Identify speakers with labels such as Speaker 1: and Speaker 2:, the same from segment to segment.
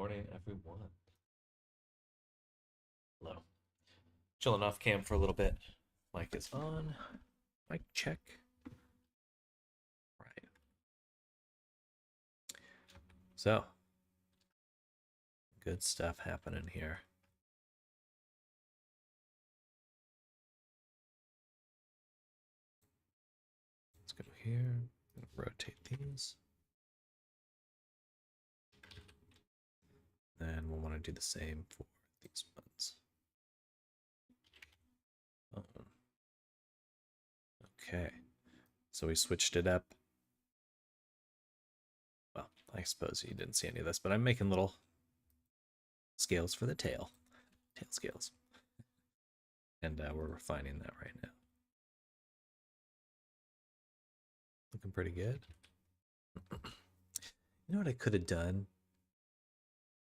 Speaker 1: morning, everyone. Hello. Chilling off cam for a little bit. Mic is on. Mic check. Right. So, good stuff happening here. Let's go here. Rotate these. Then we'll want to do the same for these ones. Okay. So we switched it up. Well, I suppose you didn't see any of this, but I'm making little scales for the tail. Tail scales. And we're refining that right now. Looking pretty good. You know what I could have done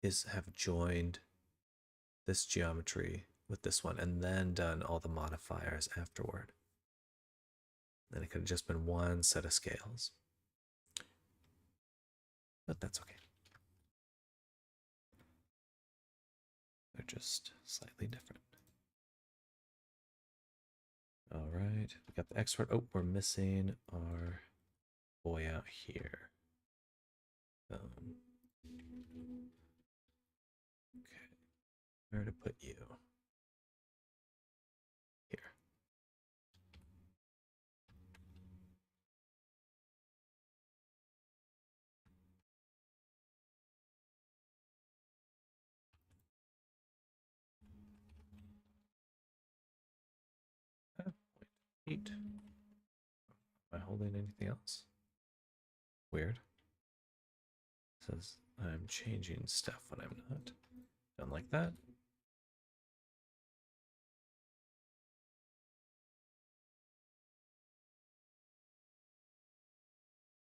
Speaker 1: is have joined this geometry with this one and then done all the modifiers afterward. Then it could have just been one set of scales. But that's okay. They're just slightly different. All right, we got the export. Oh, we're missing our boy out here. Okay, where to put you? Here. Neat. Am I holding anything else? Weird. It says I'm changing stuff when I'm not. Done like that.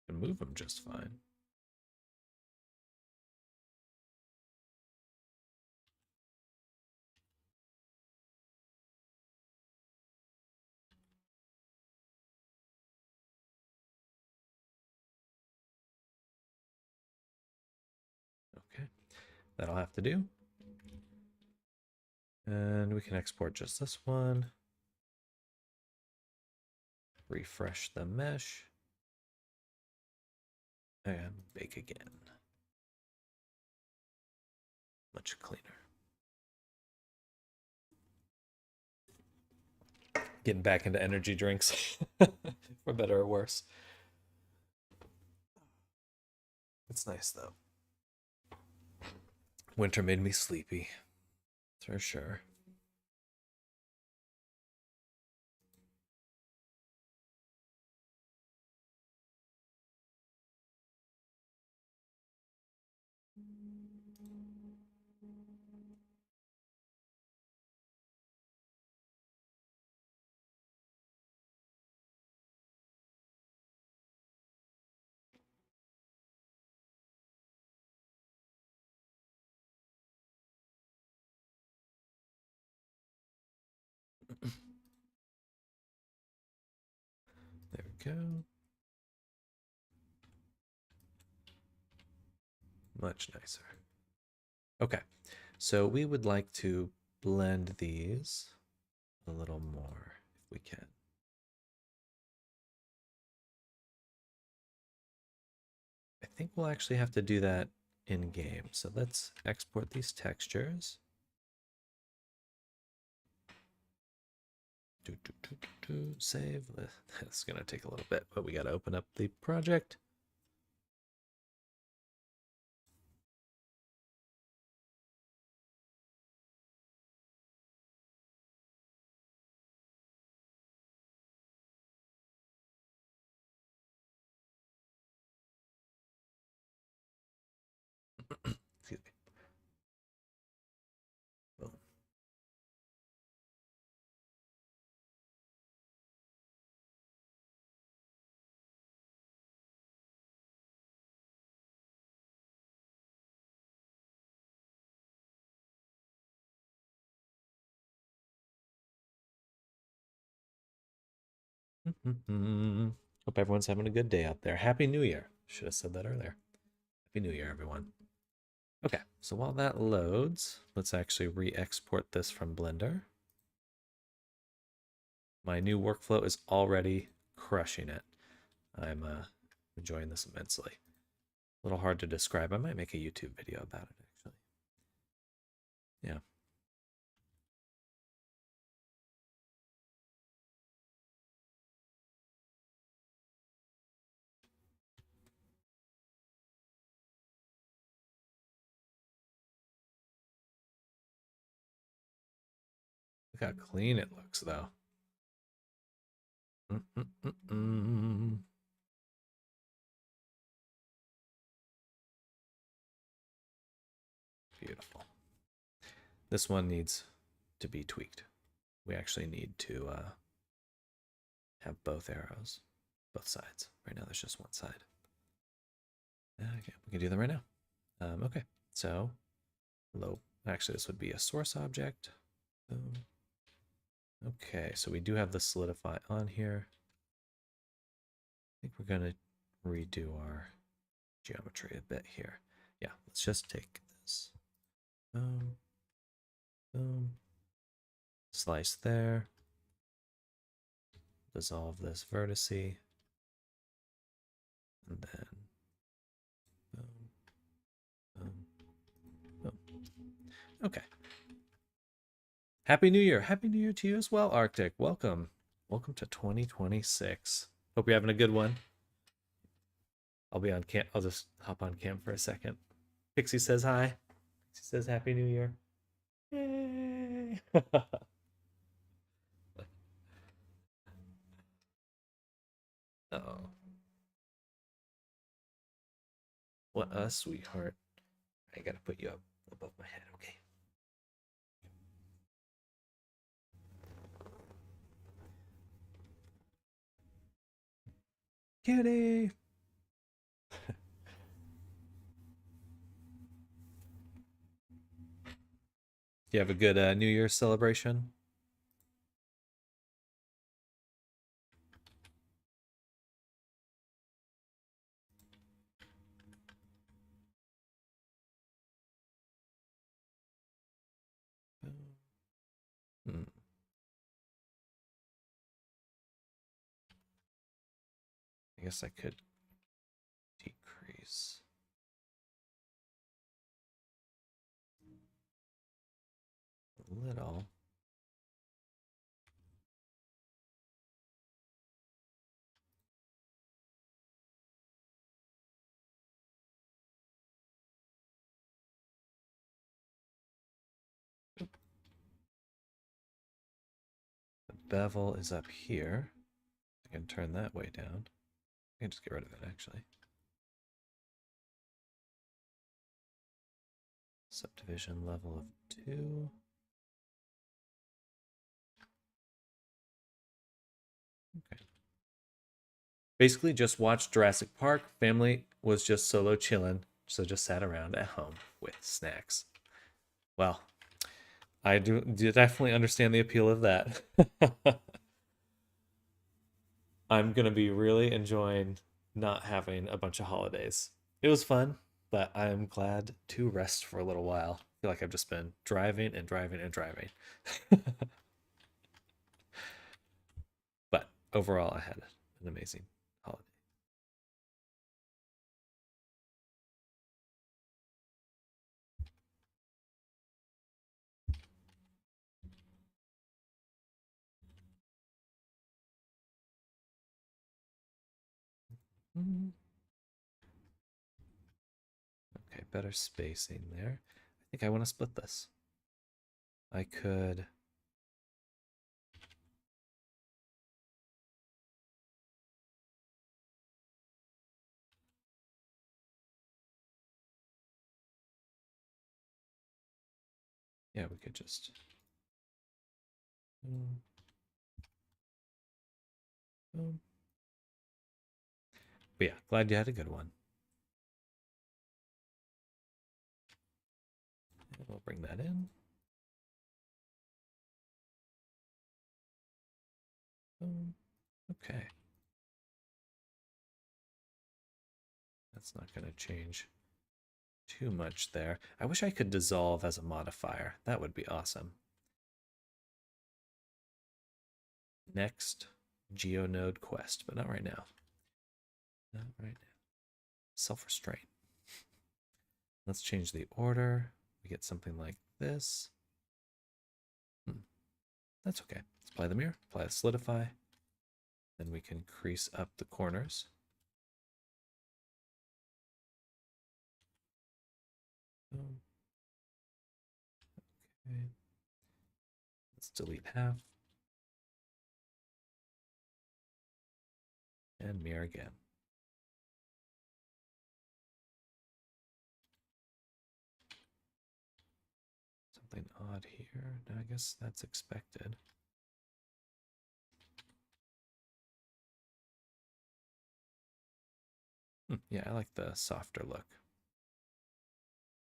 Speaker 1: Can move them just fine. Okay, that'll have to do. And we can export just this one. Refresh the mesh. And bake again. Much cleaner. Getting back into energy drinks, for better or worse. It's nice though. Winter made me sleepy, for sure. There we go. Much nicer. Okay, so we would like to blend these a little more if we can. I think we'll actually have to do that in game. So let's export these textures. Save. It's going to take a little bit, but we got to open up the project. Excuse me. Boom. Hope everyone's having a good day out there. Happy New Year. Should have said that earlier. Happy New Year, everyone. Okay, so while that loads, let's actually re-export this from Blender. My new workflow is already crushing it. I'm enjoying this immensely. A little hard to describe. I might make a YouTube video about it, actually. Yeah. Look how clean it looks, though. Beautiful. This one needs to be tweaked. We actually need to have both arrows, both sides. Right now, there's just one side. Okay, we can do them right now. Okay, so low. Actually, this would be a source object. Boom. Okay, so we do have the solidify on here. I think we're going to redo our geometry a bit here. Yeah, let's just take this. Boom. Boom. Slice there. Dissolve this vertice. And then boom. Boom. Boom. Okay. Happy New Year. Happy New Year to you as well, Arctic. Welcome. Welcome to 2026. Hope you're having a good one. I'll be on camp. I'll just hop on cam for a second. Pixie says hi. Pixie says Happy New Year. Yay. Oh. What a sweetheart. I gotta put you up above my head, okay? Kitty! You have a good New Year's celebration? Hmm. I guess I could decrease. A little. The bevel is up here. I can turn that way down. I can just get rid of it, actually. Subdivision level of 2. Okay. Basically, just watched Jurassic Park. Family was just solo chilling, so just sat around at home with snacks. Well, I do definitely understand the appeal of that. I'm gonna be really enjoying not having a bunch of holidays. It was fun, but I'm glad to rest for a little while. I feel like I've just been driving and driving and driving. But overall, I had an amazing holiday. Mm. Okay, better spacing there. I think I want to split this. I could. Yeah, we could just. Boom. Boom. But yeah, glad you had a good one. And we'll bring that in. Boom. Okay. That's not going to change too much there. I wish I could dissolve as a modifier. That would be awesome. Next GeoNode quest, but not right now. Not right now. Self-restraint. Let's change the order. We get something like this. That's okay. Let's apply the mirror, apply the solidify. Then we can crease up the corners. Okay. Let's delete half. And mirror again. Something odd here. No, I guess that's expected. Yeah, I like the softer look.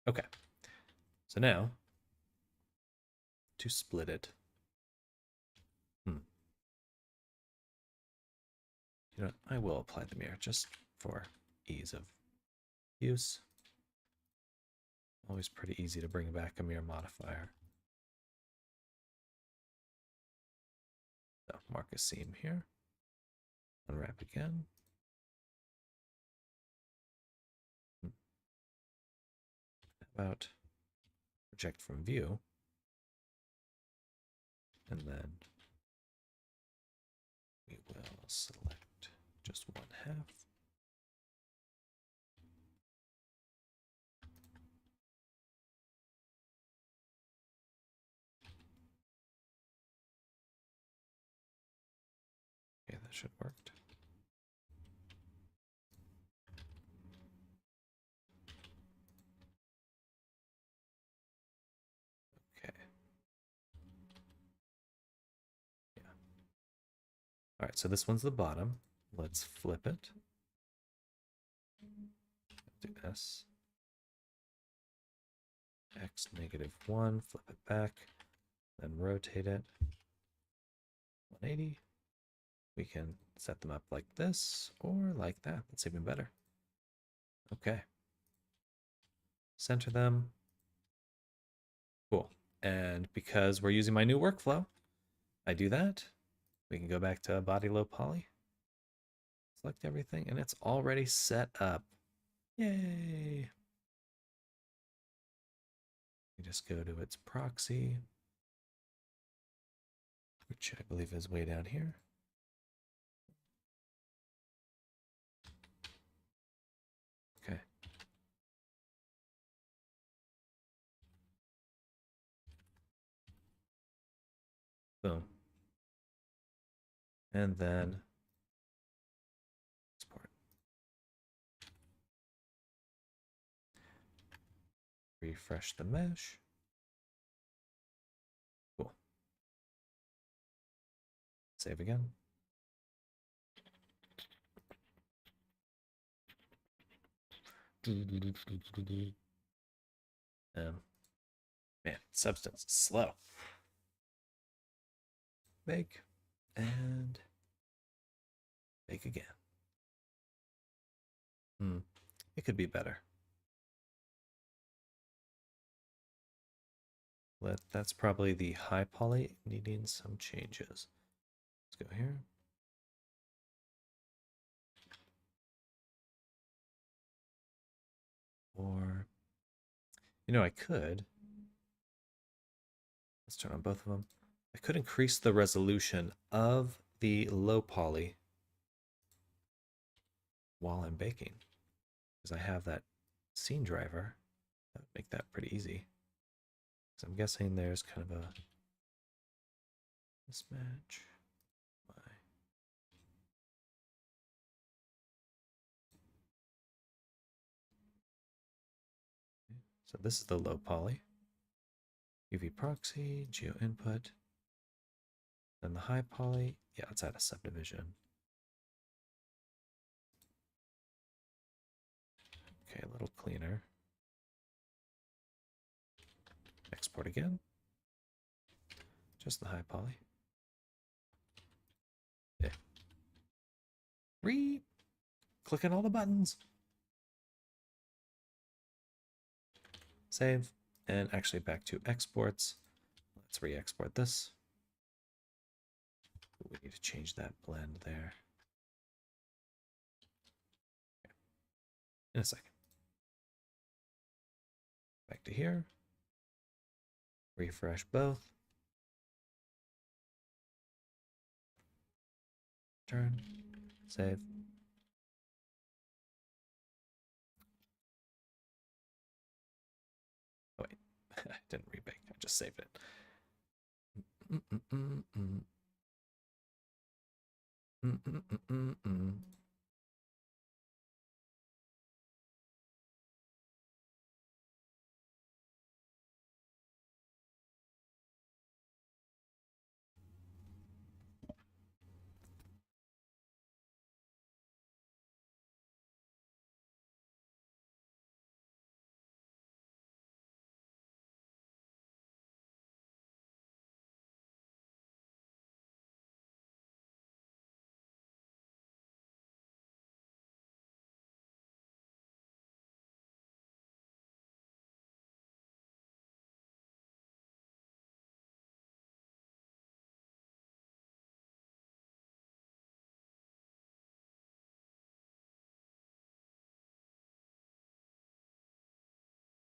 Speaker 1: Okay. So now, to split it. You know, I will apply the mirror just for ease of use. Always pretty easy to bring back a mirror modifier. So mark a seam here. Unwrap again. How about project from view? And then we will select just 1/2. Okay, that should work. Okay. Yeah. All right, so this one's the bottom. Let's flip it. Do S. X -1, flip it back, then rotate it 180. We can set them up like this or like that. That's even better. Okay. Center them. Cool. And because we're using my new workflow, I do that. We can go back to body low poly. Select everything, and it's already set up. Yay! We just go to its proxy, which I believe is way down here. Okay. Boom. And then export. Refresh the mesh. Cool. Save again. Man, Substance is slow. Bake and bake again. It could be better. That's probably the high poly needing some changes. Let's go here. Or, you know, I could. Let's turn on both of them. I could increase the resolution of the low poly while I'm baking, because I have that scene driver. That would make that pretty easy. So I'm guessing there's kind of a mismatch. So this is the low poly. UV proxy, geo input. Then the high poly, yeah, let's add a subdivision. Okay, a little cleaner. Export again. Just the high poly. Yeah. Clicking all the buttons. Save. And actually back to exports. Let's re-export this. We need to change that blend there. In a second. Back to here. Refresh both. Turn. Save. Oh wait, I didn't rebake. I just saved it.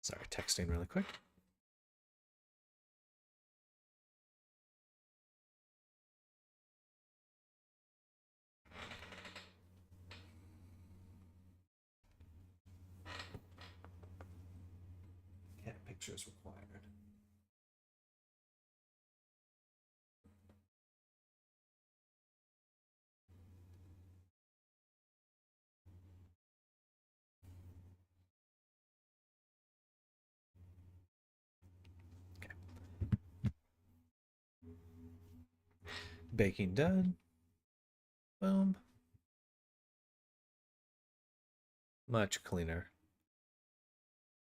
Speaker 1: Sorry, texting really quick. Cat pictures required. Okay. Baking done. Boom. Much cleaner.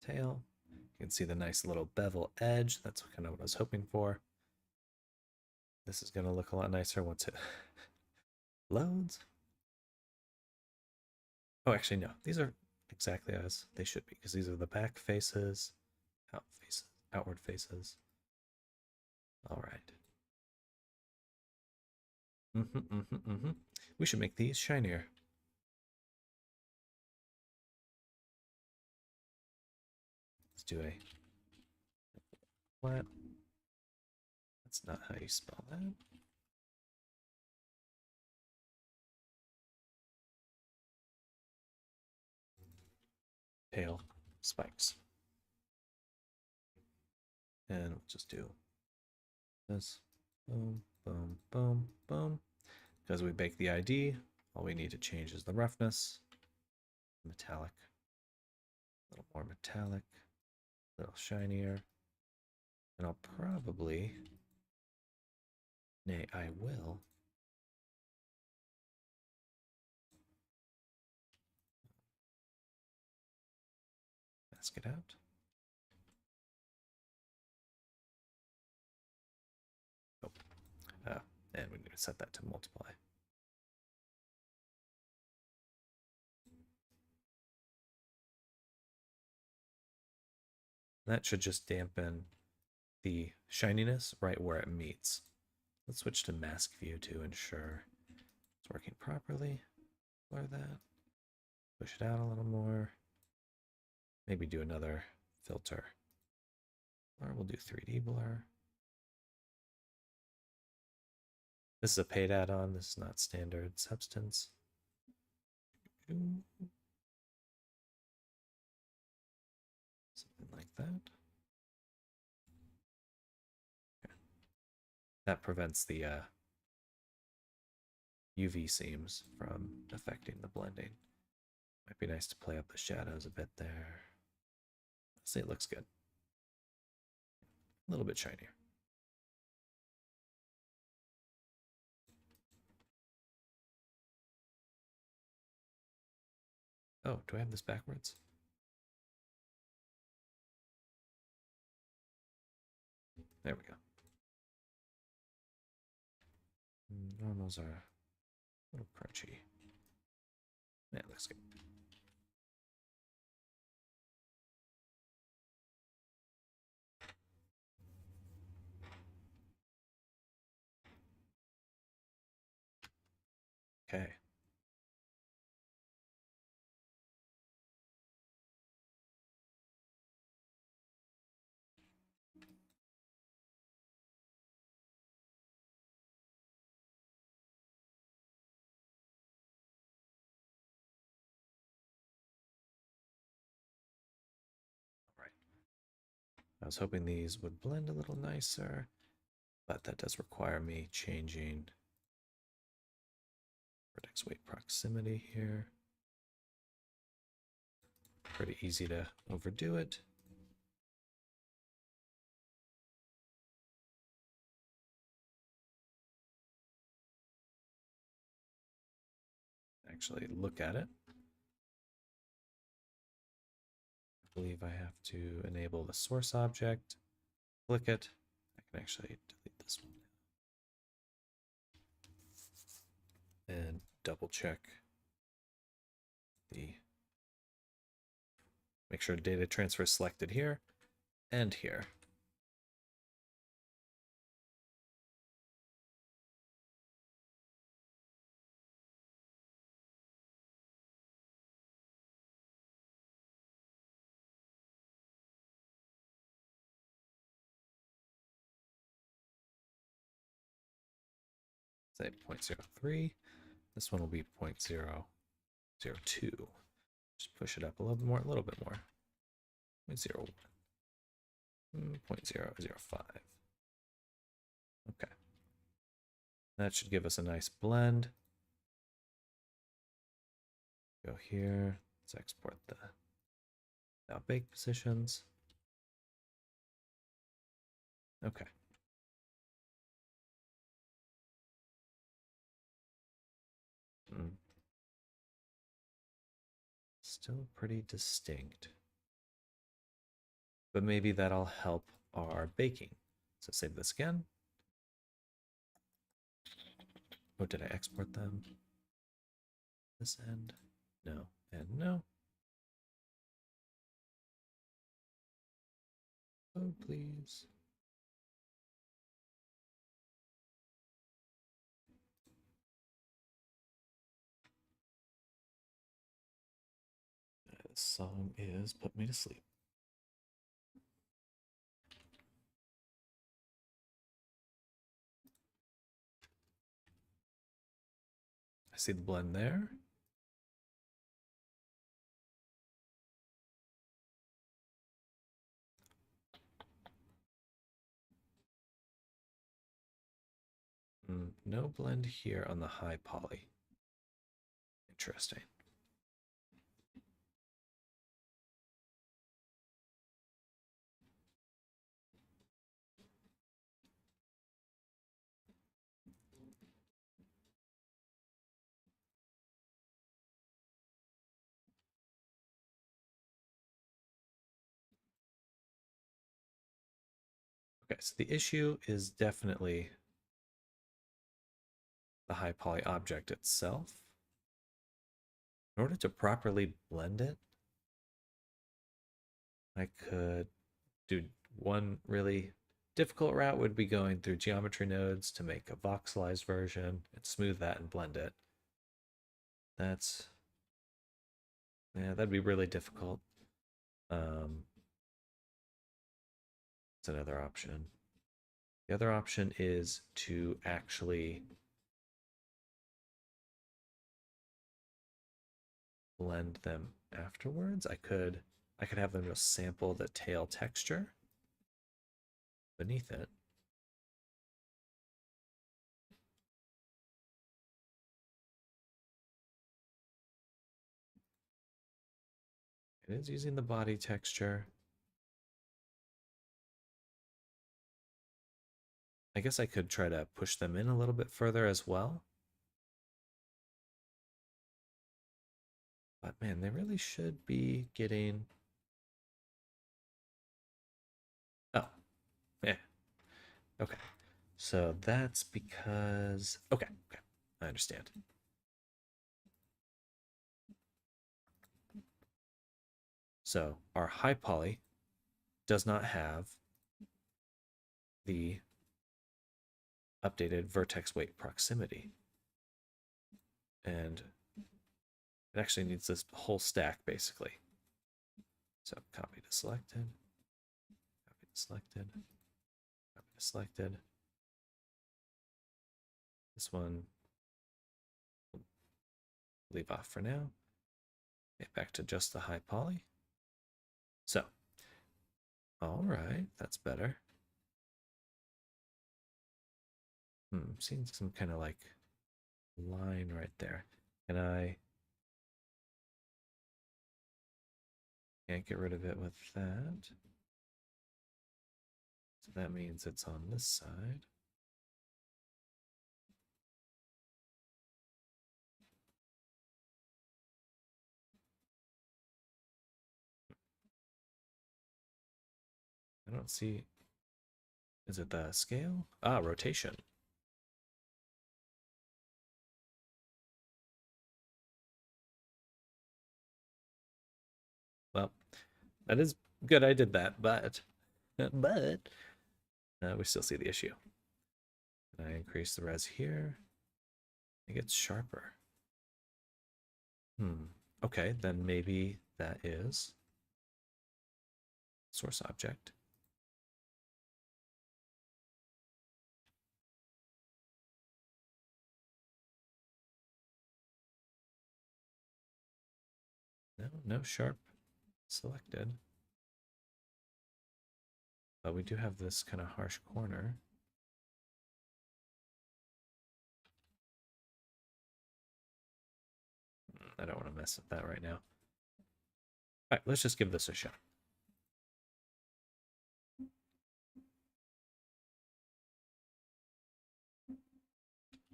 Speaker 1: Tail. You can see the nice little bevel edge. That's kind of what I was hoping for. This is going to look a lot nicer once it loads. Oh, actually, no. These are exactly as they should be, because these are the back faces, outward faces. All right. We should make these shinier. Let's do a flat. That's not how you spell that. Tail spikes. And we'll just do this. Boom, boom, boom, boom. Because we baked the ID, all we need to change is the roughness. Metallic. A little more metallic. A little shinier. And I'll probably, nay, I will mask it out. Oh, and we need to set that to multiply. That should just dampen the shininess right where it meets. Let's switch to mask view to ensure it's working properly. Blur that. Push it out a little more. Maybe do another filter. Or we'll do 3D blur. This is a paid add-on. This is not standard substance. Something like that. That prevents the UV seams from affecting the blending. Might be nice to play up the shadows a bit there. See, it looks good. A little bit shinier. Oh, do I have this backwards? There we go. Normals are a little crunchy. Yeah, looks good. Okay. All right. I was hoping these would blend a little nicer, but that does require me changing vertex weight proximity here. Pretty easy to overdo it. Actually look at it. I believe I have to enable the source object, click it. I can actually delete this one and double check the, make sure data transfer is selected here and here. Say 0.03. This one will be 0.002. Just push it up a little bit more, 0.01. 0.005. Okay. That should give us a nice blend. Go here. Let's export the now bake positions. Okay. Still pretty distinct. But maybe that'll help our baking. So save this again. Oh, did I export them? This end? No. And no. Oh, please. This song is Put Me to Sleep. I see the blend there. No blend here on the high poly. Interesting. Okay, so the issue is definitely the high poly object itself. In order to properly blend it, I could do one really difficult route would be going through geometry nodes to make a voxelized version and smooth that and blend it. That's, yeah, that'd be really difficult. That's another option. The other option is to actually blend them afterwards. I could have them just sample the tail texture beneath it. It is using the body texture. I guess I could try to push them in a little bit further as well. But man, they really should be getting... Oh, yeah. Okay. So that's because... Okay, I understand. So our high poly does not have the updated vertex weight proximity. And it actually needs this whole stack, basically. So copy to selected, copy to selected, copy to selected. This one, leave off for now. Get back to just the high poly. So, all right, that's better. Seeing some kind of like line right there. And I can't get rid of it with that. So that means it's on this side. I don't see. Is it the scale? Ah, rotation. Well, that is good. I did that, but we still see the issue. And I increase the res here. It gets sharper. Okay, then maybe that is source object. No sharp selected. But we do have this kind of harsh corner. I don't want to mess with that right now. All right, let's just give this a shot.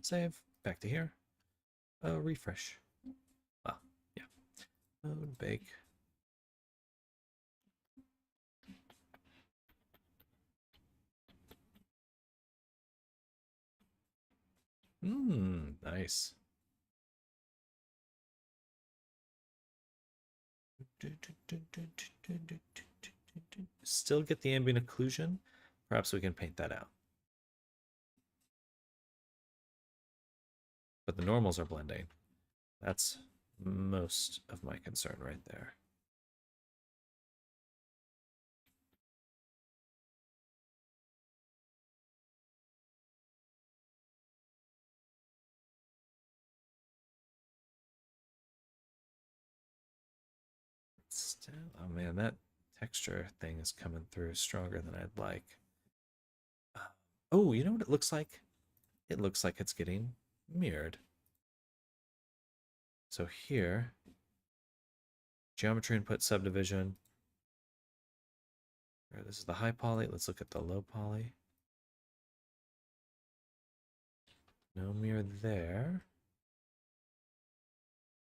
Speaker 1: Save, back to here. Refresh. Well, yeah. Mode, bake. Nice. Still get the ambient occlusion. Perhaps we can paint that out. But the normals are blending. That's most of my concern right there. Still, oh man, that texture thing is coming through stronger than I'd like. Oh, you know what it looks like? It looks like it's getting mirrored. So here, geometry input subdivision. This is the high poly. Let's look at the low poly. No mirror there.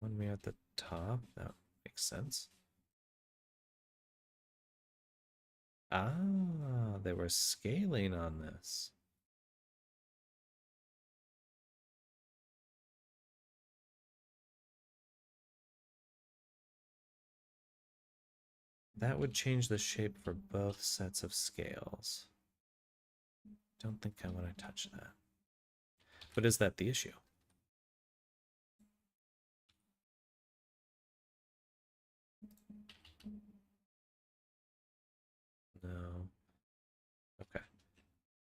Speaker 1: One mirror at the top. That makes sense. Ah, they were scaling on this. That would change the shape for both sets of scales. Don't think I want to touch that. But is that the issue? No. Okay.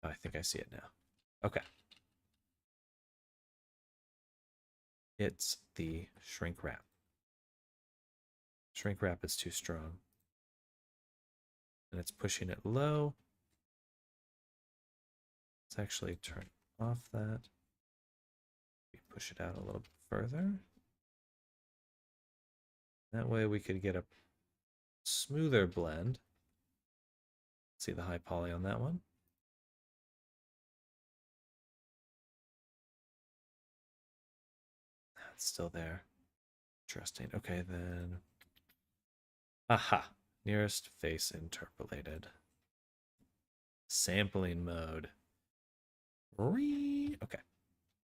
Speaker 1: Oh, I think I see it now. Okay. It's the shrink wrap. Shrink wrap is too strong. And it's pushing it low. Let's actually turn off that. We push it out a little bit further. That way we could get a smoother blend. See the high poly on that one. That's still there. Interesting. Okay, then. Aha. Nearest face interpolated. Sampling mode. Okay.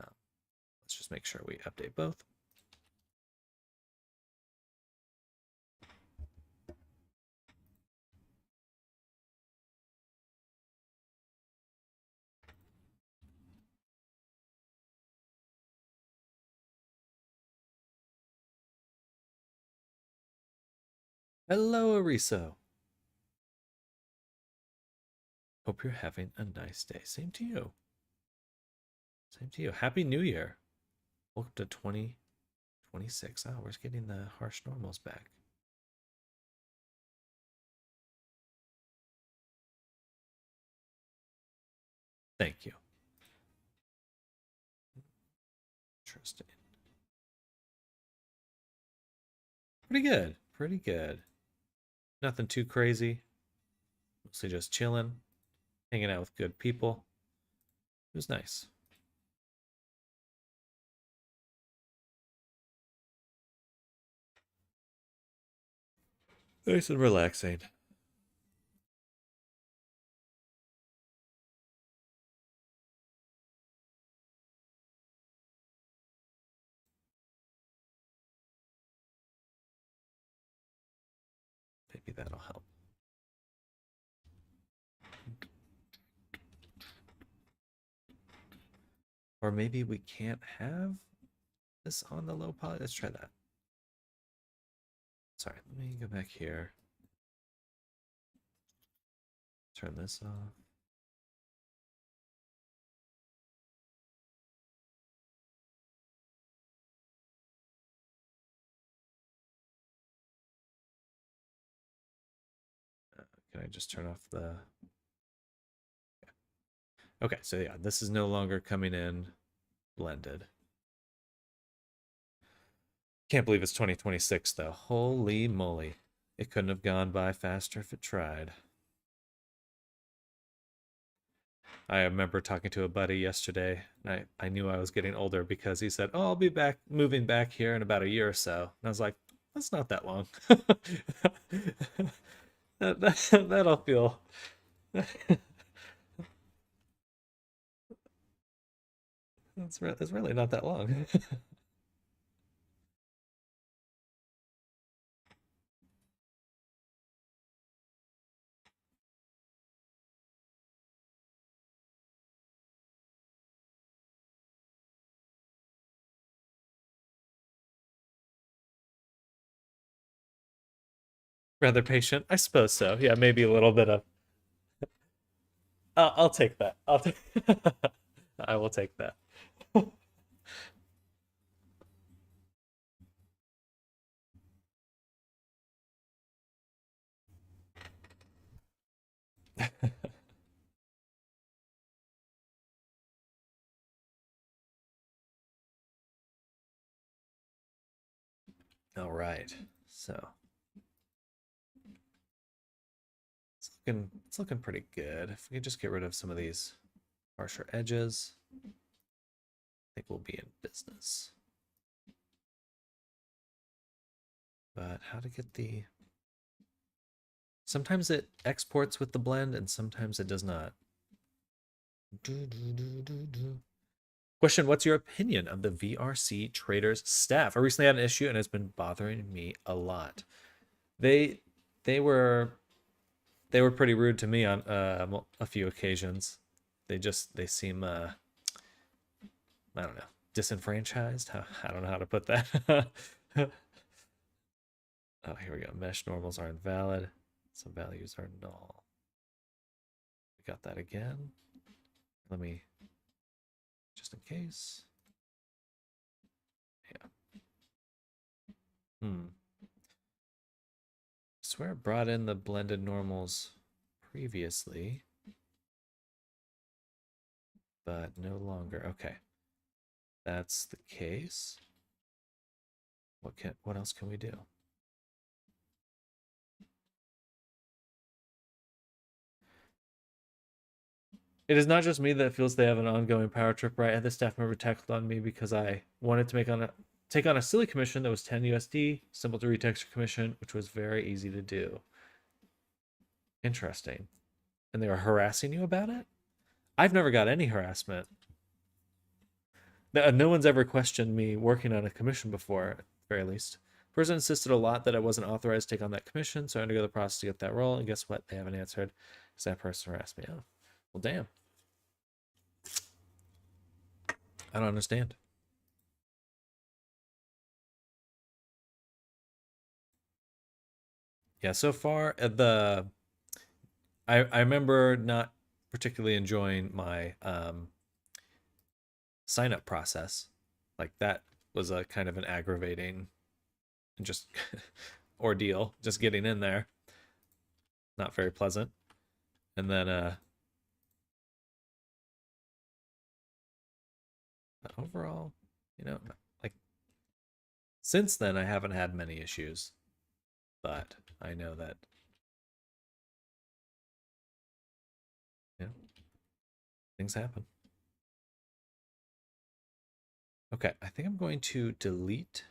Speaker 1: Let's just make sure we update both. Hello, Ariso. Hope you're having a nice day. Same to you. Same to you. Happy New Year. Welcome to 2026. Oh, we're getting the harsh normals back. Thank you. Interesting. Pretty good. Pretty good. Nothing too crazy. Mostly just chilling, hanging out with good people. It was nice. Nice and relaxing. Maybe that'll help. Or maybe we can't have this on the low poly. Let's try that. Sorry, let me go back here. Turn this off. Can I just turn off the... Okay, so yeah, this is no longer coming in blended. Can't believe it's 2026 though. Holy moly. It couldn't have gone by faster if it tried. I remember talking to a buddy yesterday, and I knew I was getting older because he said, "Oh, I'll be back moving back here in about a year or so." And I was like, "That's not that long." That'll feel. It's really not that long. Rather patient, I suppose so. Yeah, maybe a little bit of. I'll take that. I'll take. I will take that. All right, so it's looking pretty good. If we could just get rid of some of these harsher edges, I think we'll be in business. But how to get the... Sometimes it exports with the blend and sometimes it does not. Question, what's your opinion of the VRC traders staff? I recently had an issue and it's been bothering me a lot. They were pretty rude to me on a few occasions. They seem I don't know, disenfranchised. I don't know how to put that. Oh, here we go. Mesh normals are invalid. Some values are null. We got that again. Let me, just in case. Yeah. I swear I brought in the blended normals previously, but no longer. Okay. That's the case. What else can we do? It is not just me that feels they have an ongoing power trip, right? I had the staff member tackled on me because I wanted to take on a silly commission that was 10 USD, simple to retexture commission, which was very easy to do. Interesting. And they were harassing you about it? I've never got any harassment. No one's ever questioned me working on a commission before, at the very least. Person insisted a lot that I wasn't authorized to take on that commission, so I undergo the process to get that role, and guess what? They haven't answered because that person harassed me. Oh, well, damn. I don't understand. Yeah, so far I remember not particularly enjoying my sign up process. Like that was a kind of an aggravating and just ordeal just getting in there. Not very pleasant. And then but overall, you know, like since then I haven't had many issues, but I know that you know, things happen. Okay, I think I'm going to delete.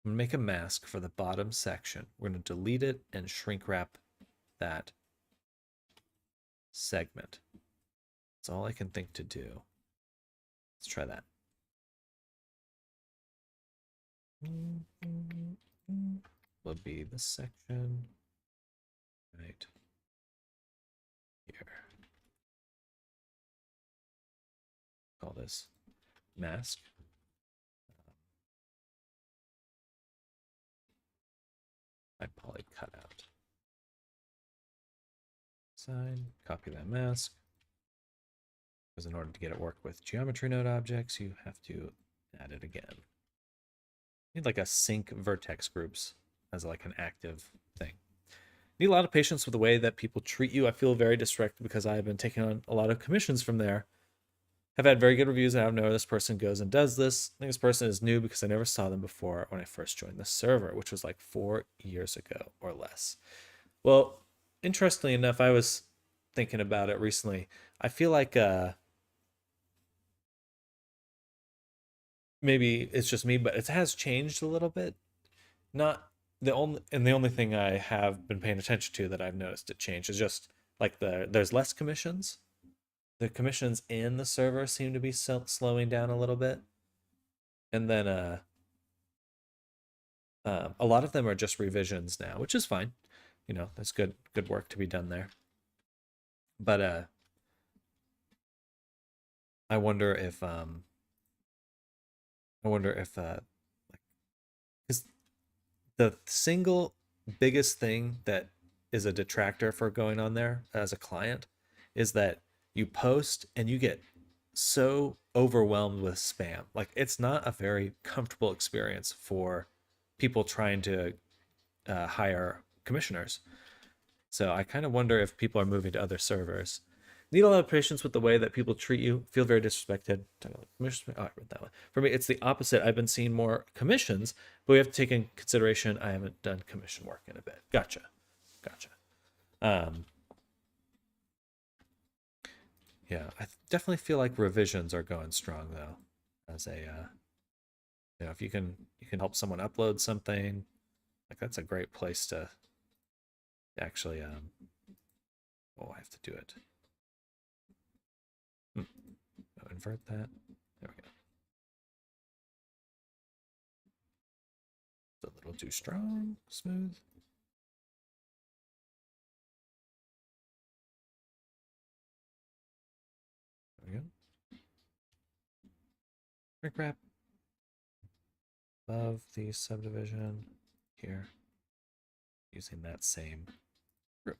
Speaker 1: I'm gonna make a mask for the bottom section. We're gonna delete it and shrink wrap that segment. That's all I can think to do. Let's try that. Will be the section right here. Call this mask. My poly cutout. Sign, copy that mask. Because in order to get it work with geometry node objects, you have to add it again. Need like a sync vertex groups as like an active thing. Need a lot of patience with the way that people treat you. I feel very distracted because I have been taking on a lot of commissions from there. Have had very good reviews. I don't know where this person goes and does this. I think this person is new because I never saw them before when I first joined the server, which was like 4 years ago or less. Well, interestingly enough, I was thinking about it recently. I feel like maybe it's just me, but it has changed a little bit. Not the only thing I have been paying attention to that I've noticed it change is just like there's less commissions. The commissions in the server seem to be slowing down a little bit, and then a lot of them are just revisions now, which is fine. You know, that's good work to be done there. But I wonder if because the single biggest thing that is a detractor for going on there as a client is that you post and you get so overwhelmed with spam. Like it's not a very comfortable experience for people trying to hire commissioners. So I kind of wonder if people are moving to other servers. Need a lot of patience with the way that people treat you. Feel very disrespected. Oh, I read that one. For me, it's the opposite. I've been seeing more commissions, but we have to take in consideration I haven't done commission work in a bit. Gotcha. Yeah, I definitely feel like revisions are going strong though. As a if you can help someone upload something, like that's a great place to actually oh, I have to do it. Invert that. There we go. It's a little too strong. Smooth. There we go. Shrink wrap above the subdivision here, using that same group.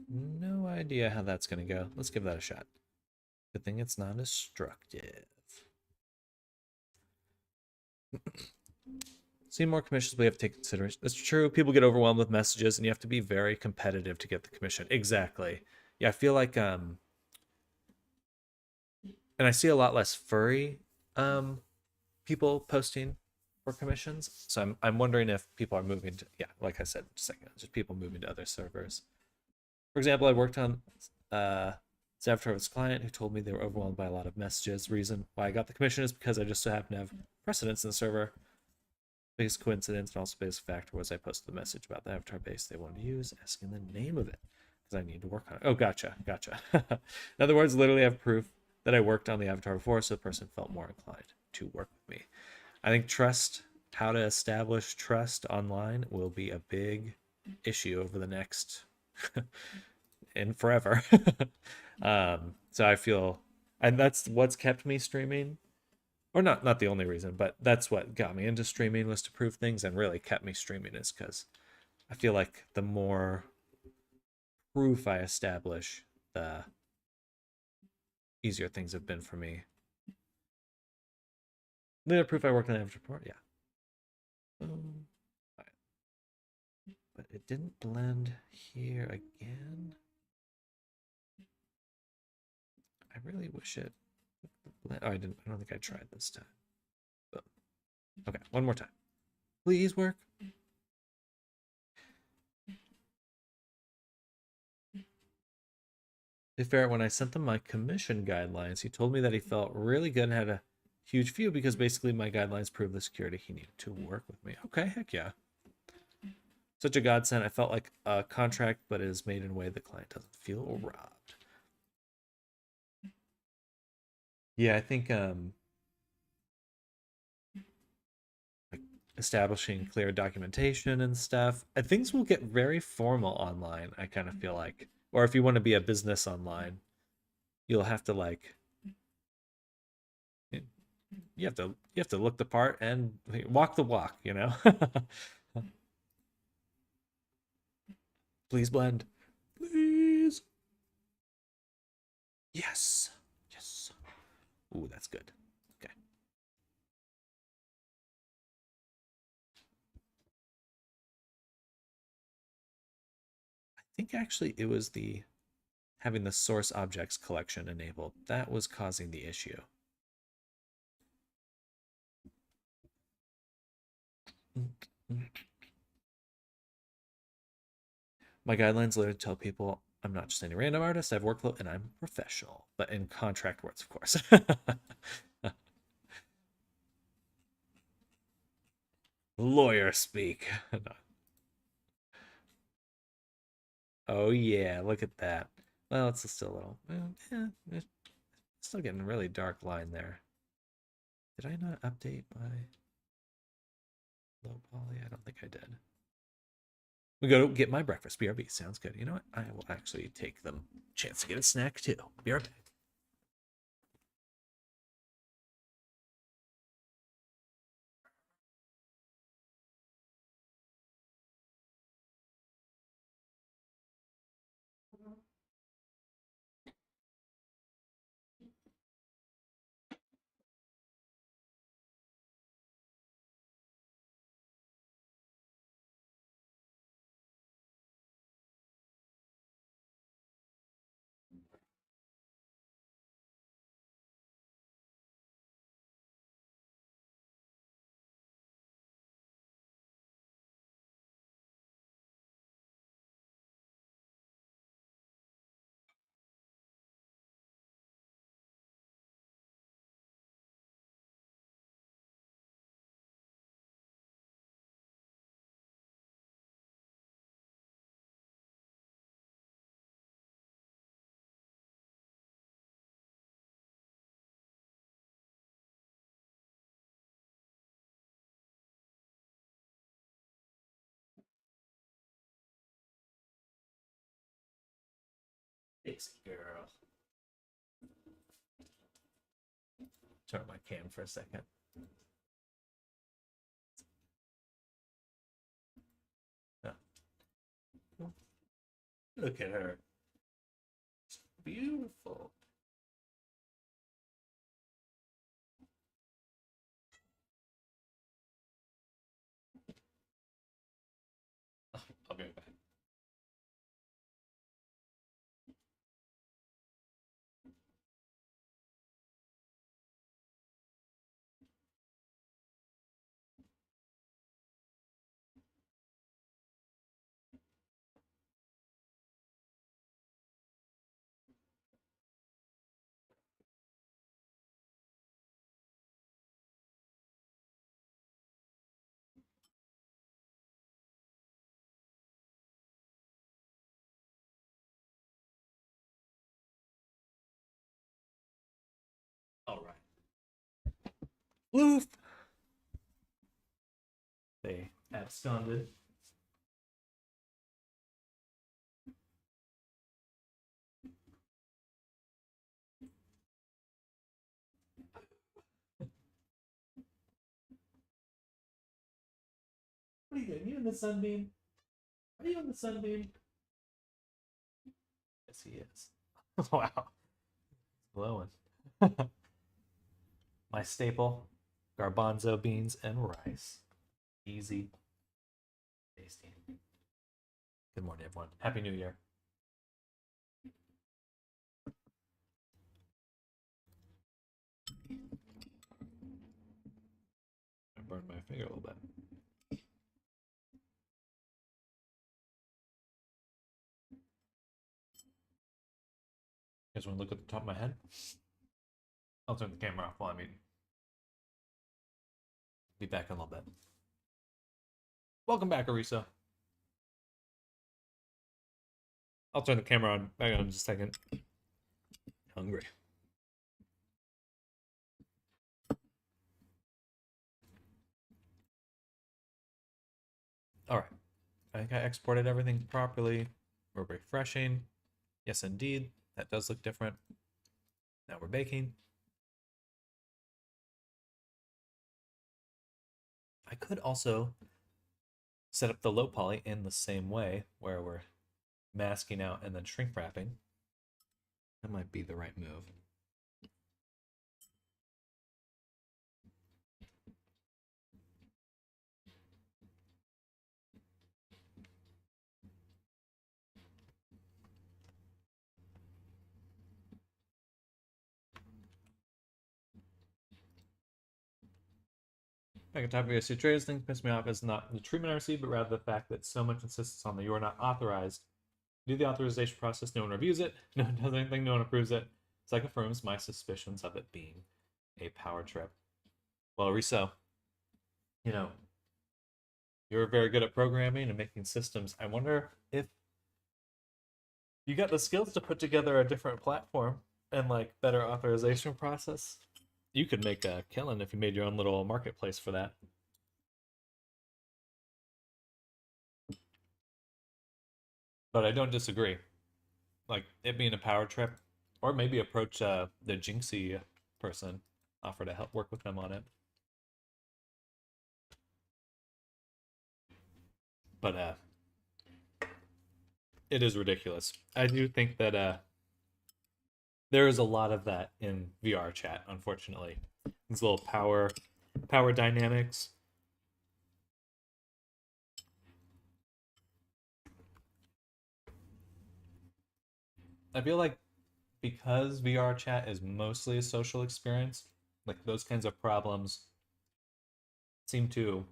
Speaker 1: No idea how that's going to go. Let's give that a shot. Good thing it's not destructive. See more commissions, we have to take consideration. That's true. People get overwhelmed with messages, and you have to be very competitive to get the commission. Exactly. Yeah, I feel like and I see a lot less furry people posting for commissions. So I'm wondering if people are moving to, yeah, like I said just a second, just people moving to other servers. For example, I worked on Zavtar's client who told me they were overwhelmed by a lot of messages. Reason why I got the commission is because I just so happen to have precedence in the server. Biggest coincidence and also biggest factor was I posted the message about the avatar base they wanted to use, asking the name of it because I need to work on it. Oh, gotcha. In other words, literally have proof that I worked on the avatar before, so the person felt more inclined to work with me. I think trust, how to establish trust online, will be a big issue over the next and forever. So I feel And that's what's kept me streaming. Or not the only reason, but that's what got me into streaming, was to prove things, and really kept me streaming is because I feel like the more proof I establish, the easier things have been for me. The proof I worked on Average Report, yeah. Right. But it didn't blend here again. I really wish it. Oh, I didn't. I don't think I tried this time. But, okay, one more time. Please work. To be fair, when I sent them my commission guidelines, he told me that he felt really good and had a huge view because basically my guidelines proved the security he needed to work with me. Okay, heck yeah. Such a godsend. I felt like a contract, but it is made in a way the client doesn't feel robbed. Yeah, I think like establishing clear documentation and stuff. Things will get very formal online, I kind of feel like. Or if you want to be a business online, you'll have to like you have to look the part and walk the walk, you know? Please blend. Please. Yes. Yes. Ooh, that's good. Okay. I think actually it was the having the source objects collection enabled that was causing the issue. My guidelines literally tell people I'm not just any random artist, I have workflow and I'm professional, but in contract words, of course. Lawyer speak. Oh yeah, look at that. Well, it's still a little. Yeah, it's still getting a really dark line there. Did I not update my low poly? I don't think I did. We go to get my breakfast. BRB sounds good. You know what? I will actually take the chance to get a snack too. Be right back. Dixie girl. Turn on my cam for a second. Oh. Look at her. It's beautiful. I'll be right back. All right. Woof. They absconded. the sunbeam? Are you in the sunbeam? Yes, he is. Wow. Glowing. My staple, garbanzo beans and rice. Easy. Tasty. Good morning, everyone. Happy New Year. I burned my finger a little bit. You guys want to look at the top of my head? I'll turn the camera off while I'm eating. Be back in a little bit. Welcome back, Arisa. I'll turn the camera on back on in just a second. Hungry. All right. I think I exported everything properly. We're refreshing. Yes, indeed. That does look different. Now we're baking. I could also set up the low poly in the same way where we're masking out and then shrink wrapping. That might be the right move. Back at top of VRC traders thing piss me off is not the treatment I receive, but rather the fact that so much insistence on the you're not authorized. Do the authorization process, no one reviews it, no one does anything, no one approves it. So that confirms my suspicions of it being a power trip. Well, Riso, you know, you're very good at programming and making systems. I wonder if you got the skills to put together a different platform and like better authorization process. You could make a killing if you made your own little marketplace for that. But I don't disagree. Like it being a power trip, or maybe approach the Jinxie person, offer to help work with them on it. But it is ridiculous. I do think that there is a lot of that in VR chat, unfortunately. These little power dynamics. I feel like because VR chat is mostly a social experience, like those kinds of problems seem to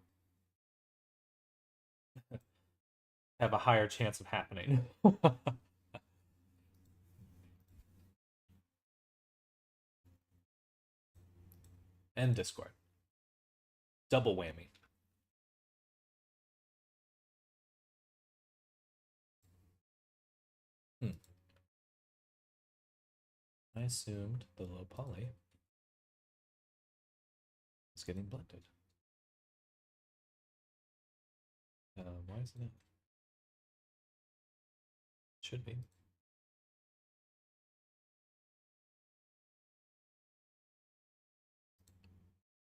Speaker 1: have a higher chance of happening. And Discord. Double whammy. I assumed the low poly is getting blended. Why isn't it? Should be.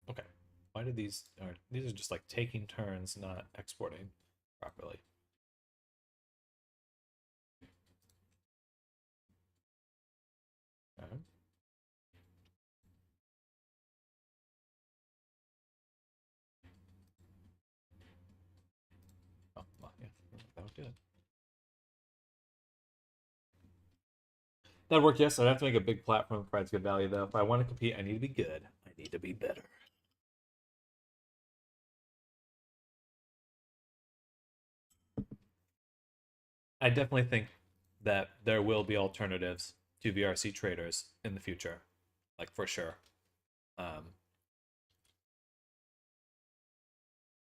Speaker 1: Okay. Why did these are just like taking turns, not exporting properly? Okay. Oh, well, yeah, that would do it. That'd work, yes. I'd have to make a big platform that provides good value, though. If I want to compete, I need to be good. I need to be better. I definitely think that there will be alternatives to VRC traders in the future, like for sure.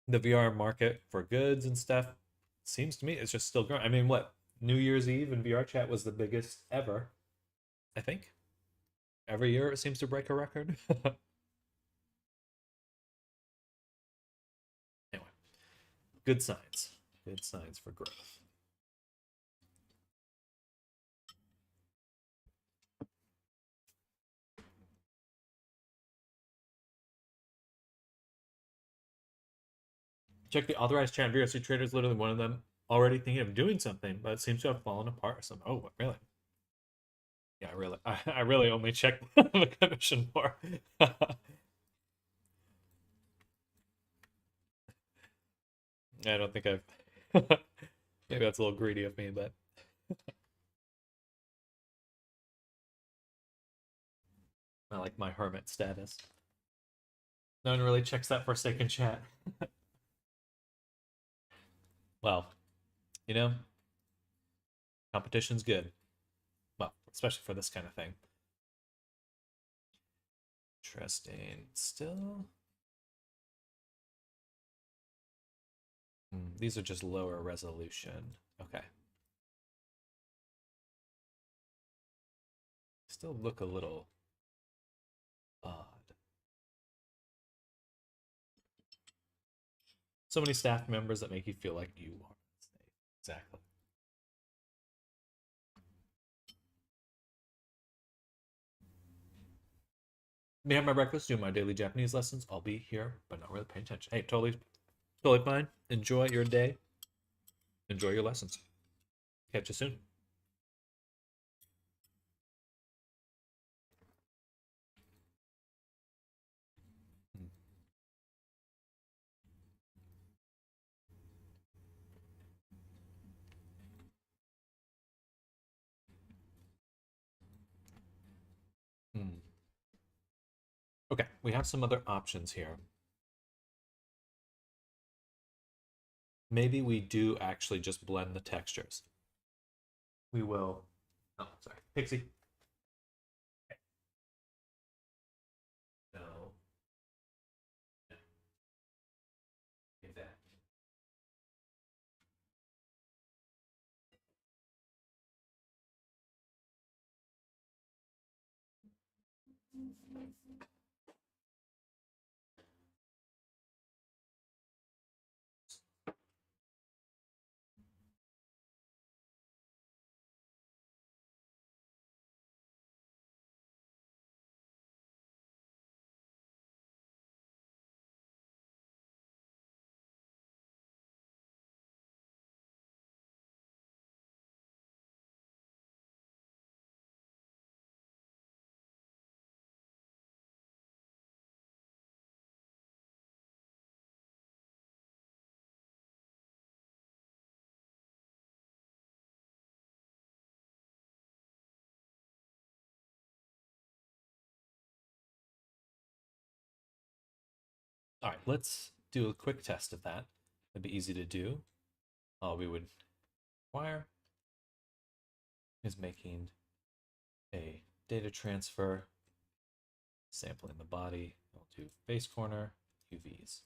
Speaker 1: The VR market for goods and stuff seems to me it's just still growing. I mean, what New Year's Eve and VR chat was the biggest ever, I think. Every year it seems to break a record. Anyway, good signs. Good signs for growth.
Speaker 2: Check the authorized chat. VRC trader is literally one of them already thinking of doing something, but it seems to have fallen apart. Some oh really? Yeah, I really only check the commission for. I don't think I've. Maybe that's a little greedy of me, but I like my hermit status. No one really checks that Forsaken chat. Well, you know, competition's good. Well, especially for this kind of thing. Interesting. Still. These are just lower resolution. Okay. Still look a little odd. So many staff members that make you feel like you are. Exactly. Me have my breakfast, do my daily Japanese lessons. I'll be here, but not really paying attention. Hey, totally fine. Enjoy your day. Enjoy your lessons. Catch you soon. Hmm. Okay, we have some other options here. Maybe we do actually just blend the textures. We will. Oh, sorry. Pixie. No. No. Give that. All right, let's do a quick test of that. It'd be easy to do. All we would require is making a data transfer, sampling the body. We'll do face corner, UVs.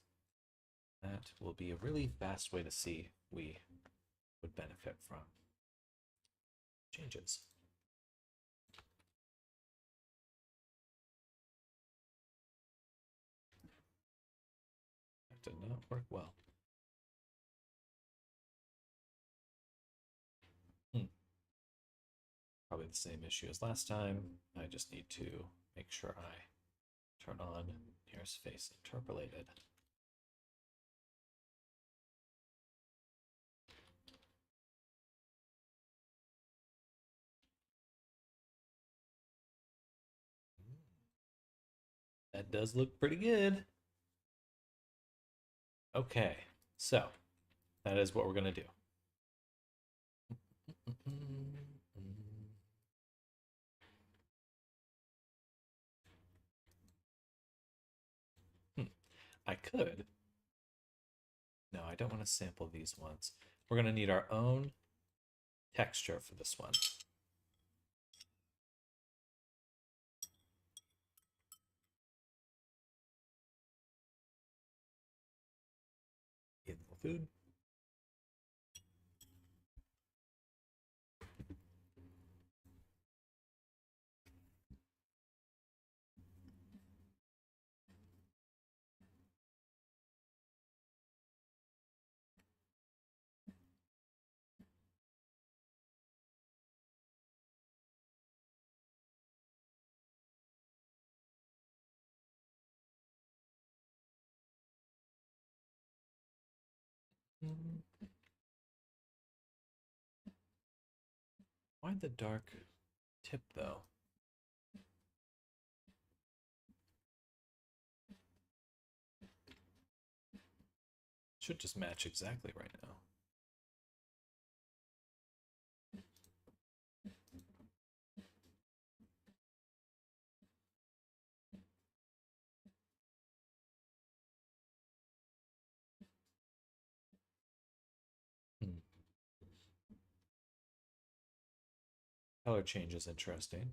Speaker 2: That will be a really fast way to see we would benefit from changes. That did not work well. Probably the same issue as last time. I just need to make sure I turn on nearest face interpolated. That does look pretty good. Okay, so that is what we're going to do. I could. No, I don't want to sample these ones. We're going to need our own texture for this one. Eatable food. Why the dark tip though? Should just match exactly right now. Color change is interesting.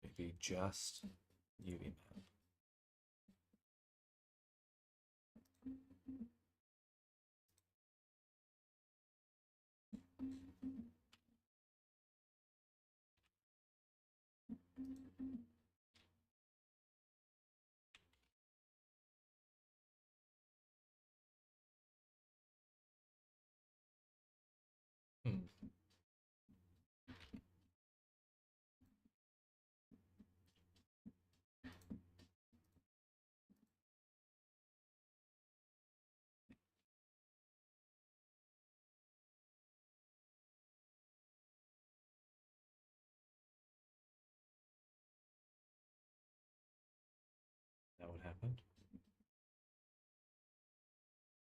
Speaker 2: Maybe just UV map. That would happen.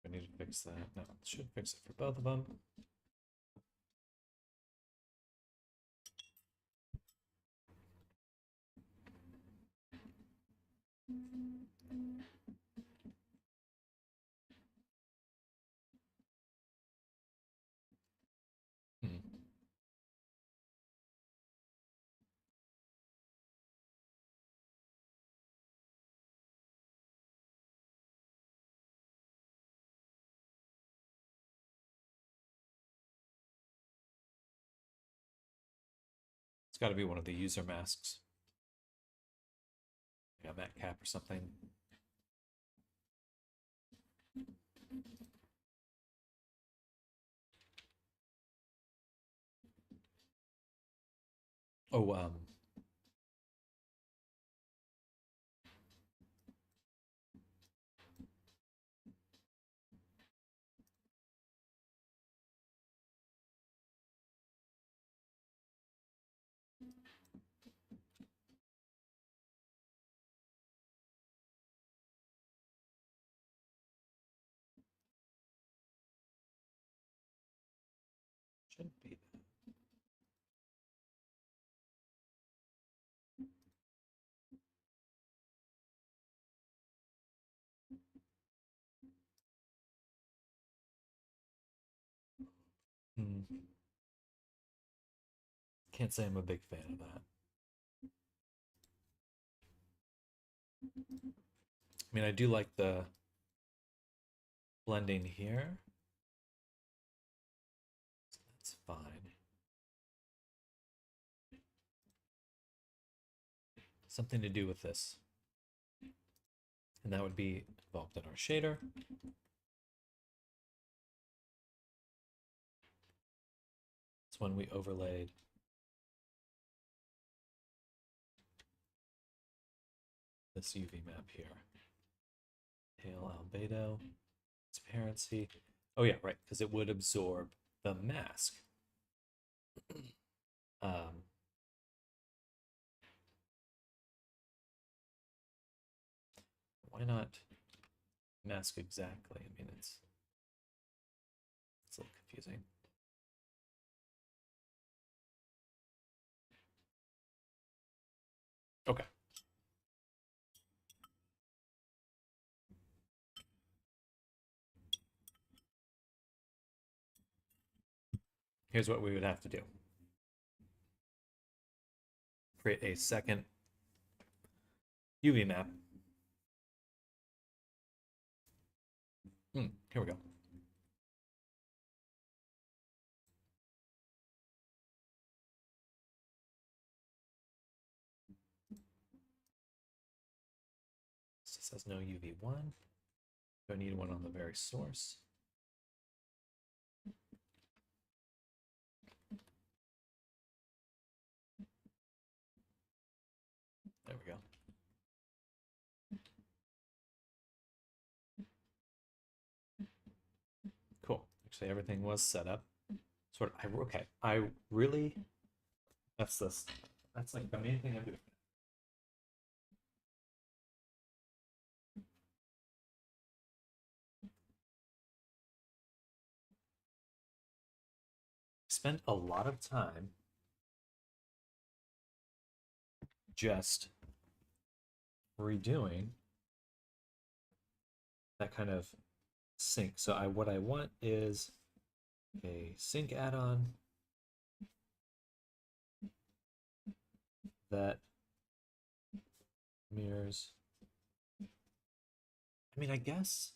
Speaker 2: I need to fix that. No, it should fix it for both of them. It's got to be one of the user masks. Yeah, Matt Cap or something. Oh, should be that. Can't say I'm a big fan of that. I mean, I do like the blending here. So that's fine. Something to do with this. And that would be involved in our shader. It's when we overlaid this UV map here. Pale albedo, transparency. Oh yeah, right, because it would absorb the mask. Why not mask exactly? I mean, it's a little confusing. Okay. Here's what we would have to do. Create a second UV map. Here we go. This says no UV1. Do I need one on the very source? we go. Cool. Actually, everything was set up. Sort of. Okay. I really. That's this. That's like the main thing I'm doing. Spent a lot of time just redoing that kind of sync. So what I want is a sync add-on that mirrors. I mean, I guess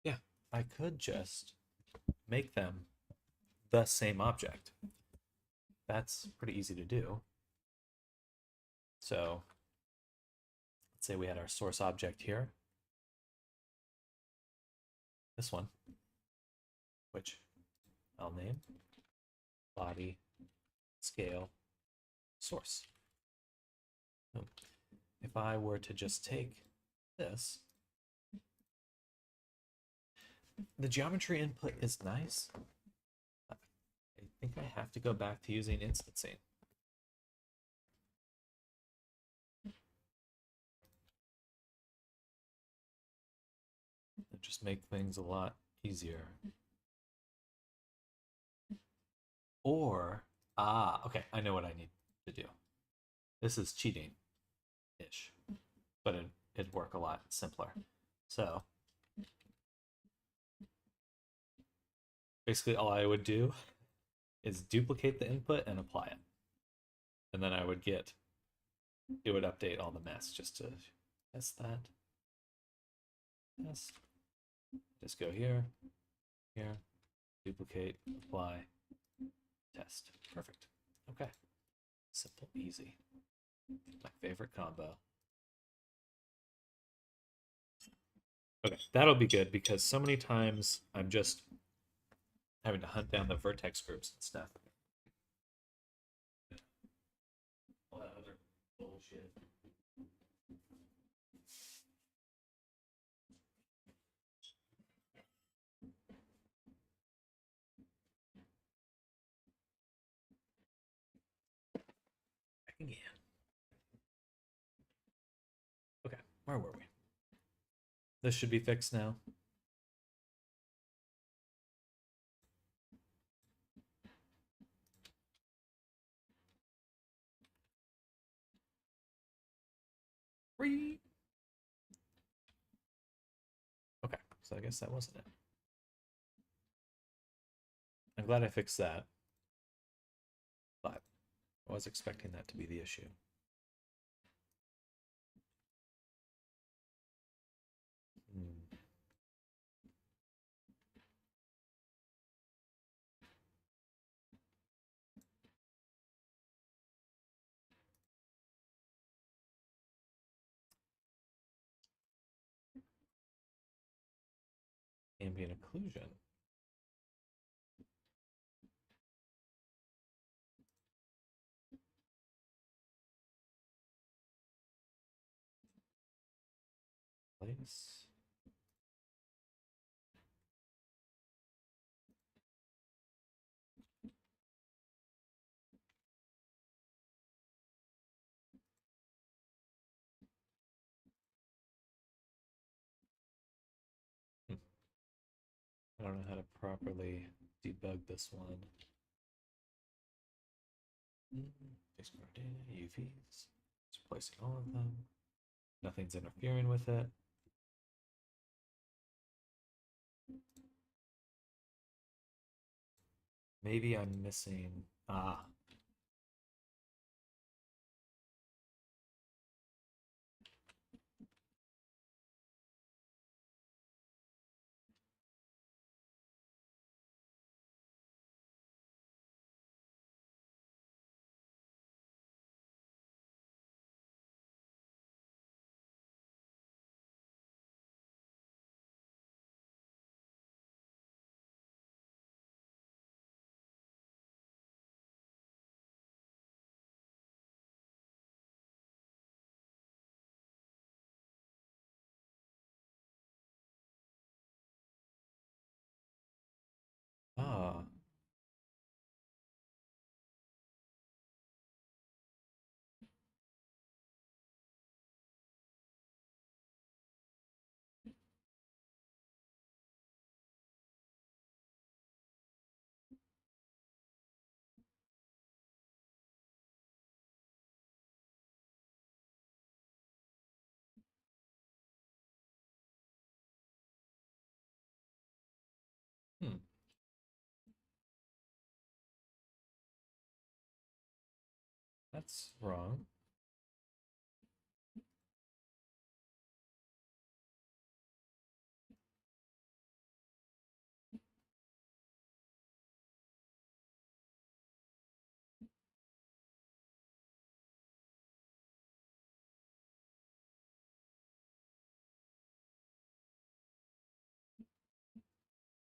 Speaker 2: yeah, I could just make them the same object. That's pretty easy to do. So let's say we had our source object here. This one, which I'll name body scale source. So if I were to just take this, the geometry input is nice. I think I have to go back to using instancing. Just make things a lot easier. Or, okay, I know what I need to do. This is cheating-ish, but it'd work a lot simpler. So, basically all I would do is duplicate the input and apply it. And then I would it would update all the mess just to test that. Test. Just go here, here, duplicate, apply, test. Perfect. Okay. Simple, easy. My favorite combo. Okay, that'll be good because so many times I'm just having to hunt down the vertex groups and stuff. All that other bullshit. Back again. Okay, where were we? This should be fixed now. Free. Okay, so I guess that wasn't it. I'm glad I fixed that, but I was expecting that to be the issue. Ambient occlusion. Place. I don't know how to properly debug this one. Export data, UVs. It's replacing all of them. Nothing's interfering with it. Maybe I'm missing. That's wrong.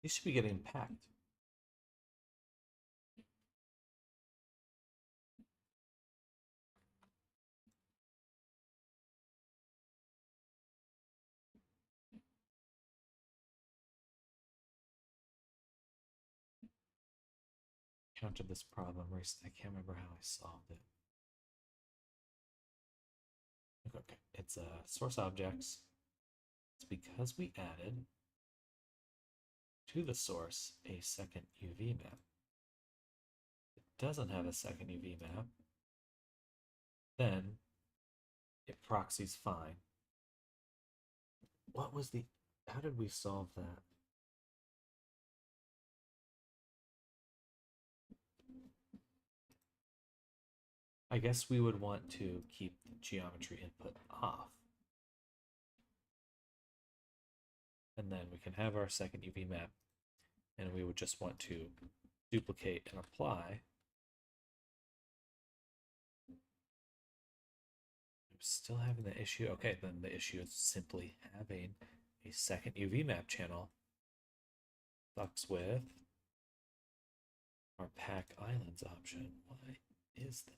Speaker 2: You should be getting packed. Encountered this problem recently. I can't remember how I solved it. Okay, it's source objects. It's because we added to the source a second UV map. It doesn't have a second UV map, then it proxies fine. What was the, how did we solve that? I guess we would want to keep the geometry input off. And then we can have our second UV map, and we would just want to duplicate and apply. I'm still having the issue. Okay, then the issue is simply having a second UV map channel. Fucks with our pack islands option. Why is that?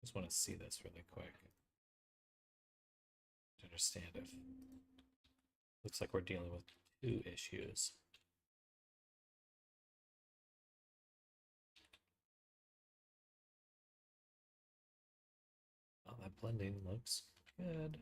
Speaker 2: Just want to see this really quick to understand if looks like we're dealing with two issues. Oh, that blending looks good.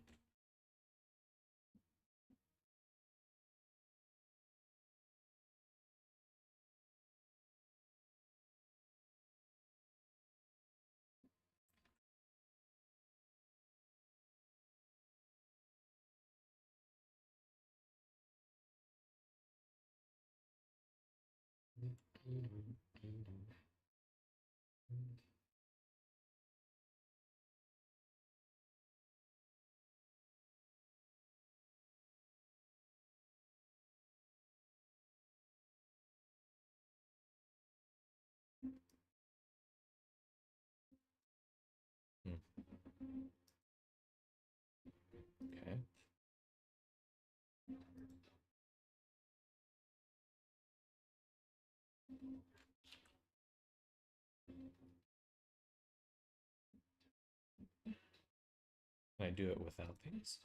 Speaker 2: Okay. Can I do it without these?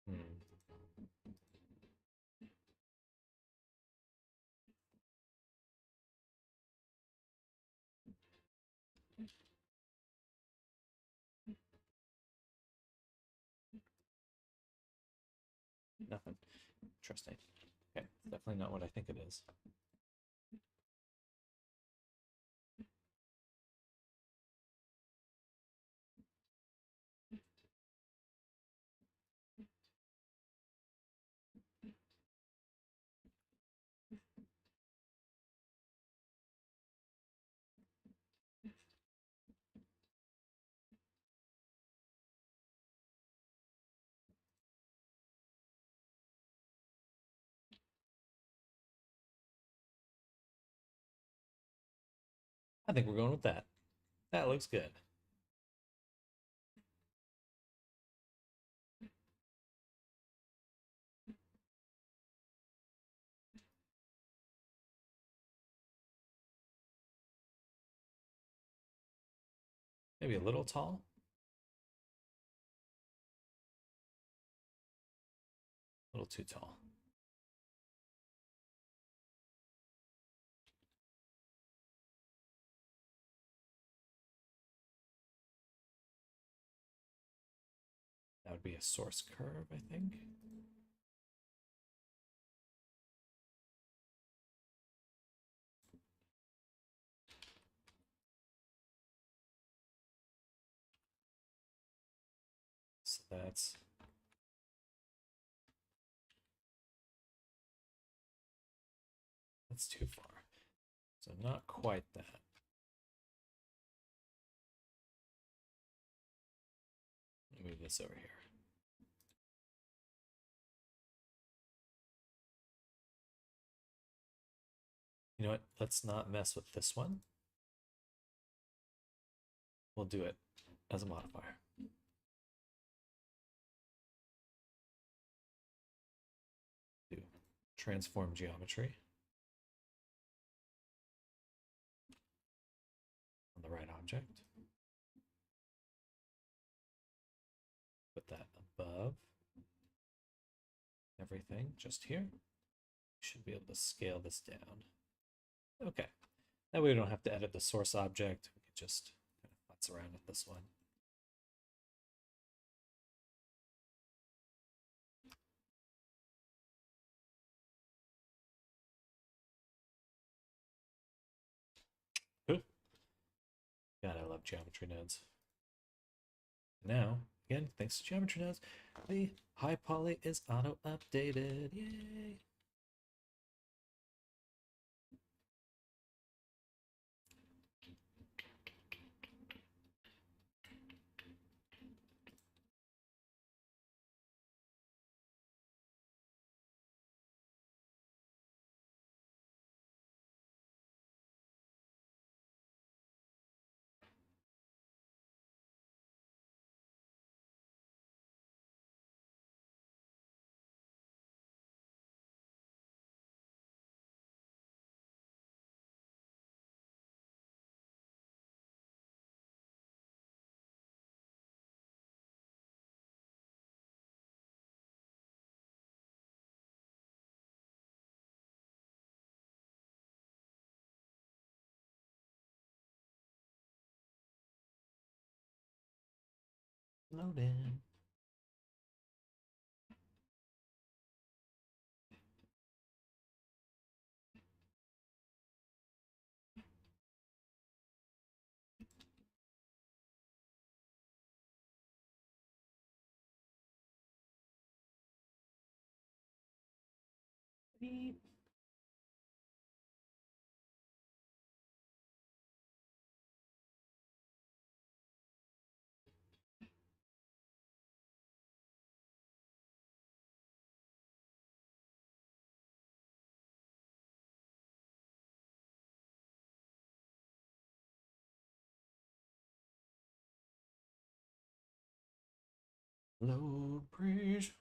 Speaker 2: Hmm. Nothing. Interesting. Okay, definitely not what I think it is. I think we're going with that. That looks good. Maybe a little tall. A little too tall. That would be a source curve, I think. So that's too far. So not quite that. Move this over here. You know what? Let's not mess with this one. We'll do it as a modifier. Do transform geometry on the right object. Put that above everything just here. Should be able to scale this down. Okay. That way we don't have to edit the source object. We can just kind of futz around with this one. Cool. God, I love geometry nodes. Now, again, thanks to geometry nodes, the high poly is auto-updated. Yay! Load in. Beep. Load bridge.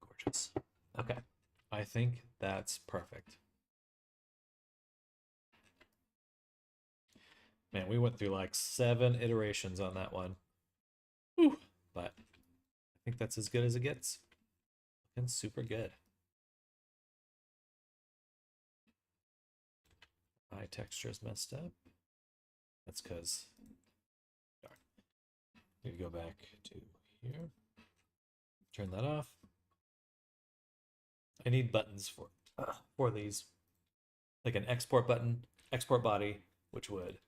Speaker 2: Gorgeous. Okay. I think that's perfect. Man, we went through like 7 iterations on that one. Whew. But I think that's as good as it gets. Looking super good. Eye texture is messed up. That's because we go back to here. Turn that off. I need buttons for these, like an export button, export body, which would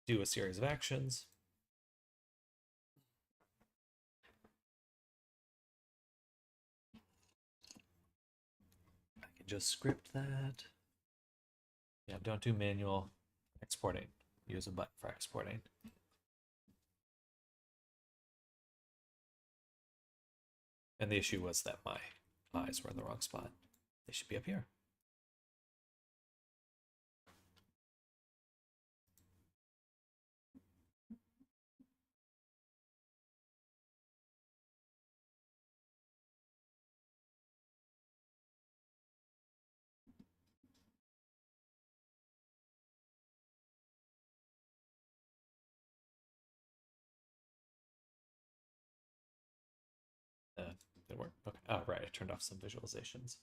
Speaker 2: do a series of actions. I can just script that. Yeah, don't do manual exporting. Use a button for exporting. And the issue was that my eyes were in the wrong spot. They should be up here. they work. Okay. Oh, right. I turned off some visualizations.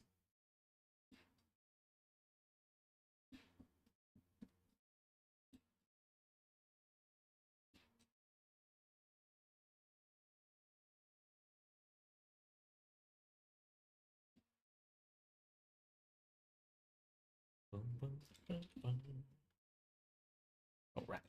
Speaker 2: All right.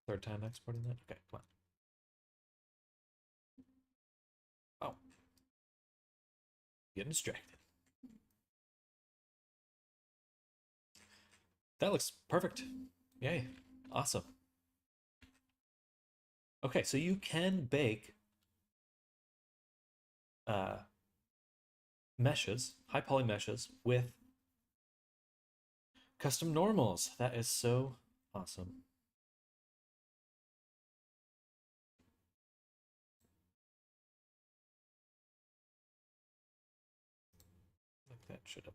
Speaker 2: Third time exporting that? Okay, come on. Oh. Getting distracted. That looks perfect. Yay. Awesome. Okay, so you can bake meshes, high poly meshes, with custom normals. That is so awesome. Like that should have.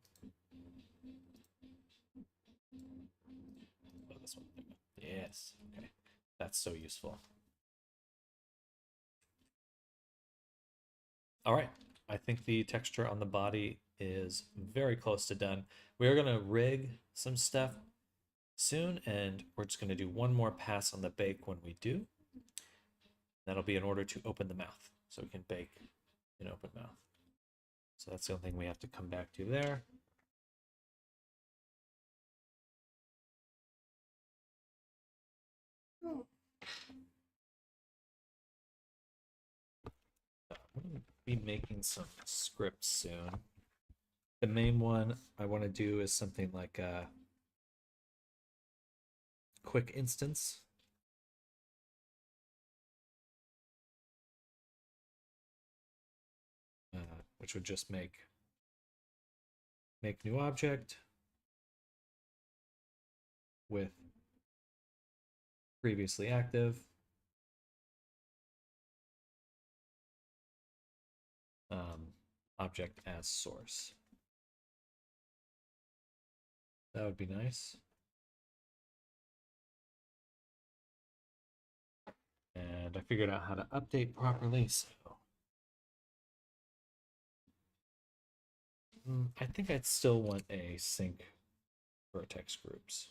Speaker 2: Oh, this one. Yes. Okay. That's so useful. All right. I think the texture on the body is very close to done. We're going to rig some stuff soon, and we're just going to do one more pass on the bake when we do. That'll be in order to open the mouth, so we can bake in open mouth. So that's the only thing we have to come back to there. I'm going to be making some scripts soon. The main one I want to do is something like a quick instance. Which would just make new object with previously active. Object as source. That would be nice. And I figured out how to update properly, so I think I'd still want a sync vertex groups.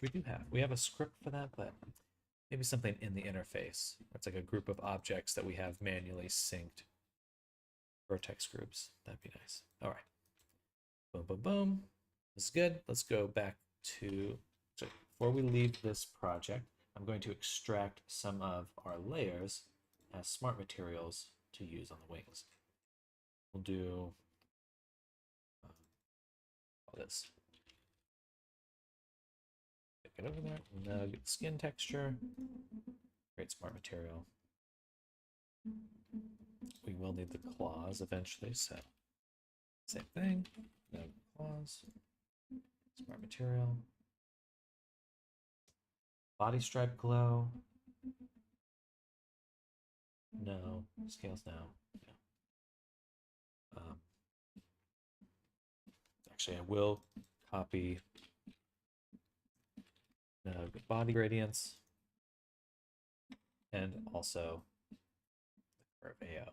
Speaker 2: Which we do have. We have a script for that, but maybe something in the interface. That's like a group of objects that we have manually synced vertex groups. That'd be nice. All right. Boom, boom, boom. This is good. Let's go back to, so before we leave this project, I'm going to extract some of our layers as smart materials to use on the wings. We'll do all this. Get over there. Now get skin texture. Create smart material. We will need the claws eventually, so same thing. No claws. Smart material. Body stripe glow. No. Scales now. Yeah. Actually, I will copy body gradients and also for AO.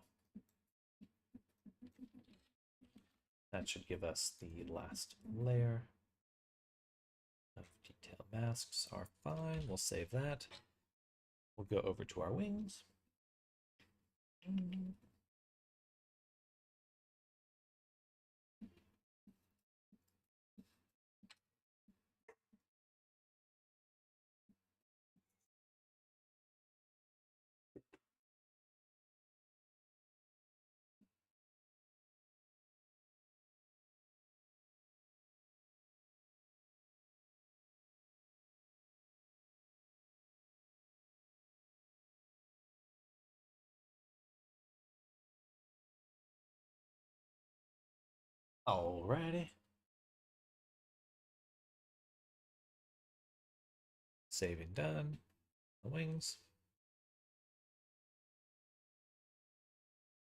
Speaker 2: That should give us the last layer of detail masks are fine. We'll save that. We'll go over to our wings. Alrighty. Saving done. The wings.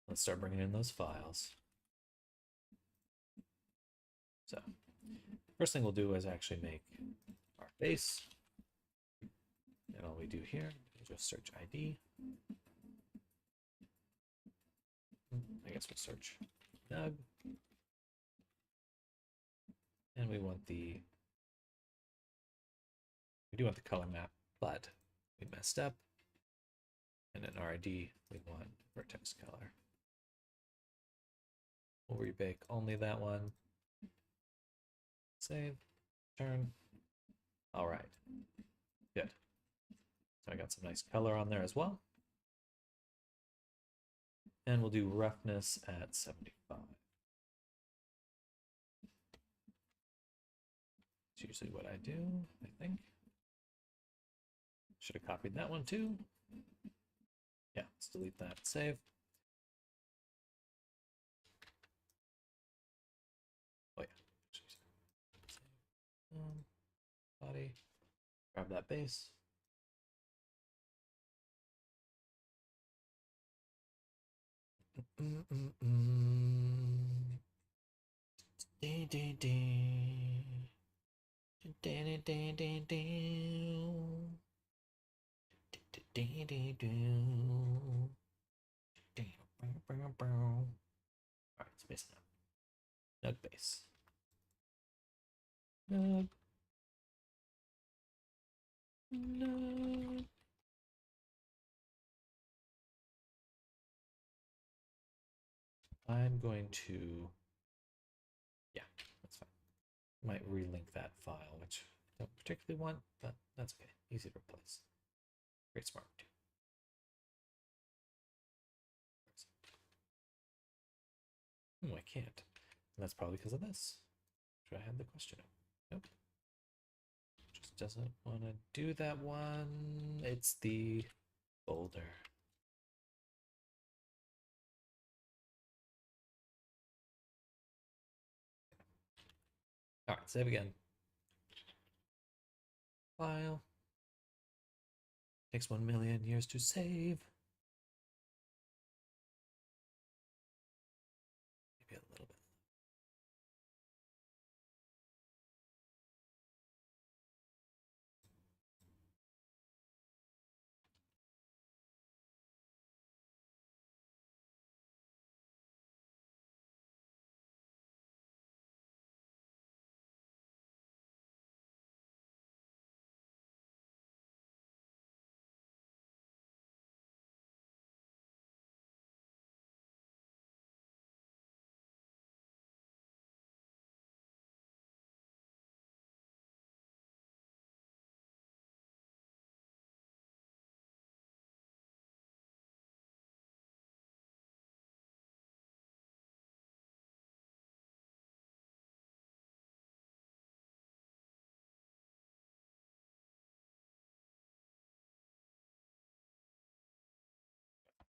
Speaker 2: Let's start bringing in those files. So, first thing we'll do is actually make our base. And all we do here is just search ID. I guess we'll search Nug. And we do want the color map, but we messed up. And in RID, we want vertex color. We'll rebake only that one. Save, turn. All right, good. So I got some nice color on there as well. And we'll do roughness at 75. It's usually what I do, I think. Should have copied that one too. Yeah, let's delete that, save. Oh yeah. Body, grab that base. Alright, it's base now. Nug base. Nug. Nug. I'm going to, yeah, that's fine. Might relink that file, which I don't particularly want, but that's okay. Easy to replace. Great smart too. I can't. And that's probably because of this. Should I have the question? Nope. Just doesn't want to do that one. It's the folder. All right, save again. File. Takes 1 million years to save. Maybe a little bit.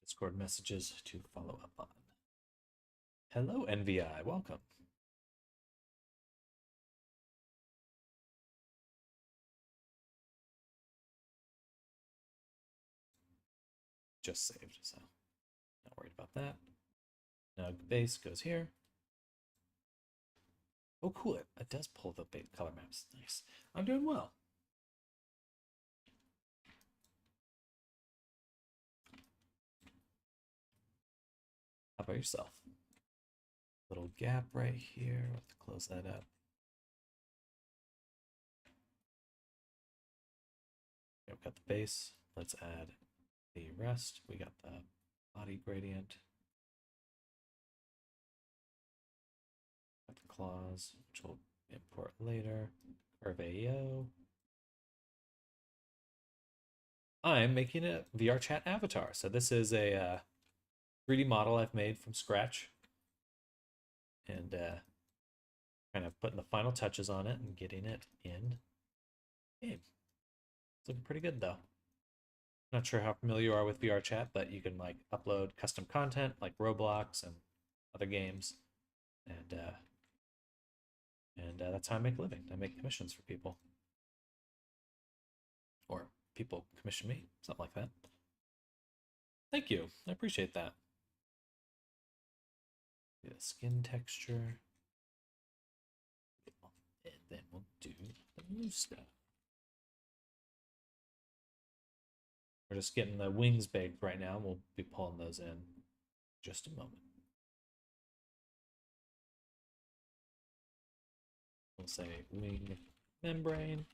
Speaker 2: Discord messages to follow up on. Hello, NVI. Welcome. Just saved, so not worried about that. Now base goes here. Oh, cool. It does pull the color maps. Nice. I'm doing well. How about yourself? Little gap right here. We'll have to close that up. Okay, we've got the base. Let's add the rest. We got the body gradient. Got the claws, which we'll import later. Curve AEO. I'm making a VRChat avatar. So this is a 3D model I've made from scratch. And kind of putting the final touches on it and getting it in game. It's looking pretty good though. Not sure how familiar you are with VRChat, but you can like upload custom content like Roblox and other games, and that's how I make a living. I make commissions for people, or people commission me, something like that. Thank you, I appreciate that. The skin texture, and then we'll do the new stuff. We're just getting the wings baked right now. We'll be pulling those in just a moment. We'll say wing membrane.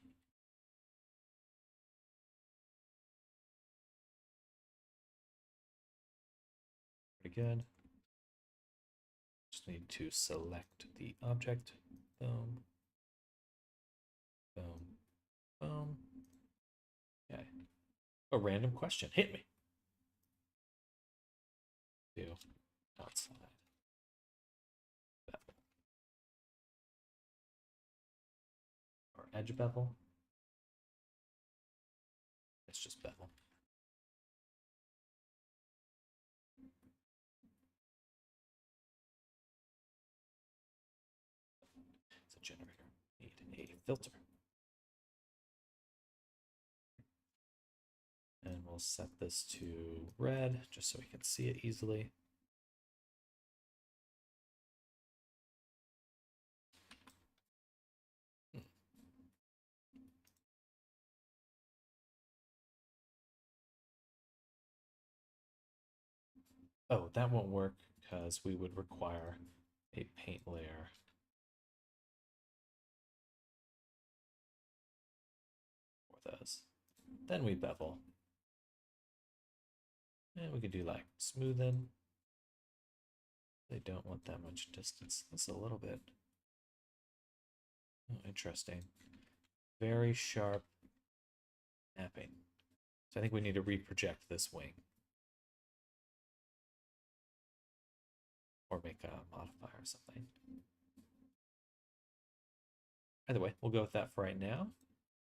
Speaker 2: Pretty good. Just need to select the object. Boom. Boom. Boom. Okay. A random question. Hit me. Do outside. Bevel. Or edge bevel. It's just bevel. It's a generator. Need a filter. And we'll set this to red just so we can see it easily. Oh, that won't work because we would require a paint layer. For those. Then we bevel. And we could do like smoothing. They don't want that much distance. That's a little bit. Oh, interesting. Very sharp mapping. So I think we need to reproject this wing. Or make a modifier or something. Either way, we'll go with that for right now.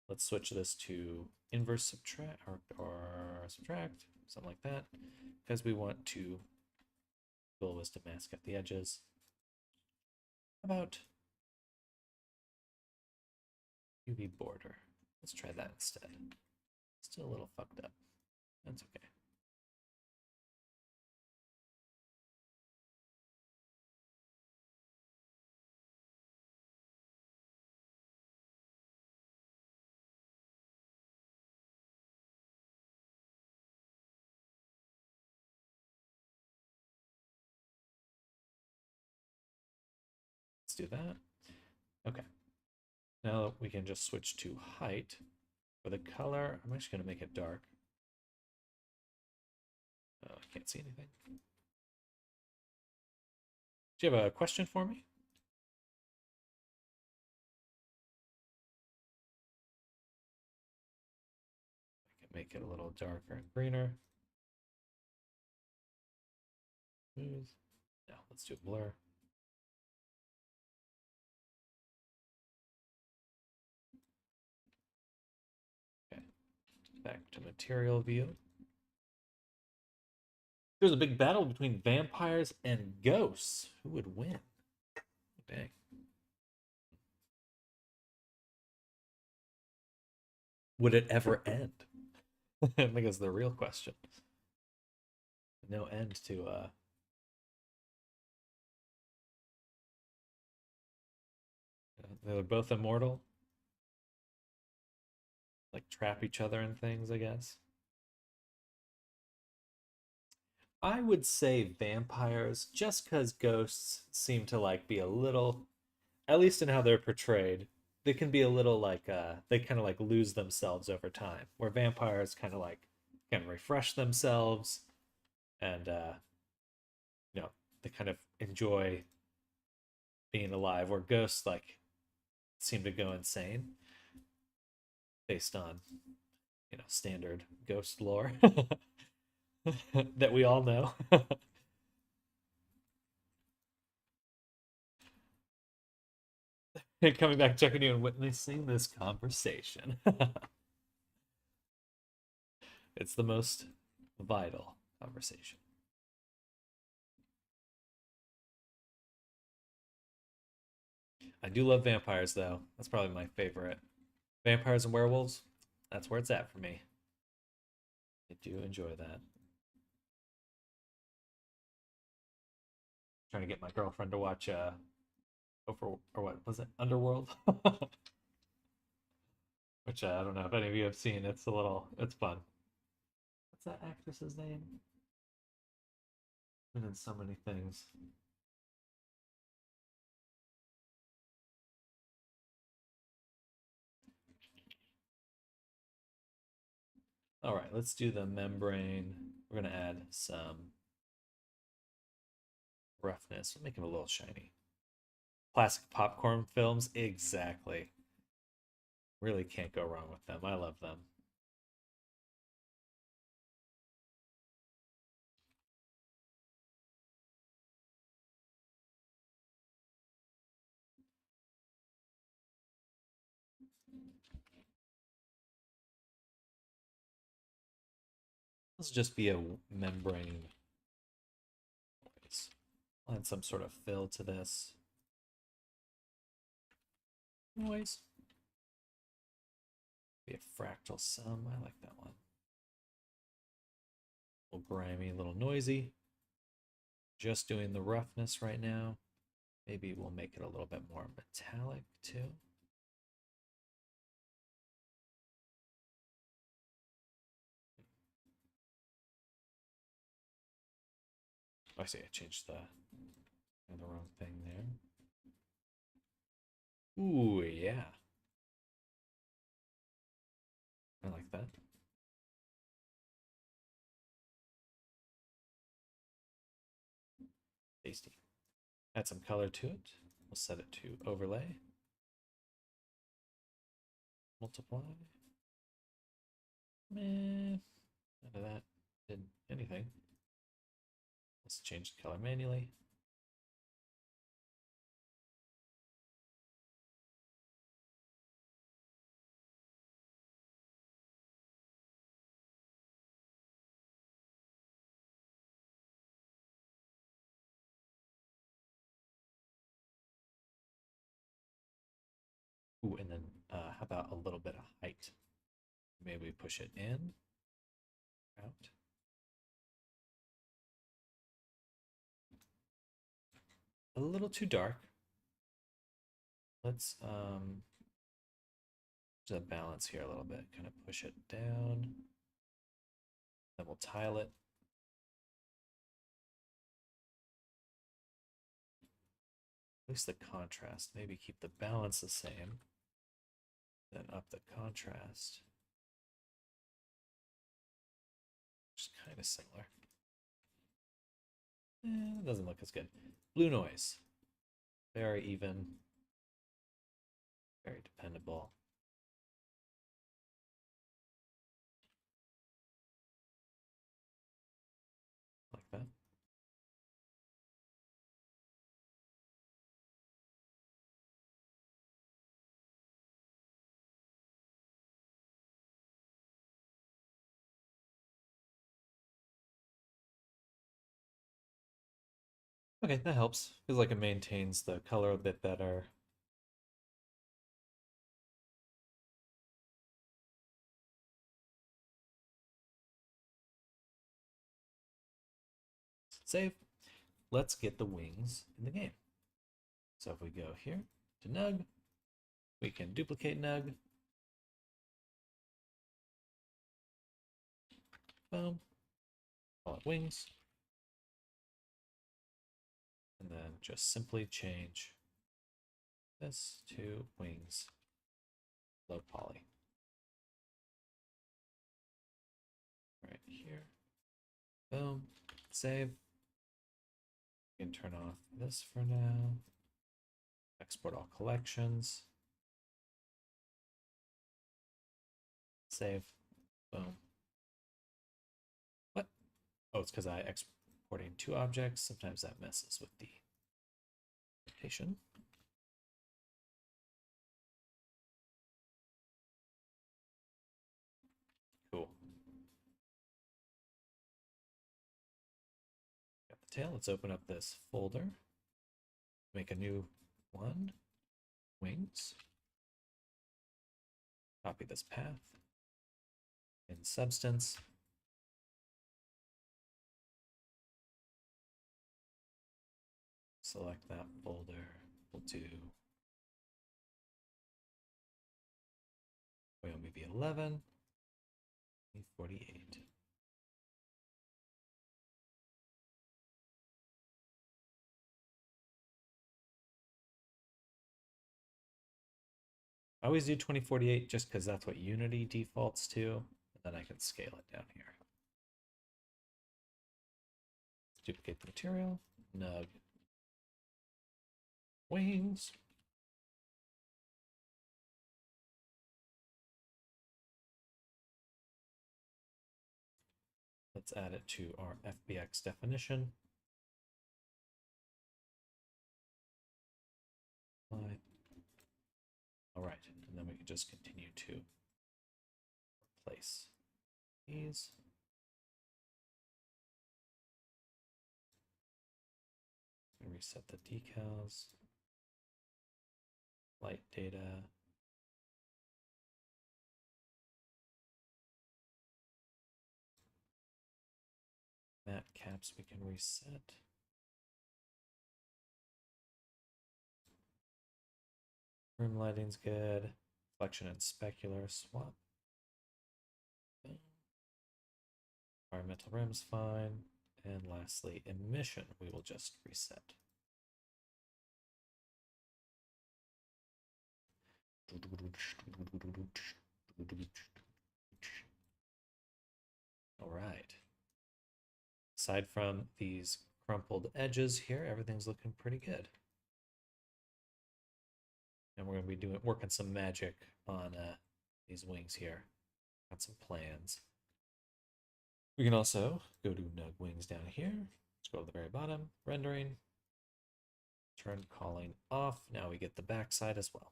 Speaker 2: Let's switch this to inverse subtract or subtract, something like that, because we want to, goal was to mask up the edges. How about UV border? Let's try that instead. Still a little fucked up. That's okay. Let's do that. Okay. Now we can just switch to height. For the color, I'm actually going to make it dark. Oh, I can't see anything. Do you have a question for me? I can make it a little darker and greener. Smooth. Now let's do a blur. Back to material view. There's a big battle between vampires and ghosts. Who would win? Dang. Would it ever end? I think that's the real question. No end to they're both immortal. Like trap each other and things, I guess. I would say vampires, just because ghosts seem to like be a little, at least in how they're portrayed, they can be a little like they kind of like lose themselves over time. Where vampires kind of like can refresh themselves and you know, they kind of enjoy being alive. Where ghosts like seem to go insane based on, you know, standard ghost lore that we all know. Coming back, checking you and witnessing this conversation. It's the most vital conversation. I do love vampires, though. That's probably my favorite. Vampires and werewolves, that's where it's at for me. I do enjoy that. Trying to get my girlfriend to watch over or what was it? Underworld? Which I don't know if any of you have seen. It's fun. What's that actress's name? Been in so many things. All right, let's do the membrane. We're gonna add some roughness. We'll make him a little shiny. Classic popcorn films, exactly. Really can't go wrong with them. I love them. Let's just be a membrane noise. Add some sort of fill to this noise. Be a fractal sum. I like that one. A little grimy, a little noisy. Just doing the roughness right now. Maybe we'll make it a little bit more metallic too. I see I changed the wrong thing there. Ooh, yeah. I like that. Tasty. Add some color to it. We'll set it to overlay. Multiply. Meh. None of that did anything. Let's change the color manually. Ooh, and then how about a little bit of height? Maybe push it in, out. A little too dark. Let's just balance here a little bit. Kind of push it down. Then we'll tile it. At least the contrast. Maybe keep the balance the same. Then up the contrast. Just kind of similar. It doesn't look as good. Blue noise. Very even. Very dependable. Like that. Okay, that helps. Feels like it maintains the color a bit better. Save. Let's get the wings in the game. So if we go here to Nug, we can duplicate Nug. Boom. Call it wings. And then just simply change this to wings low poly. Right here. Boom. Save. You can turn off this for now. Export all collections. Save. Boom. What? Oh, it's because I exporting two objects. Sometimes that messes with the rotation. Cool. Got the tail. Let's open up this folder. Make a new one. Wings. Copy this path. In Substance. Select that folder. We'll do Wyoming V11, V48. I always do 2048 just because that's what Unity defaults to, and then I can scale it down here. Duplicate the material, nug wings. Let's add it to our FBX definition. All right, and then we can just continue to replace these. And reset the decals, light data. Matte caps we can reset. Room lighting's good. Reflection and specular swap. Environmental rim's fine. And lastly, emission we will just reset. All right. Aside from these crumpled edges here, everything's looking pretty good. And we're going to be working some magic on these wings here. Got some plans. We can also go to Nug Wings down here. Let's go to the very bottom, rendering. Turn calling off. Now we get the backside as well.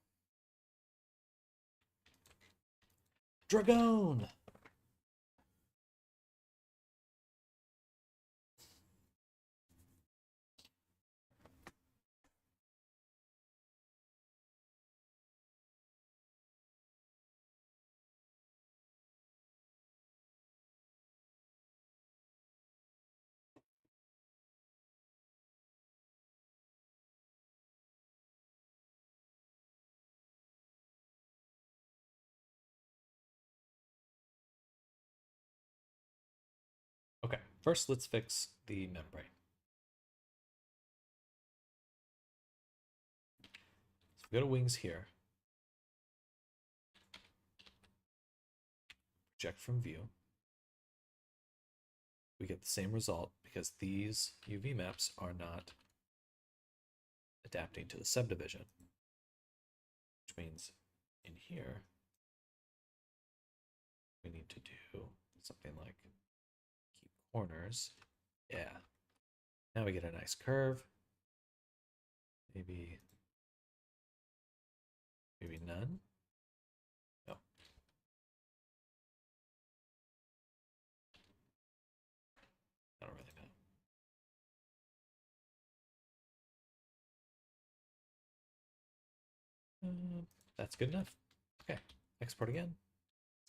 Speaker 2: Dragon! Okay, first let's fix the membrane. So we go to wings here. Project from view. We get the same result because these UV maps are not adapting to the subdivision. Which means in here, we need to do something like keep corners. Yeah. Now we get a nice curve. Maybe none. No. I don't really know. That's good enough. Okay. Export again.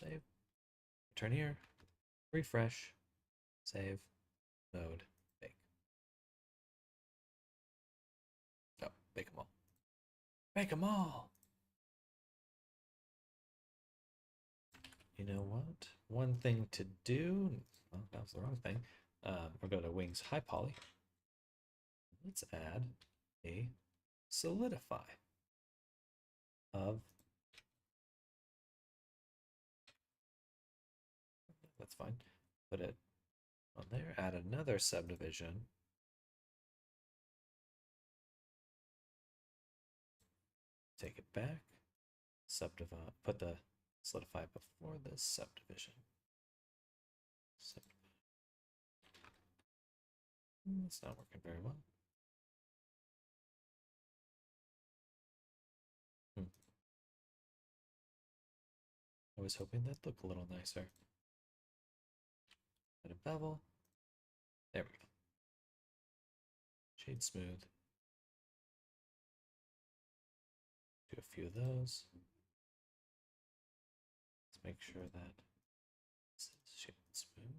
Speaker 2: Save. Return here. Refresh. Save. Mode. Bake. Oh, bake them all. Bake them all! You know what? One thing to do. Well, that was the wrong thing. We'll go to Wings High Poly. let's add a solidify of, that's fine, put it on there, add another subdivision. Take it back, subdivide, put the solidify before the subdivision. It's not working very well. I was hoping that'd look a little nicer. Add a bevel. There we go. Shade smooth. Do a few of those. Let's make sure that this is shade smooth.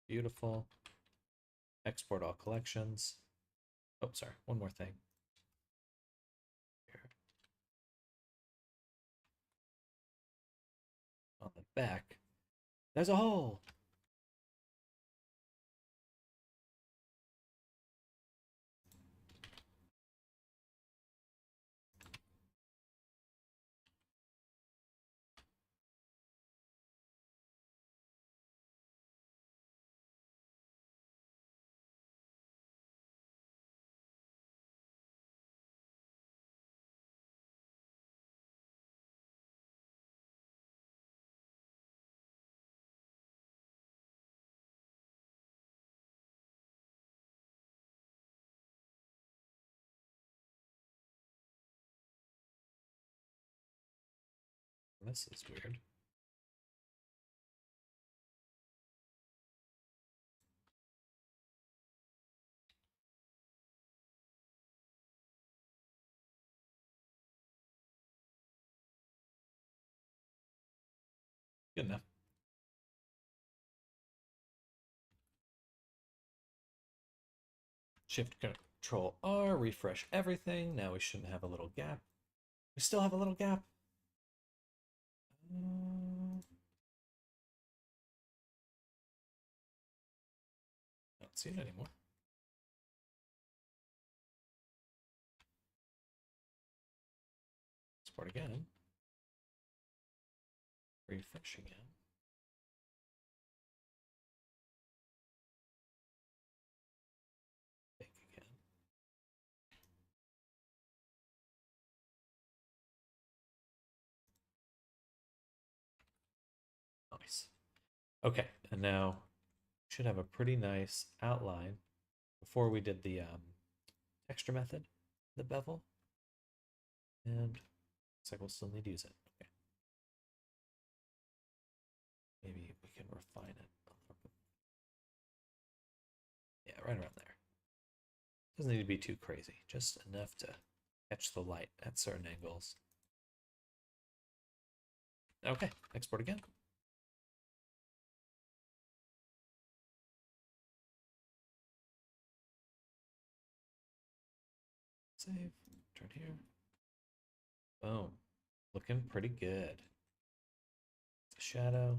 Speaker 2: Beautiful. Export all collections. Oh, sorry, one more thing. Here. On the back, there's a hole. This is weird. Good enough. Shift Control R, refresh everything. Now we shouldn't have a little gap. We still have a little gap. I don't see it anymore. Export again. Refresh again. Bake again. Nice. Okay, and now should have a pretty nice outline before we did the texture method, the bevel. And looks like we'll still need to use it. Okay. Maybe we can refine it a little bit. Yeah, right around there. Doesn't need to be too crazy, just enough to catch the light at certain angles. Okay, export again. Save, turn here. Boom. Looking pretty good. The shadow.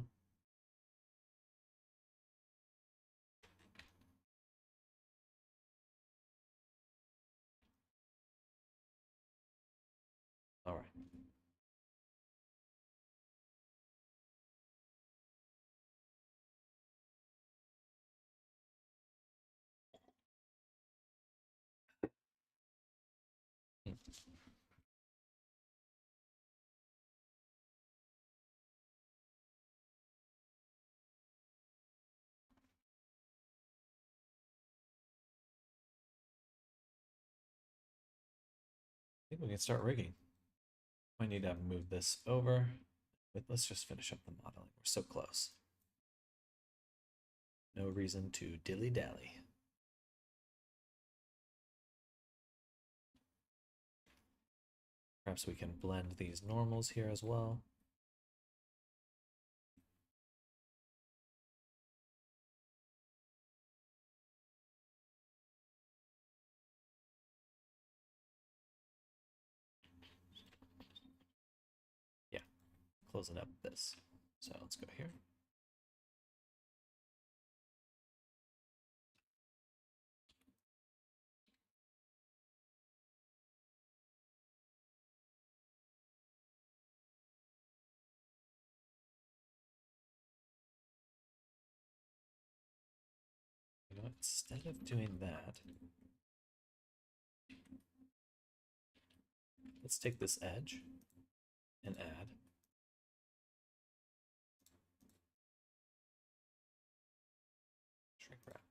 Speaker 2: All right. I think we can start rigging. I need to move this over, but let's just finish up the modeling. We're so close. No reason to dilly-dally. Perhaps we can blend these normals here as well. Yeah, closing up this. So let's go here. instead of doing that, let's take this edge and add shrink wrap.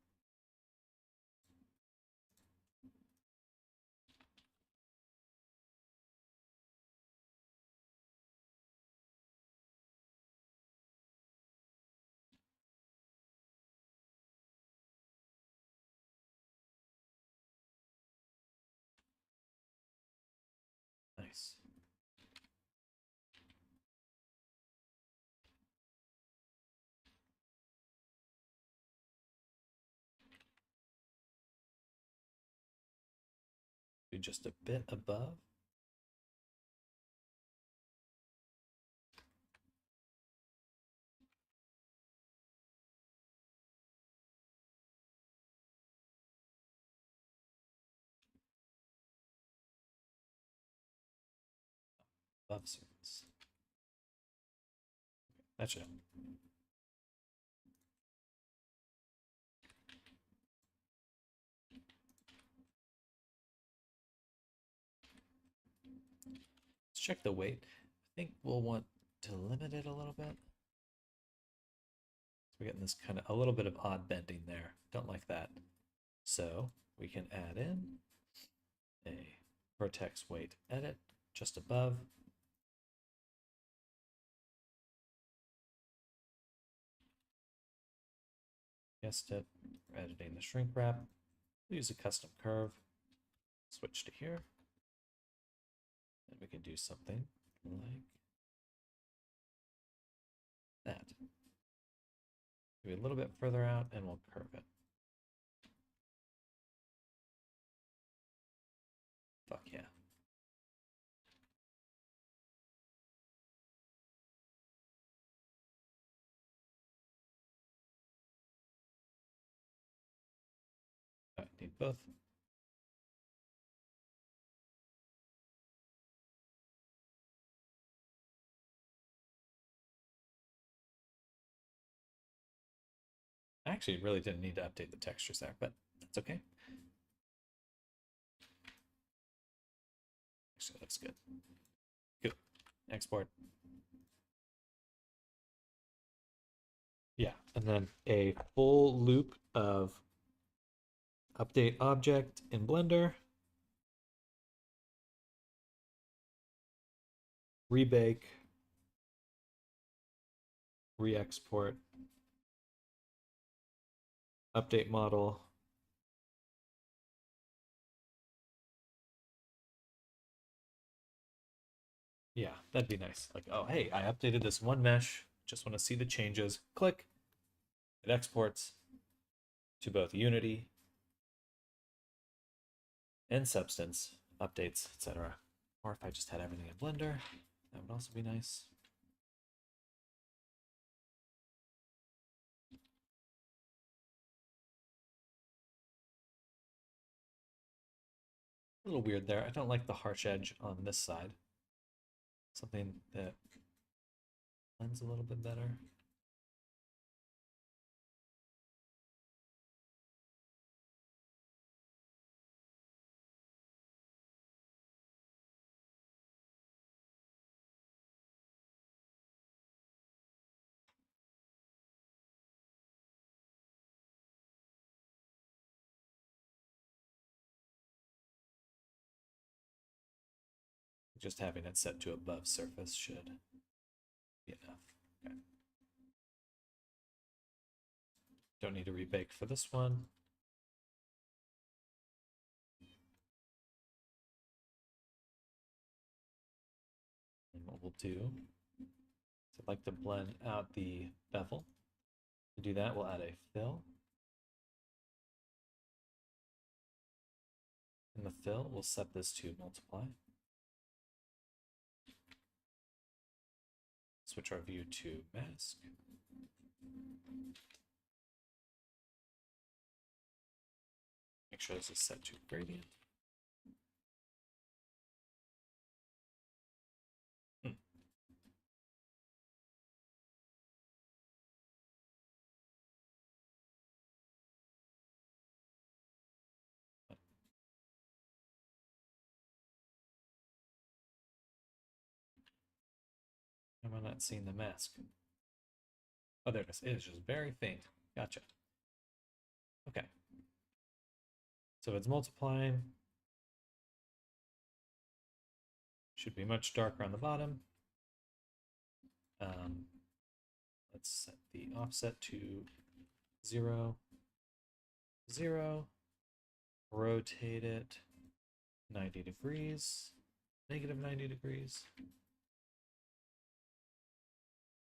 Speaker 2: Nice. Do just a bit above. Above surface. That should help. Let's check the weight. I think we'll want to limit it a little bit. We're getting this kind of a little bit of odd bending there. Don't like that. So we can add in a vertex weight edit just above. Guessed it. We're editing the shrink wrap. We'll use a custom curve. Switch to here. And we can do something like that. Maybe a little bit further out and we'll curve it. Fuck yeah. I need both. I actually really didn't need to update the textures there, but that's okay. Actually, that's good. Good. Export. Yeah, and then a full loop of update object in Blender, rebake, re-export, update model, yeah, that'd be nice. Like, oh, hey, I updated this one mesh, just want to see the changes. Click, it exports to both Unity and Substance, updates, etc. Or if I just had everything in Blender, that would also be nice. A little weird there. I don't like the harsh edge on this side. Something that blends a little bit better. Just having it set to above surface should be enough. Okay. Don't need to rebake for this one. And what we'll do is I'd like to blend out the bevel. To do that, we'll add a fill. In the fill, we'll set this to multiply. Switch our view to mask. Make sure this is set to gradient. am I not seeing the mask? Oh, there it is. It is just very faint. Gotcha. Okay. So it's multiplying. Should be much darker on the bottom. Let's set the offset to 0, 0. Rotate it 90 degrees, negative 90 degrees,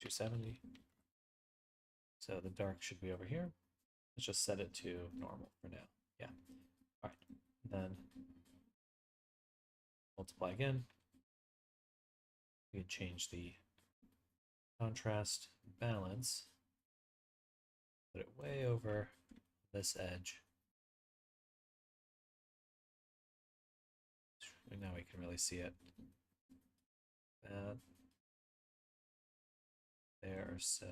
Speaker 2: 270. So the dark should be over here. Let's just set it to normal for now. Yeah. All right. Then multiply again. We can change the contrast balance. Put it way over this edge. Now we can really see it. That there, so.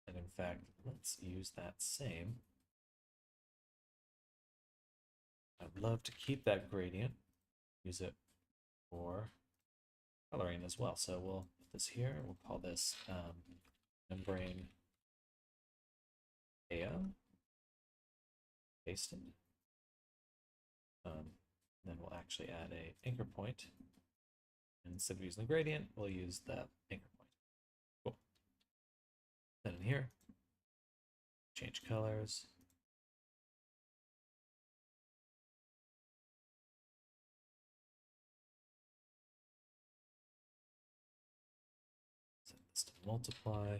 Speaker 2: And in fact, let's use that same. I'd love to keep that gradient, use it for coloring as well. So we'll put this here, we'll call this membrane AO, paste it. Then we'll actually add a anchor point. And instead of using the gradient, we'll use the anchor point. Cool. Then in here, change colors. Set this to multiply.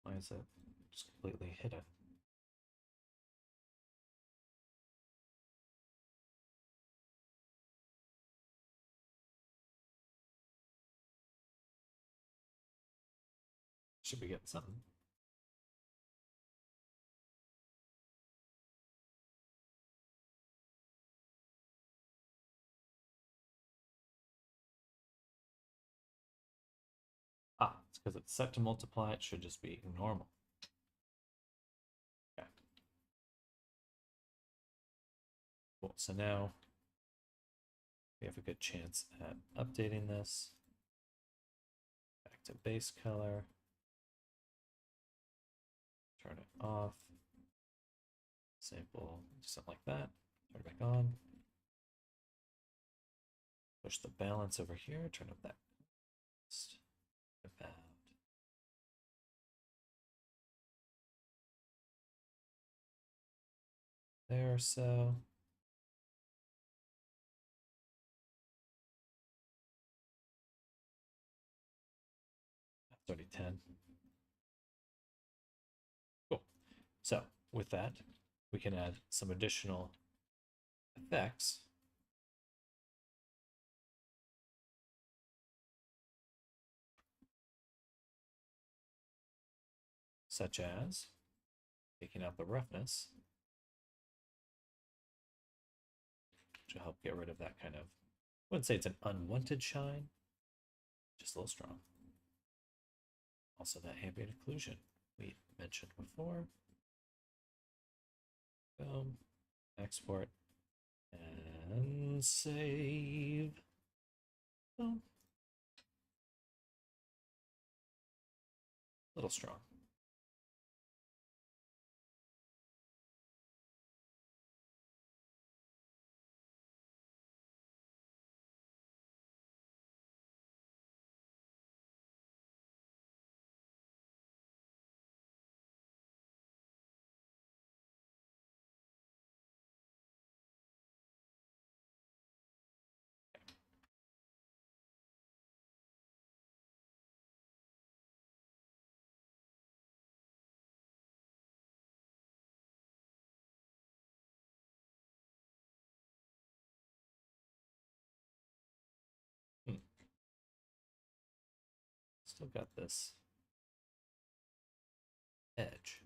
Speaker 2: Why is it just completely hidden? Should be getting something. Ah, it's because it's set to multiply. It should just be normal. Okay. Cool. So now we have a good chance at updating this. Back to base color. Turn it off. Sample, something like that. Turn it back on. Push the balance over here. Turn up that. About there, so. That's already 10. Cool. So with that, we can add some additional effects. Such as taking out the roughness, which will help get rid of that kind of, I wouldn't say it's an unwanted shine, just a little strong. Also that ambient occlusion we mentioned before. Boom, export, and save. Boom. A little strong. still got this edge.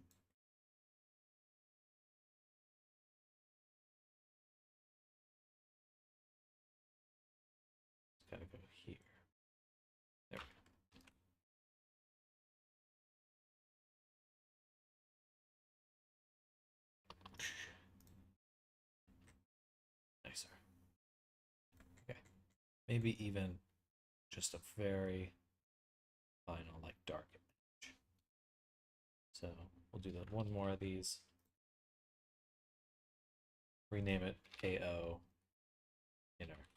Speaker 2: It's gotta go here. There we go. Nicer. Okay. Maybe even just a very final, like, dark image. So we'll do that. One more of these. Rename it AO inner.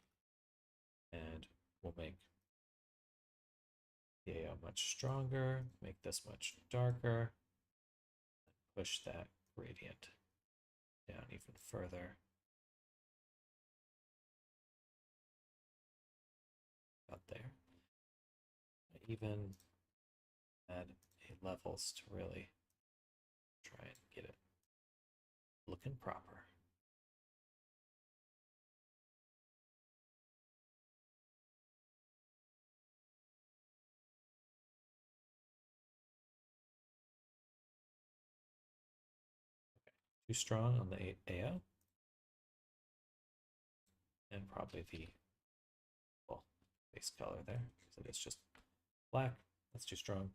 Speaker 2: And we'll make the AO much stronger, make this much darker, push that gradient down even further. About there. Even add a levels to really try and get it looking proper. Too strong on the AO. And probably the base color there, because it is just black. That's too strong.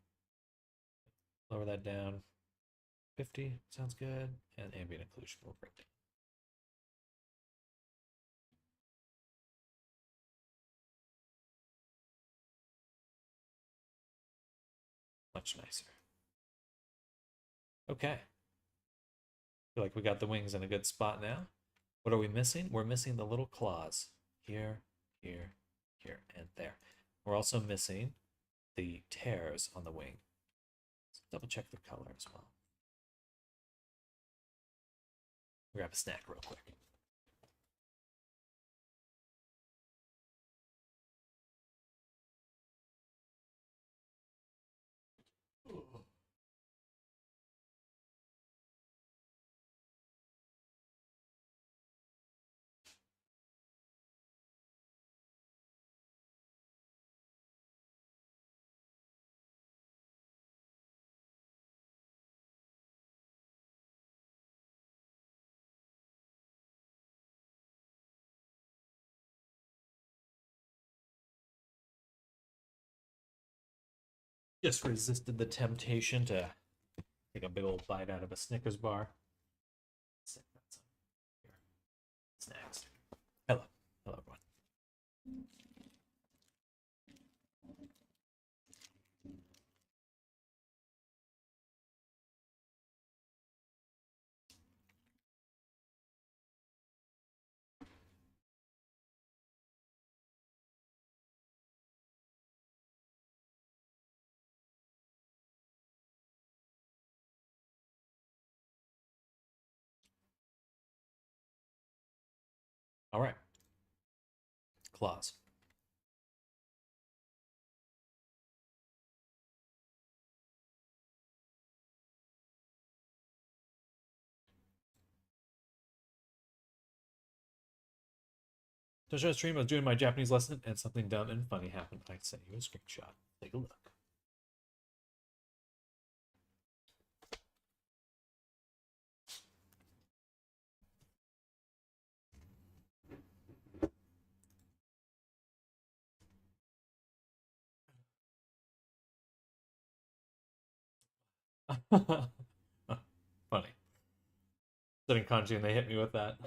Speaker 2: Lower that down. 50 sounds good. And ambient occlusion will bring it. Much nicer. Okay. Feel like we got the wings in a good spot now. What are we missing? We're missing the little claws. Here, here, here, and there. We're also missing the tears on the wing. Let's double check the color as well. Grab a snack real quick. Just resisted the temptation to take a big old bite out of a Snickers bar. Snacks. Hello. Hello, everyone. All right. Claws. To show a stream, I was doing my Japanese lesson and something dumb and funny happened. I sent you a screenshot. Take a look. Funny. Studying kanji and they hit me with that.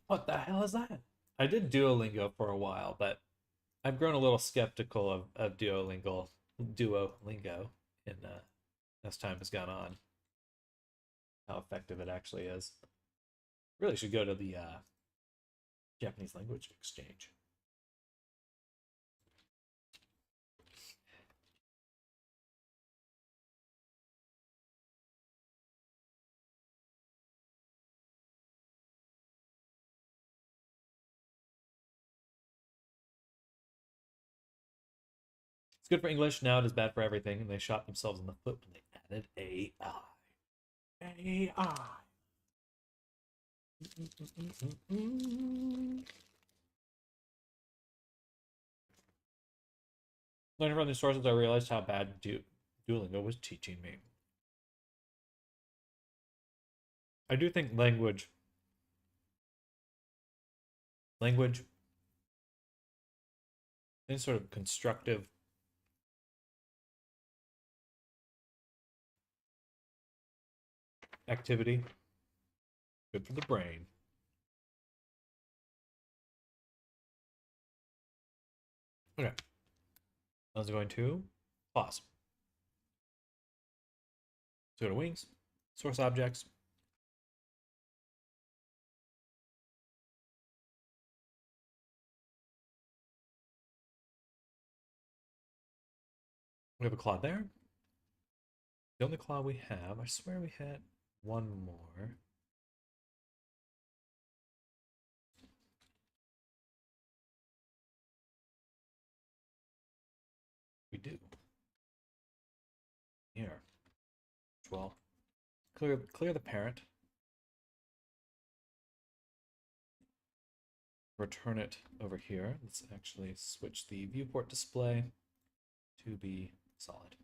Speaker 2: What the hell is that? I did Duolingo for a while, but I've grown a little skeptical of Duolingo in as time has gone on. How effective it actually is. Really should go to the Japanese language exchange. It's good for English. Now it is bad for everything. And they shot themselves in the foot when they added AI. AI. Learning from these sources, I realized how bad Duolingo was teaching me. I do think language, any sort of constructive activity, good for the brain. Okay. I was going to pause. So go to wings, source objects. We have a claw there. The only claw we have, I swear we had one more. We do. Here. Well, clear the parent. Return it over here. Let's actually switch the viewport display to be solid.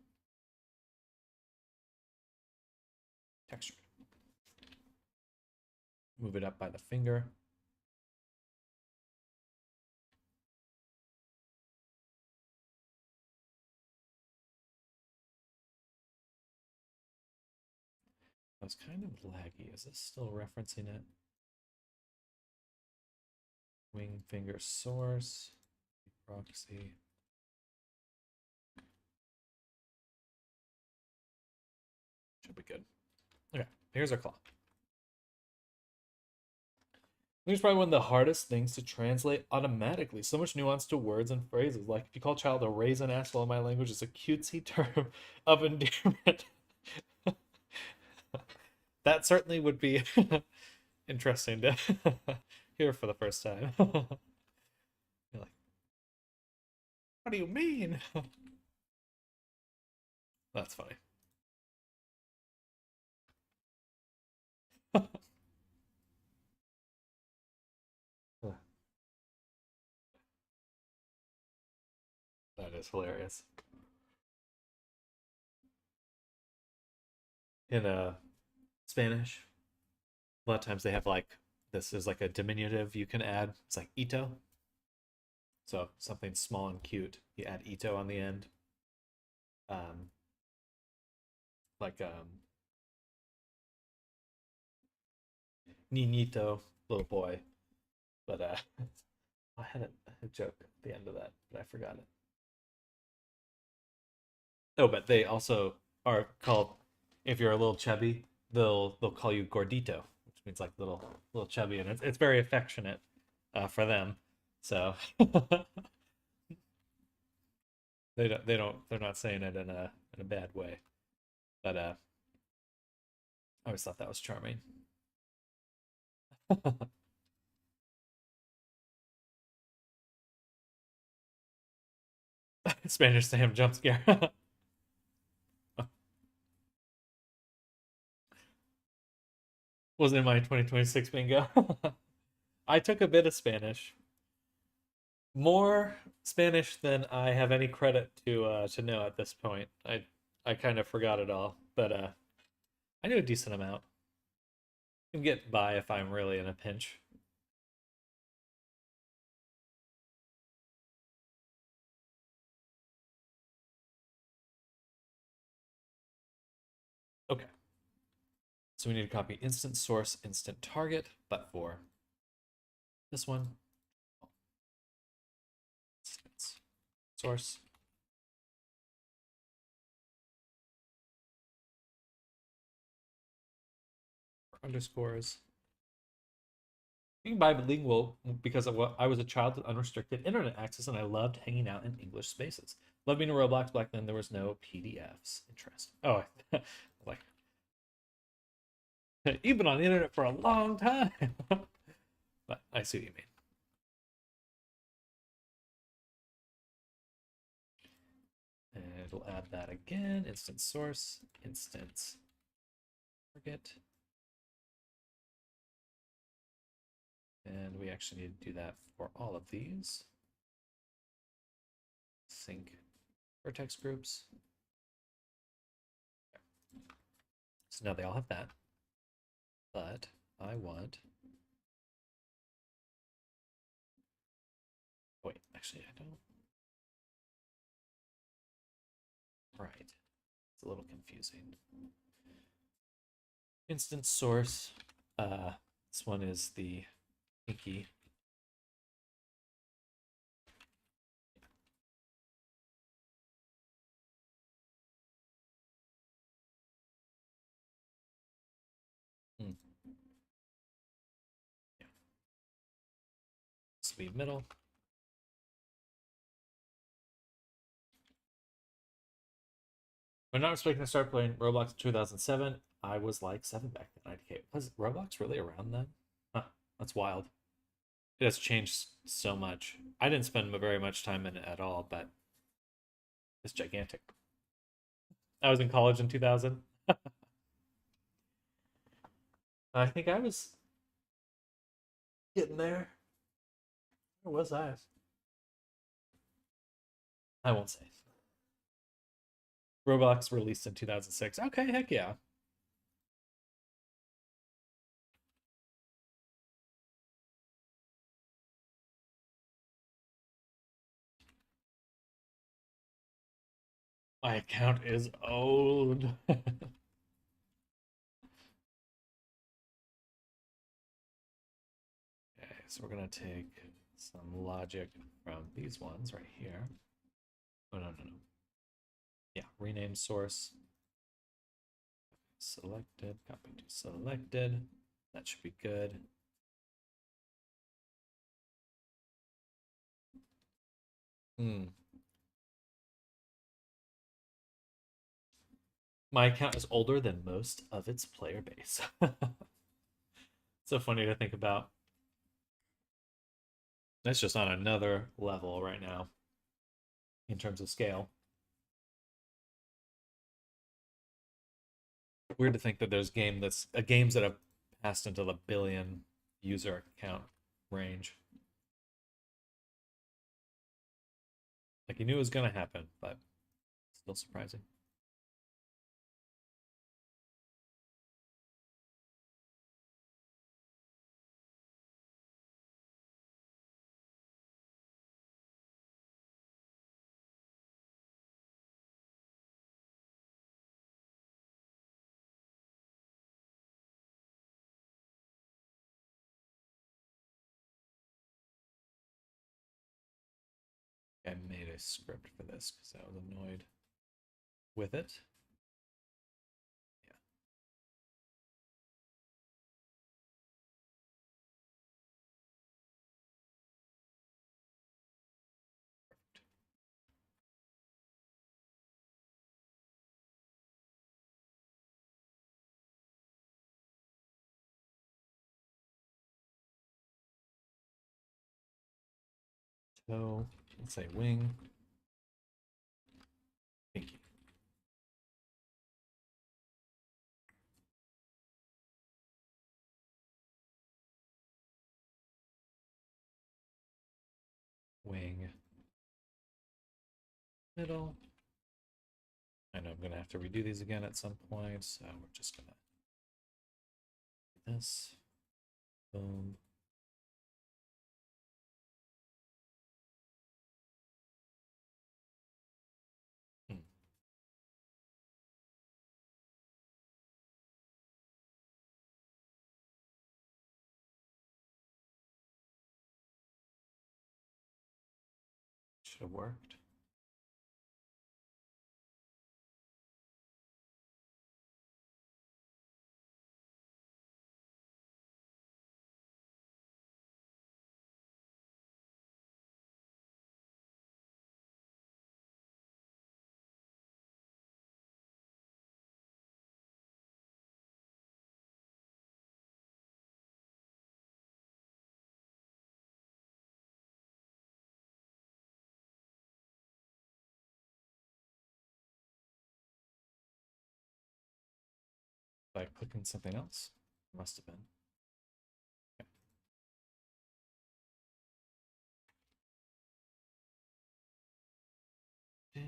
Speaker 2: Textured. Move it up by the finger. I was kind of laggy. Is this still referencing it? Wing finger source, proxy. Should be good. Okay, here's our claw. I think it's probably one of the hardest things to translate automatically. So much nuance to words and phrases. Like if you call a child a raisin asshole in my language, it's a cutesy term of endearment. That certainly would be interesting to hear for the first time. You're like, what do you mean? That's funny. That is hilarious. In Spanish, a lot of times they have like this is like a diminutive you can add. It's like ito. So something small and cute, you add ito on the end. Um, like niñito, little boy. But I had a joke at the end of that, but I forgot it. Oh, but they also are called, if you're a little chubby, they'll call you gordito, which means like little chubby, and it's very affectionate for them. So they're not saying it in a bad way. But I always thought that was charming. Spanish Sam jump scare. Wasn't in my 2026 bingo. I took a bit of Spanish. More Spanish than I have any credit to know at this point. I kind of forgot it all, but I knew a decent amount. I can get by if I'm really in a pinch. Okay. So we need to copy instant source, instant target, but for this one, instance source. Underscores. Being bilingual because of what I was a child with unrestricted internet access and I loved hanging out in English spaces. Loved being in Roblox. Back then there was no PDFs. Interesting. Oh, like you've been on the internet for a long time. But I see what you mean. And it'll add that again. Instant source, instance target. And we actually need to do that for all of these. Sync vertex groups. So now they all have that. But I want... Wait, actually, I don't... Right. It's a little confusing. Instance source. This one is the pinky. Yeah. This will be middle. When I was expecting to start playing Roblox in 2007, I was like 7 back then. IDK. Was Roblox really around then? Huh, that's wild. It has changed so much. I didn't spend very much time in it at all, but it's gigantic. I was in college in 2000. I think I was getting there. Where was I? I won't say. Roblox released in 2006. Okay, heck yeah. My account is old. Okay, so we're gonna take some logic from these ones right here. Oh, no. Yeah, rename source. Selected, copy to selected. That should be good. My account is older than most of its player base. So funny to think about. That's just on another level right now in terms of scale. Weird to think that there's games that have passed into the billion user count range. Like you knew it was gonna happen, but still surprising. I made a script for this because I was annoyed with it. Yeah. Perfect. So let's say wing. Pinky. Wing. Middle. I know I'm gonna have to redo these again at some point, so we're just gonna do this. Boom. Hmm. Should have worked. By clicking something else? Must have been. Okay.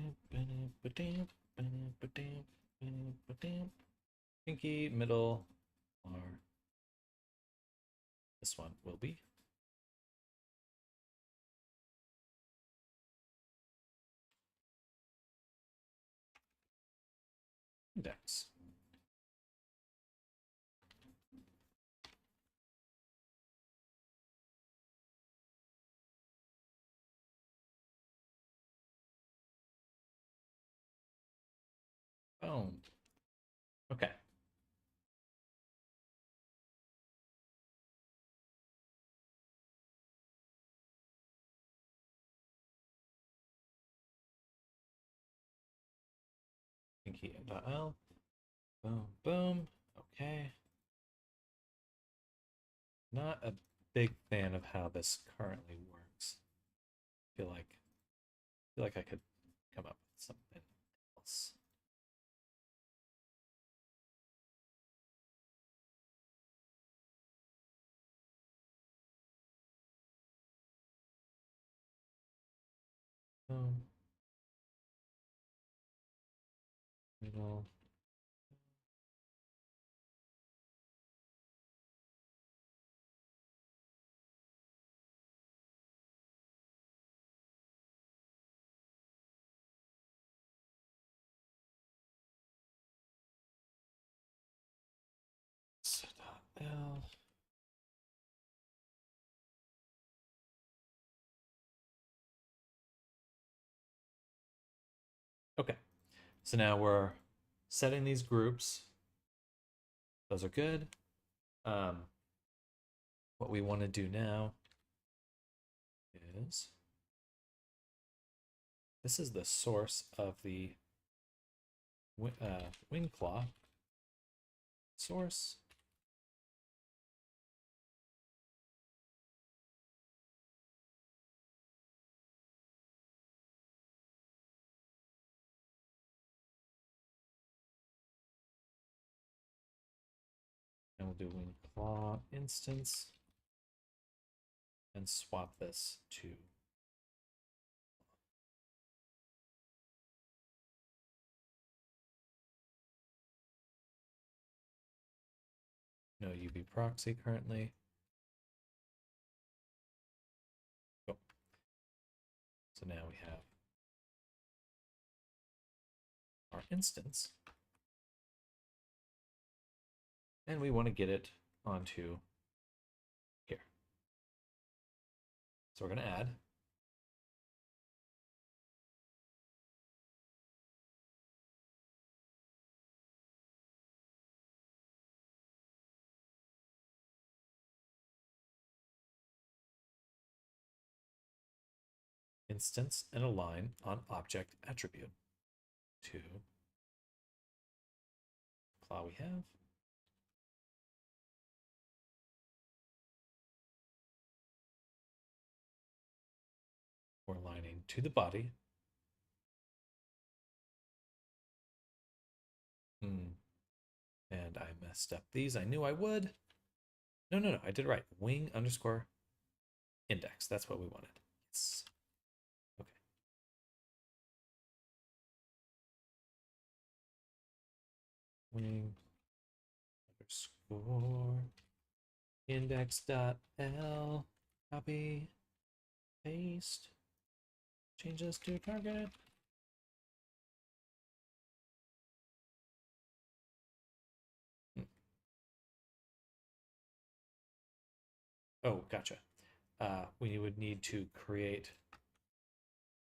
Speaker 2: Pinky, middle, or this one will be. Index. Boom. Okay. Pinky.l. Boom, boom. Okay. Not a big fan of how this currently works. I feel like I could come up with something else. Middle. L. Okay, so now we're setting these groups. Those are good. What we want to do now is this is the source of the wing claw. Source. And we'll do wing claw instance and swap this to no UB proxy currently. Oh. So now we have our instance. And we want to get it onto here. So we're going to add instance and align on object attribute to claw we have. We're aligning to the body. And I messed up these. I knew I would. No, I did it right. Wing underscore index. That's what we wanted. Yes. Okay. Wing underscore index.l. Copy. Paste. Change this to target. Oh, gotcha. We would need to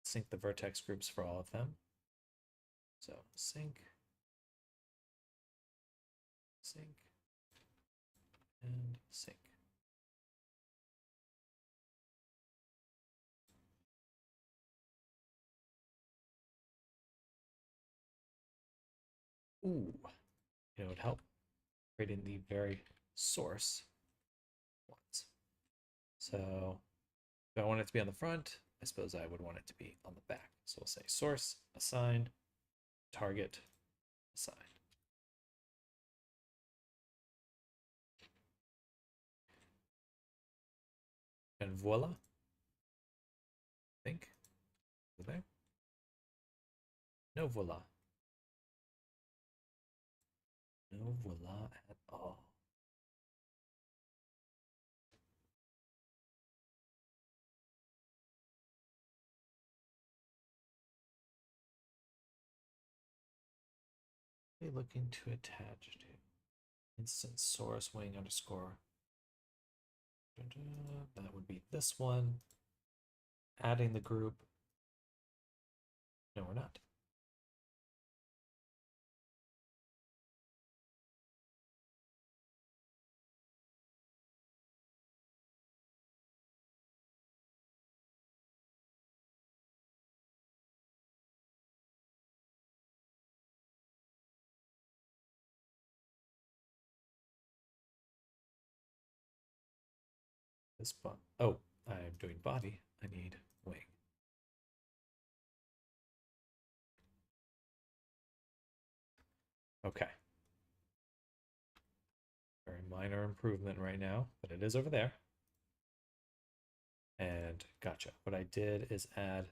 Speaker 2: sync the vertex groups for all of them. So sync, and sync. Ooh, it would help creating the very source ones. So if I want it to be on the front, I suppose I would want it to be on the back. So we'll say source, assign, target, assign. And voila. I think. Okay. No voila. No voila at all. Are you looking to attach to instance source wing underscore? That would be this one. Adding the group. No, we're not. This bot. Oh, I'm doing body. I need wing. Okay. Very minor improvement right now, but it is over there. And gotcha. What I did is add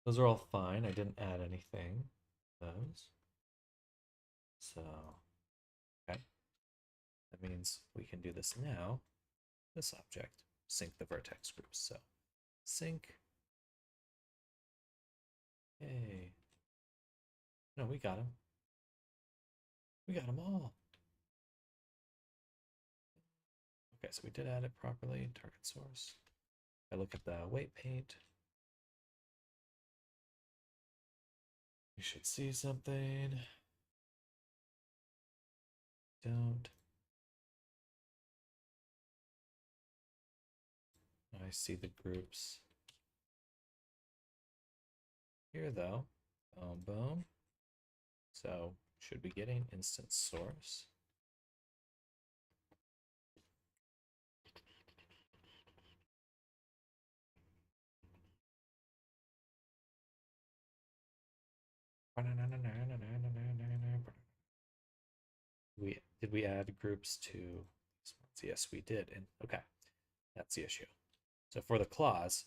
Speaker 2: those are all fine. I didn't add anything. Those. So, okay. That means we can do this now. This object, sync the vertex groups. So, sync. Hey. No, we got them. We got them all. Okay, so we did add it properly. Target source. I look at the weight paint. You should see something. Don't. I see the groups here though. Boom, boom. So should be getting instance source. Did we add groups to this one? Yes, we did. And okay, that's the issue. So for the clause,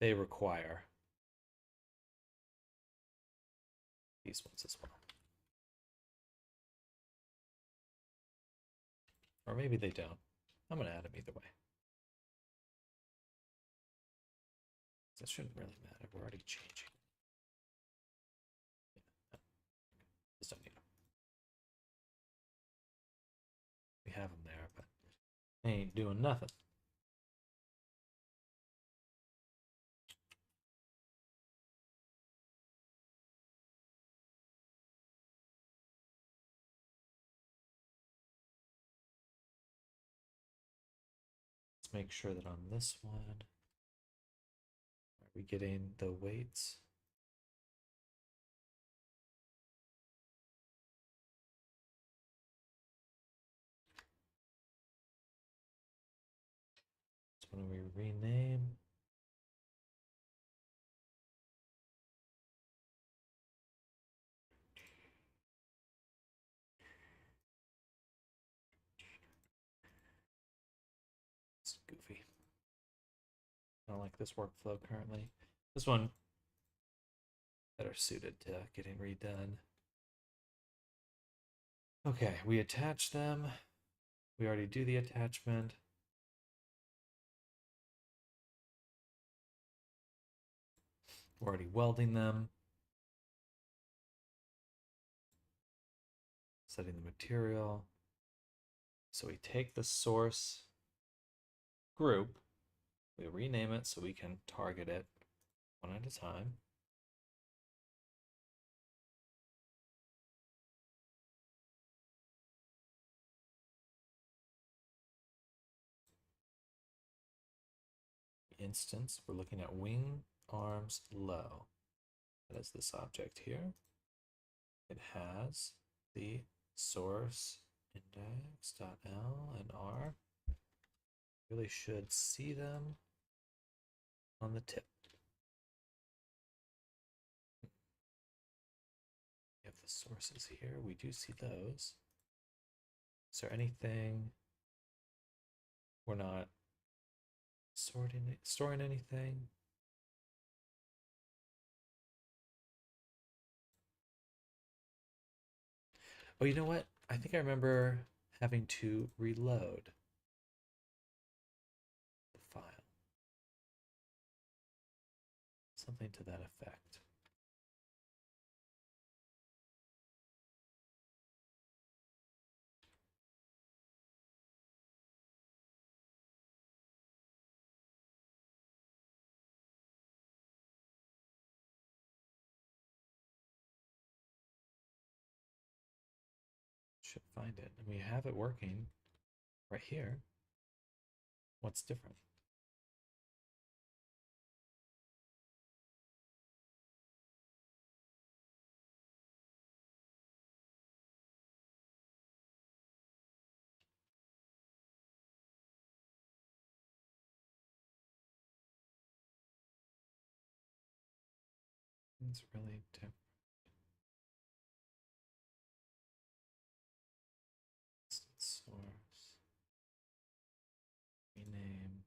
Speaker 2: they require these ones as well. Or maybe they don't. I'm going to add them either way. That shouldn't really matter. We're already changing. Yeah, just don't need them. We have them there, but they ain't doing nothing. Let's make sure that on this one, are we getting the weights? So when we rename, it's goofy. I don't like this workflow currently. This one better suited to getting redone. Okay, we attach them. We already do the attachment. We're already welding them. Setting the material. So we take the source group, we rename it so we can target it one at a time. Instance, we're looking at wing arms low. That is this object here. It has the source index.l and r. Really should see them on the tip. sources here. We do see those. Is there anything we're not storing anything? Oh, you know what? I think I remember having to reload the file. Something to that effect. Should find it. And we have it working right here. What's different? It's really different. Source. Rename.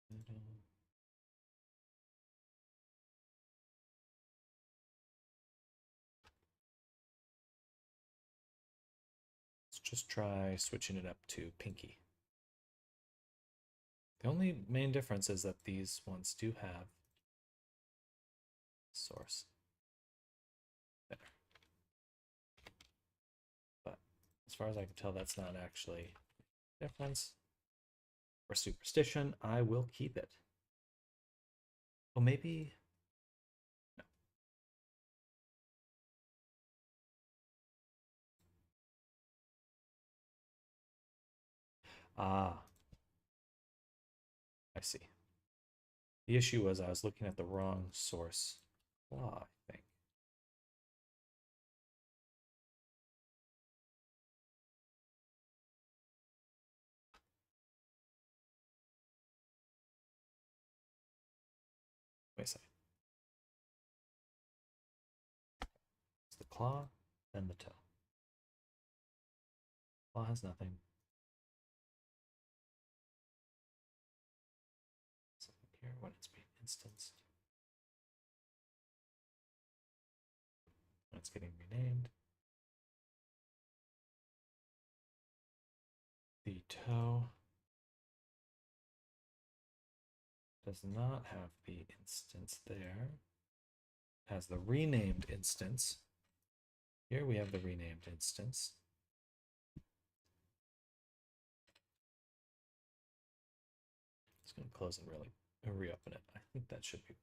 Speaker 2: Middle. Let's just try switching it up to Pinky. The only main difference is that these ones do have source there. But as far as I can tell, that's not actually a difference. For superstition, I will keep it. Oh, maybe. No. Ah, I see. The issue was I was looking at the wrong source law, I think. Wait a second. It's the claw, then the toe. Claw has nothing. Something here when it's being instanced. When it's getting renamed. The toe does not have the instance there. It has the renamed instance. Here we have the renamed instance. It's going to close and really reopen it. I think that should be.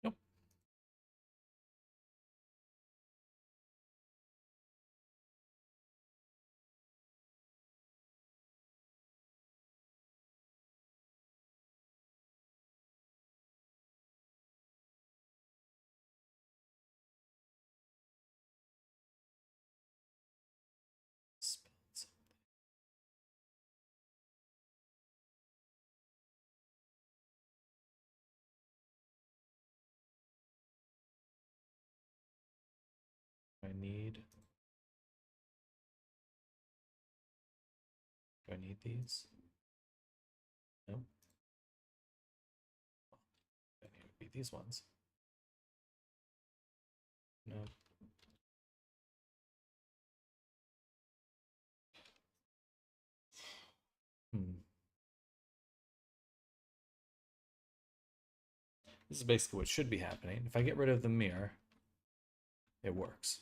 Speaker 2: Nope. Spelled something. I need. Do I need these? Nope. Then it would be these ones. No. This is basically what should be happening. If I get rid of the mirror, it works.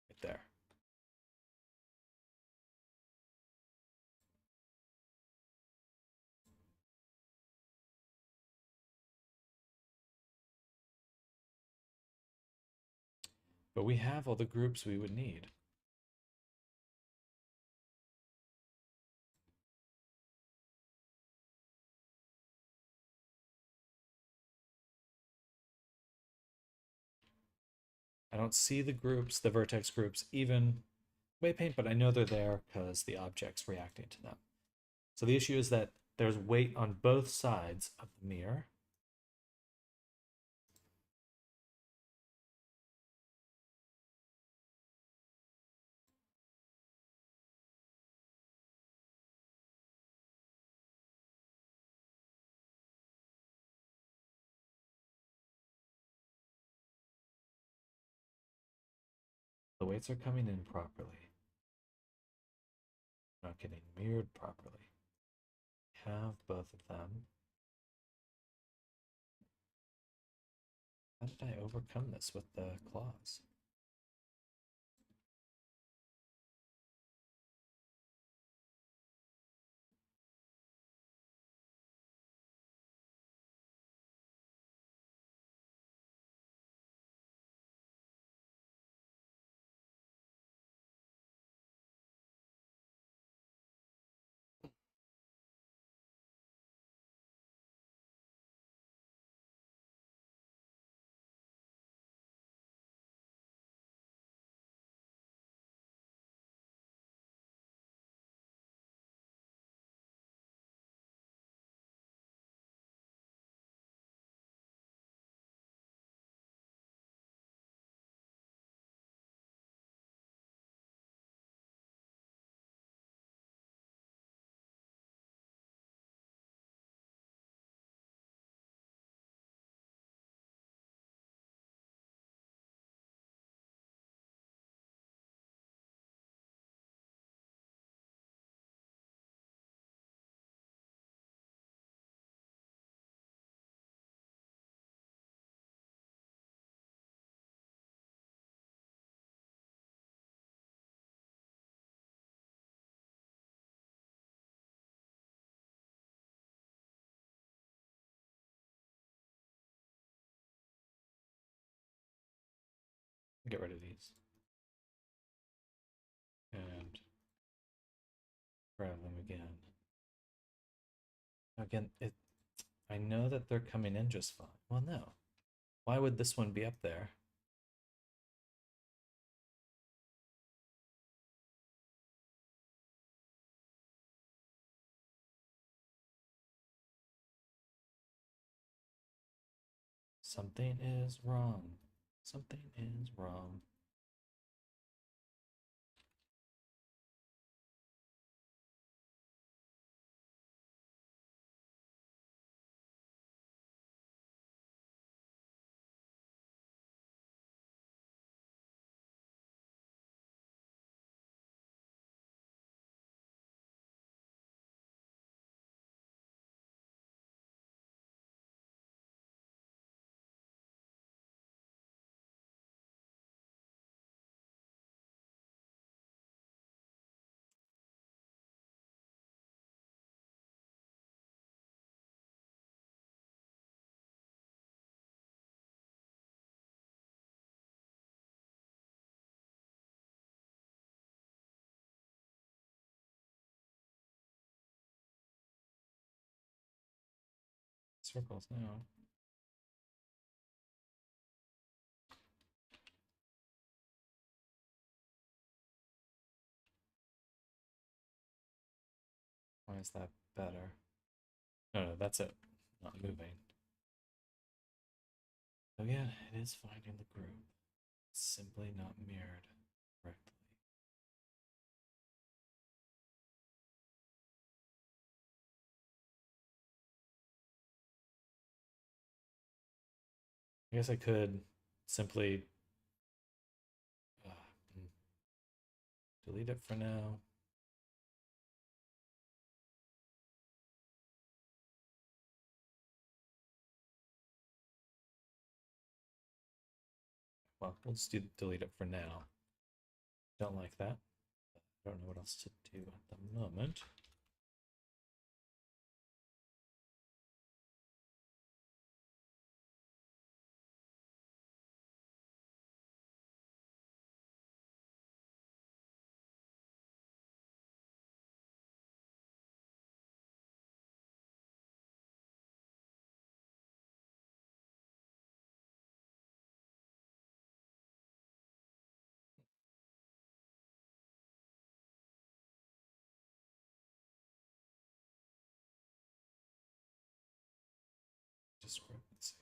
Speaker 2: Right there. But we have all the groups we would need. I don't see the groups, the vertex groups, even weight paint, but I know they're there because the object's reacting to them. So the issue is that there's weight on both sides of the mirror. The weights are coming in properly. Not getting mirrored properly. Have both of them. How did I overcome this with the claws? Get rid of these. And grab them again. Again, I know that they're coming in just fine. Well, no. Why would this one be up there? Something is wrong. Something is wrong. Circles now. Why is that better? No, that's it. Not moving. Again, it is finding the group. It's simply not mirrored correctly. I guess I could simply uh, delete it for now. Well, we'll just delete it for now. Don't like that. I don't know what else to do at the moment. discrepancy.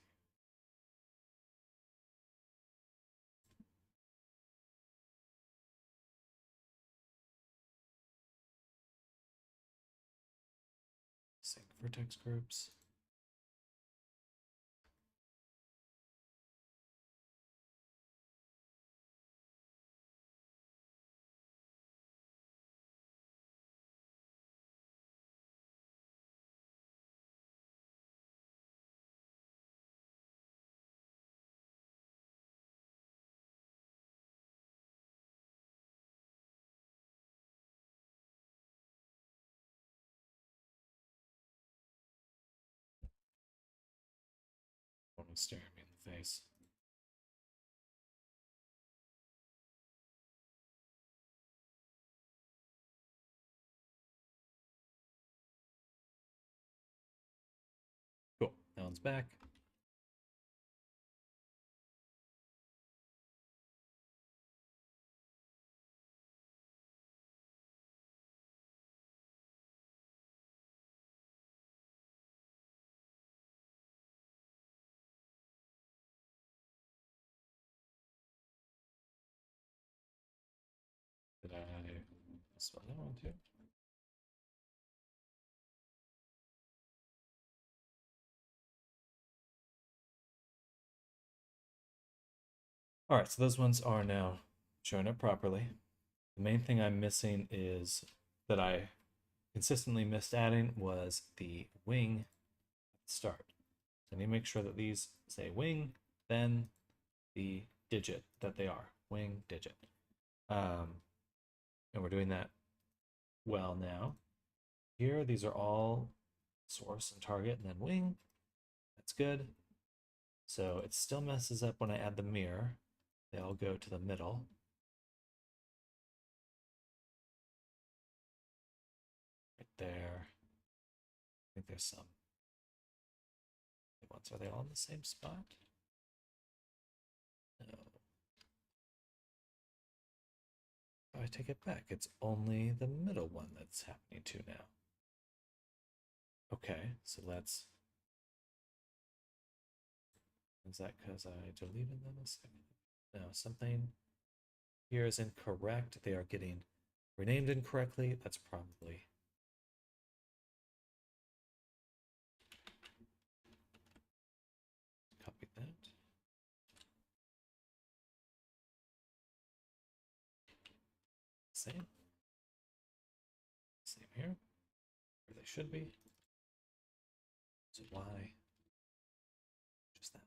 Speaker 2: Sync vertex groups. One was staring me in the face. Cool. That one's back. Did I spell that one too? All right, so those ones are now showing up properly. The main thing I'm missing is that I consistently missed adding was the wing at the start. So I need to make sure that these say wing, then the digit that they are, wing digit. And we're doing that well now. Here, these are all source and target, and then wing. That's good. So it still messes up when I add the mirror. They all go to the middle. Right there. I think there's some ones. Are they all in the same spot? No. Oh, I take it back. It's only the middle one that's happening to now. Okay, so let's. Is that because I deleted them a second? No, something here is incorrect. They are getting renamed incorrectly. That's probably. Copy that. Same. Same here. Where they should be. So why? Just that one.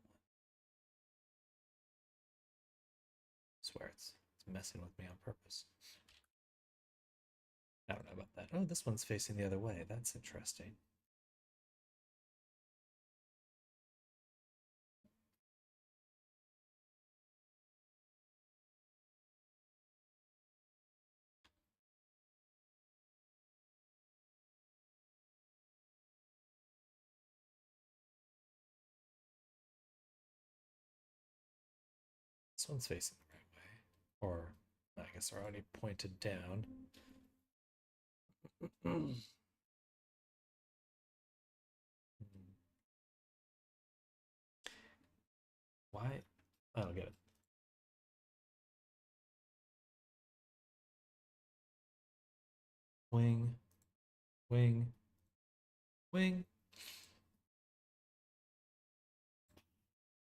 Speaker 2: I swear it's messing with me on purpose. I don't know about that. Oh, this one's facing the other way. That's interesting. This one's facing the right way. Or, I guess they're already pointed down. Why? I don't get it. Wing, wing, wing.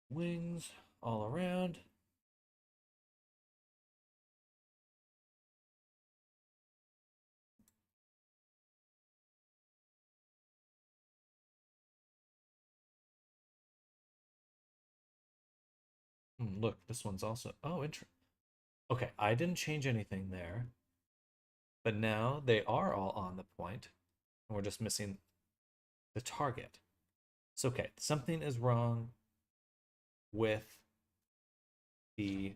Speaker 2: Wings all around. Look, this one's also. Oh, interesting. Okay, I didn't change anything there. But now they are all on the point, and we're just missing the target. So, okay, something is wrong with the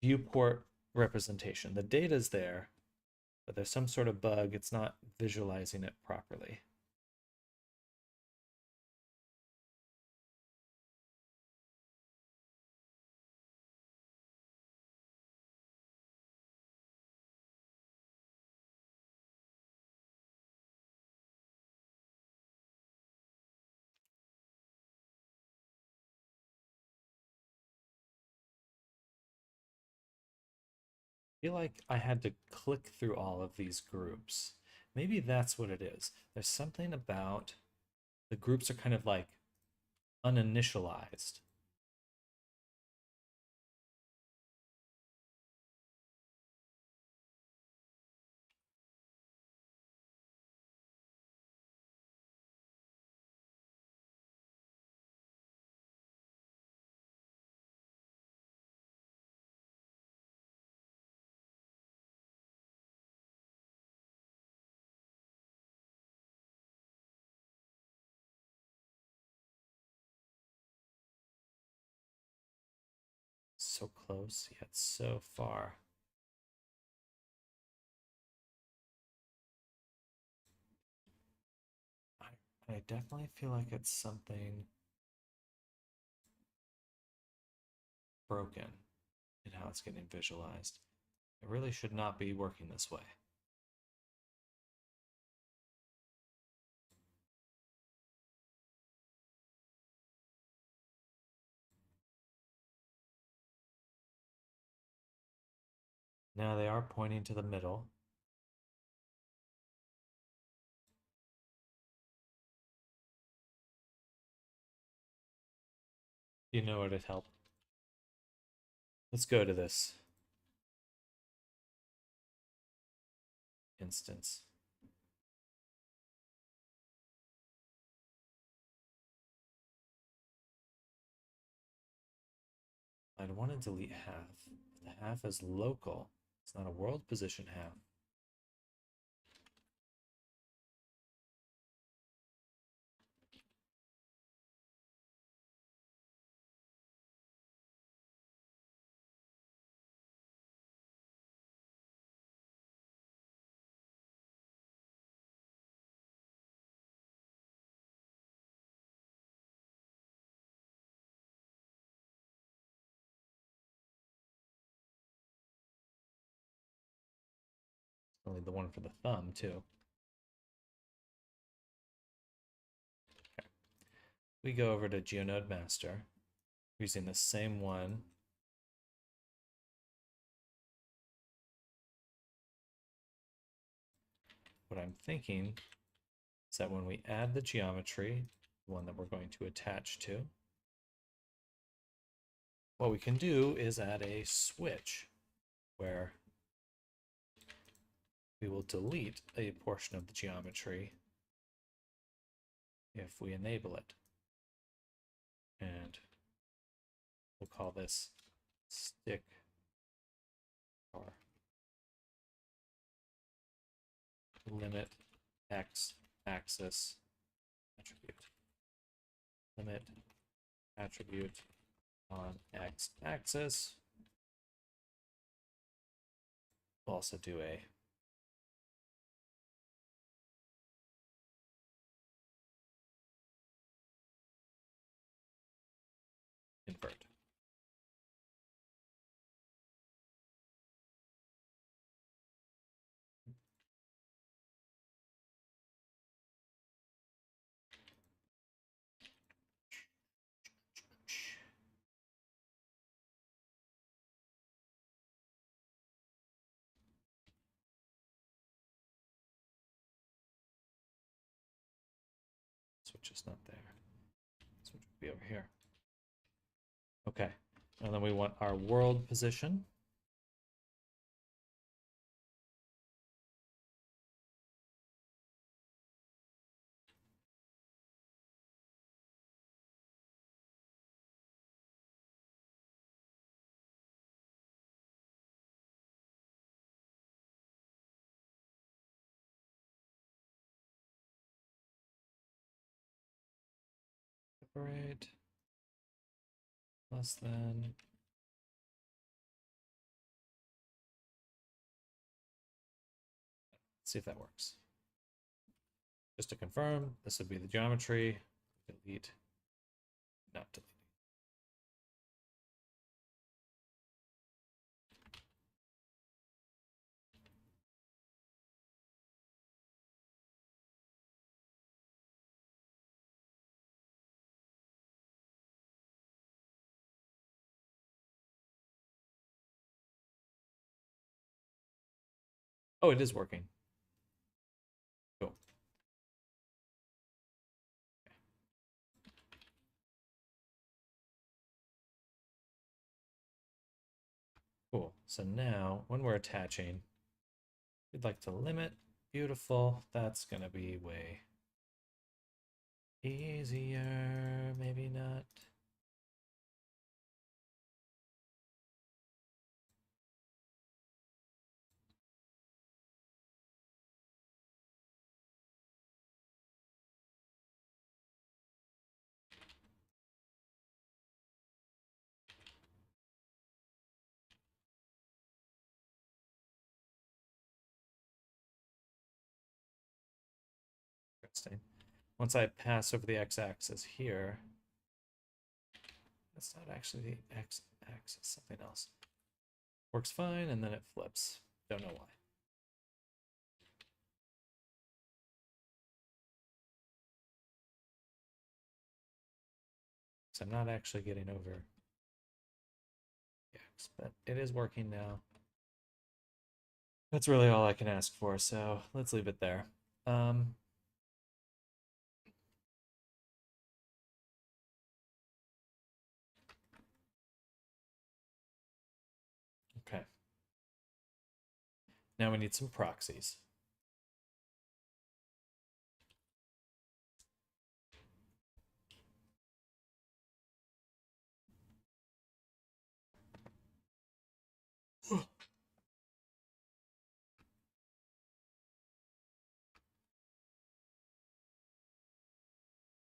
Speaker 2: viewport representation. The data is there, but there's some sort of bug. It's not visualizing it properly. feel like I had to click through all of these groups. Maybe that's what it is. There's something about the groups are kind of like uninitialized. So close, yet so far. I definitely feel like it's something broken in how it's getting visualized. It really should not be working this way. Now they are pointing to the middle. You know what would help? Let's go to this instance. I'd want to delete half. The half is local. It's not a world position half. Only the one for the thumb, too. Okay. We go over to GeoNode Master using the same one. What I'm thinking is that when we add the geometry, the one that we're going to attach to, what we can do is add a switch where we will delete a portion of the geometry if we enable it. And we'll call this stick or limit x axis attribute. Limit attribute on x axis. We'll also do a invert. Switch is not there. Switch will be over here. Okay, and then we want our world position. Separate. Less than. Let's see if that works. Just to confirm, this would be the geometry. Delete. Not delete. Oh, it is working. Cool. Cool. So now when we're attaching, we'd like to limit. Beautiful. That's going to be way easier. Maybe not. Interesting. Once I pass over the x-axis here, that's not actually the x-axis, something else. Works fine, and then it flips. Don't know why. So I'm not actually getting over the x, but it is working now. That's really all I can ask for, so let's leave it there. Okay. Now we need some proxies.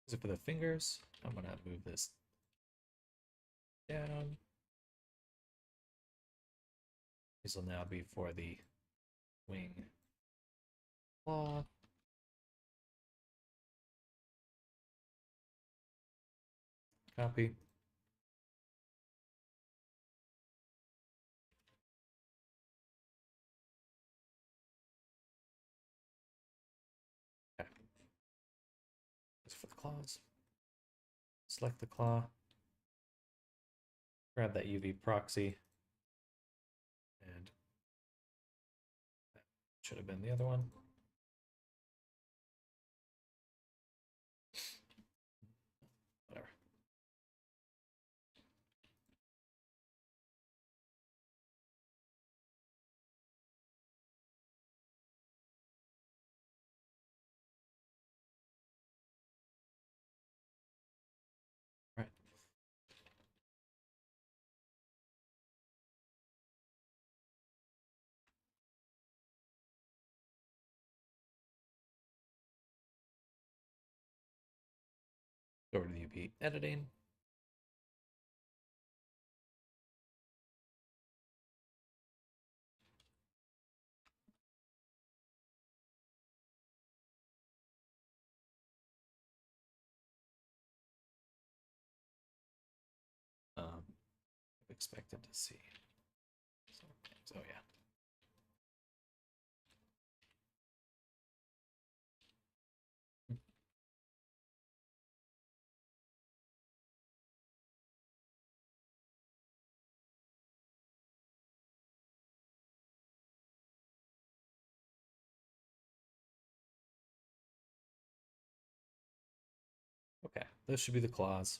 Speaker 2: Is it for the fingers? I'm gonna move this down. These will now be for the wing claw. Copy. Okay. This is for the claws. Select the claw. Grab that UV proxy. And that should have been the other one. Whatever. All right. Go over to the UV editing. Expected to see some things. Oh yeah. Okay, those should be the claws.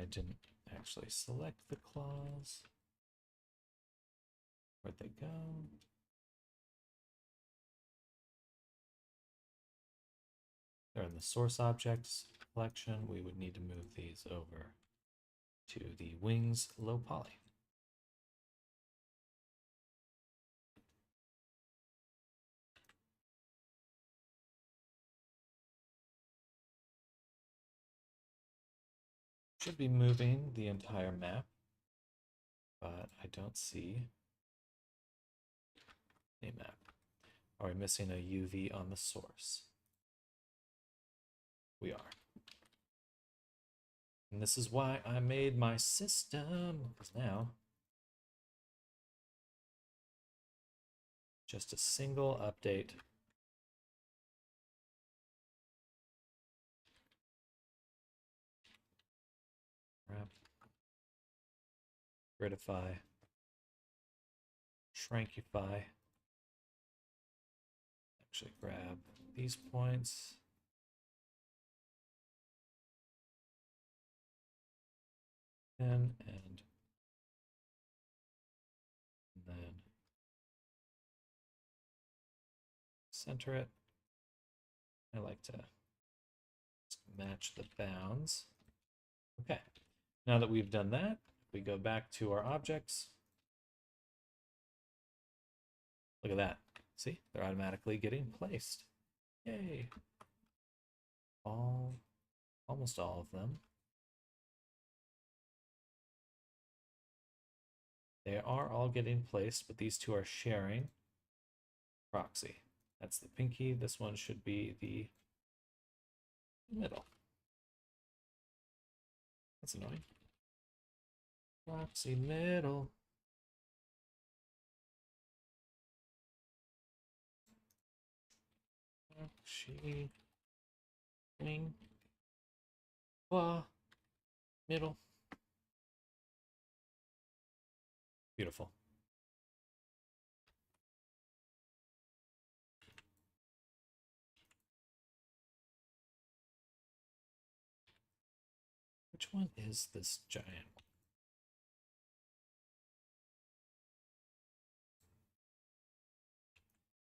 Speaker 2: I didn't actually select the claws. Where'd they go? They're in the source objects collection. We would need to move these over to the wings low poly. Should be moving the entire map, but I don't see a map. Are we missing a UV on the source? We are. And this is why I made my system, because now just a single update gridify, shrinkify. Actually grab these points. And then center it. I like to match the bounds. Okay, now that we've done that, we go back to our objects. Look at that. See, they're automatically getting placed. Yay. Almost all of them. They are all getting placed, but these two are sharing proxy. That's the pinky. This one should be the middle. That's annoying. Proxy middle. Proxy wing. Middle. Beautiful. Which one is this giant one?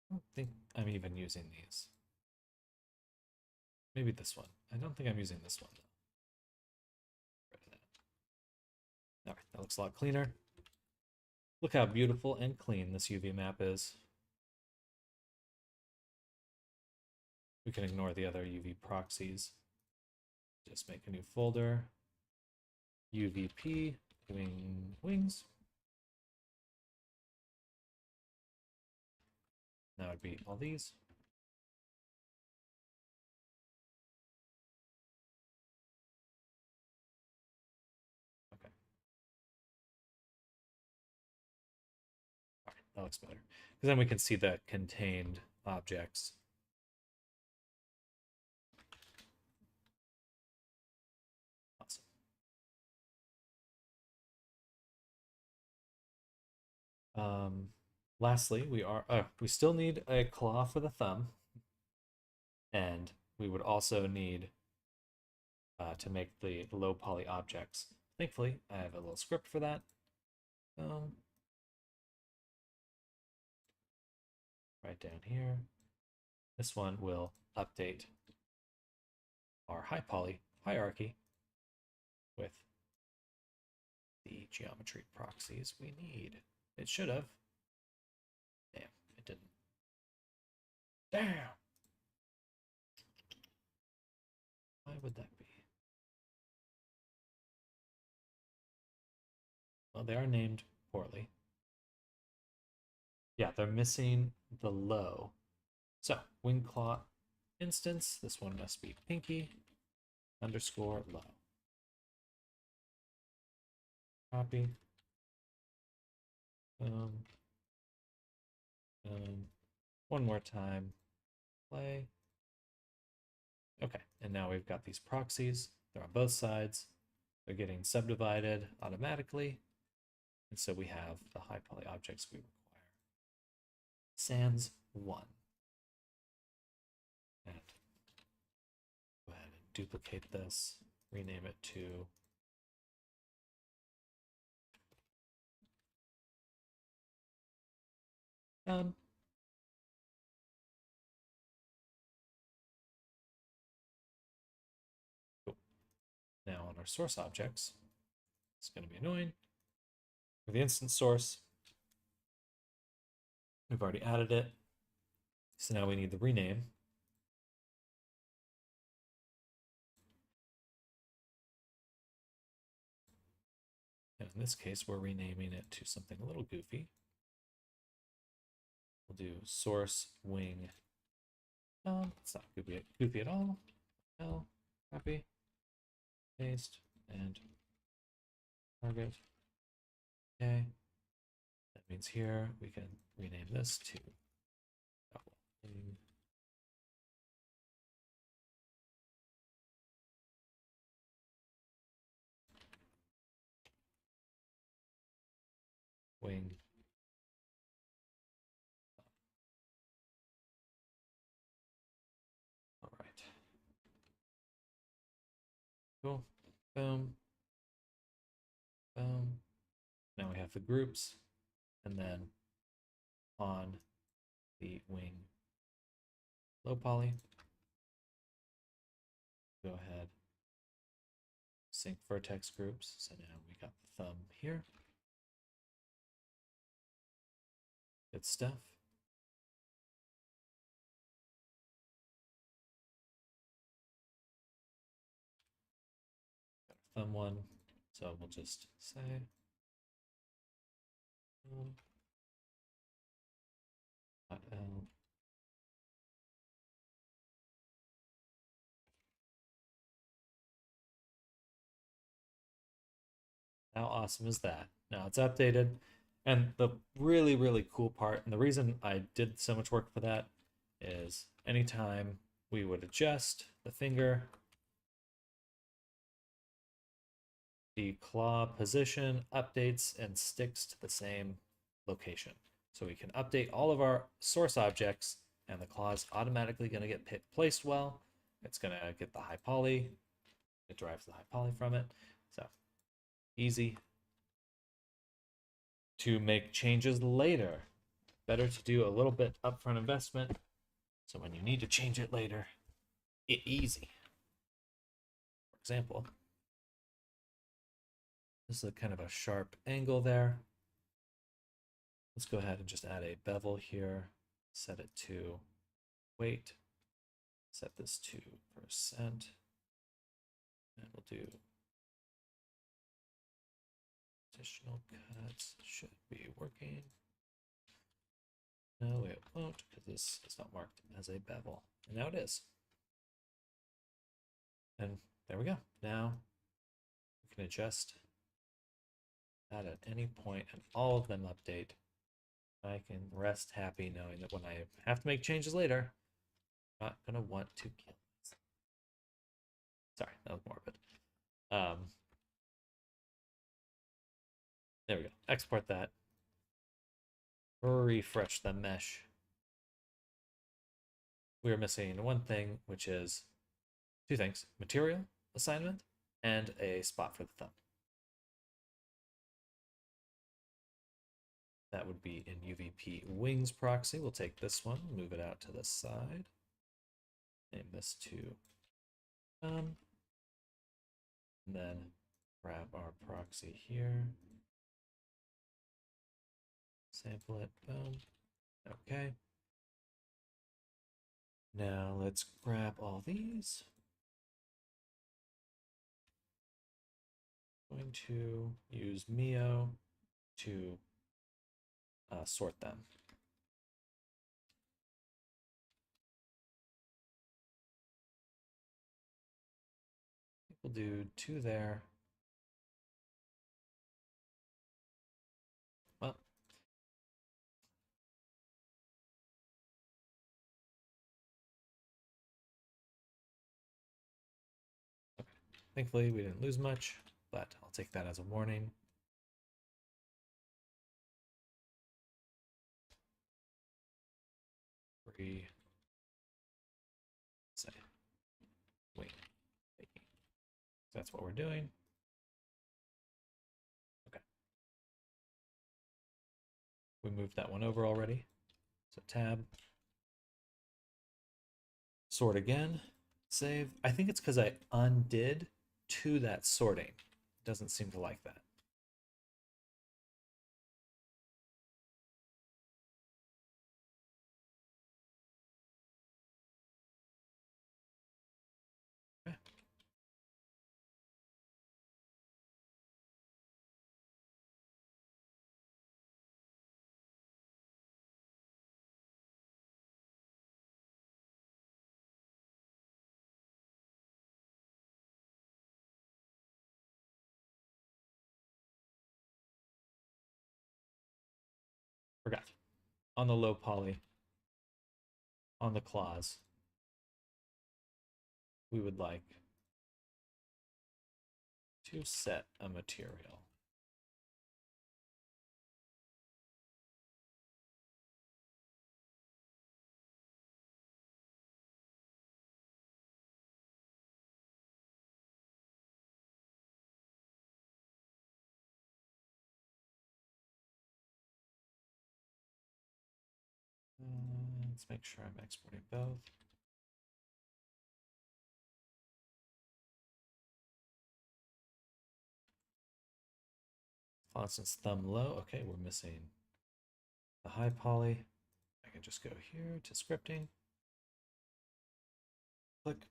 Speaker 2: I don't think I'm even using these. Maybe this one. I don't think I'm using this one though. All right, that looks a lot cleaner. Look how beautiful and clean this UV map is. We can ignore the other UV proxies. Just make a new folder. UVP wings. That would be all these. Okay. All right, that looks better. Because then we can see the contained objects. Lastly, we still need a claw for the thumb, and we would also need to make the low poly objects. Thankfully, I have a little script for that. Right down here. This one will update our high poly hierarchy with the geometry proxies we need. It should have. Damn, it didn't. Damn! Why would that be? Well, they are named poorly. Yeah, they're missing the low. So, wing claw instance, this one must be pinky underscore low. Copy. One more time. Play. Okay, and now we've got these proxies. They're on both sides. They're getting subdivided automatically. And so we have the high poly objects we require. Sans 1. And go ahead and duplicate this, rename it to cool. Now on our source objects, it's going to be annoying. For the instance source, we've already added it. So now we need the rename. And in this case, we're renaming it to something a little goofy. We'll do source wing. It's not goofy at all. No, copy, paste, and target. Okay. That means here we can rename this to wing. wing. All right. Cool. Boom. Boom. Now we have the groups, and then on the wing low poly, go ahead, sync vertex groups. So now we got the thumb here. Good stuff. Got our thumb one, so we'll just say L. How awesome is that? Now it's updated. And the really, really cool part, and the reason I did so much work for that, is anytime we would adjust the finger, the claw position updates and sticks to the same location. So we can update all of our source objects, and the claw is automatically going to get placed well. It's going to get the high poly. It derives the high poly from it. So easy to make changes later. Better to do a little bit upfront investment, so when you need to change it later, it's easy. For example, this is a kind of a sharp angle there. Let's go ahead and just add a bevel here, set it to weight, set this to %, and we'll do additional cuts. Should be working. No, it won't, because this is not marked as a bevel. And now it is. And there we go. Now we can adjust that at any point, and all of them update. I can rest happy knowing that when I have to make changes later, I'm not going to want to kill this. Sorry, that was morbid. There we go. Export that. Refresh the mesh. We are missing one thing, which is two things: material assignment and a spot for the thumb. That would be in UVP wings proxy. We'll take this one, move it out to the side, name this to and then grab our proxy here, sample it, boom. Okay. Now let's grab all these. I'm going to use Mio to sort them. We'll do 2 there. Well, okay. Thankfully we didn't lose much, but I'll take that as a warning. Say, wait, that's what we're doing. Okay. We moved that one over already. So tab, sort again, save. I think it's because I undid to that sorting. It doesn't seem to like that. Okay. Forgot. On the low poly, on the claws, we would like to set a material. Let's make sure I'm exporting both. Font size thumb low. Okay, we're missing the high poly. I can just go here to scripting. Click.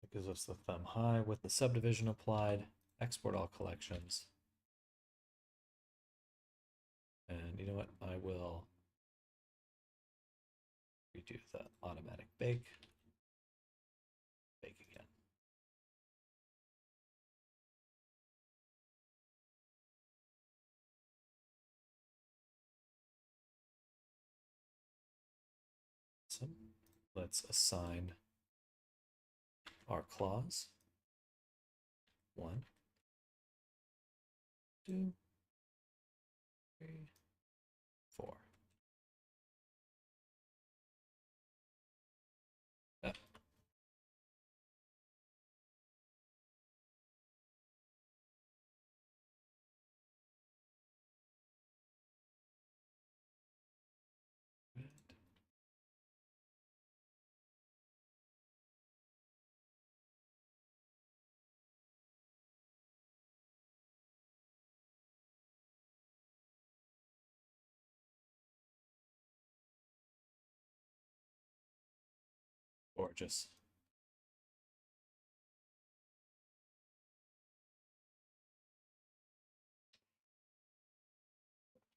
Speaker 2: It gives us the thumb high with the subdivision applied. Export all collections. And you know what? I will redo the automatic bake. Bake again. So let's assign our clause. 1, 2, 3, 4. Yep. Gorgeous.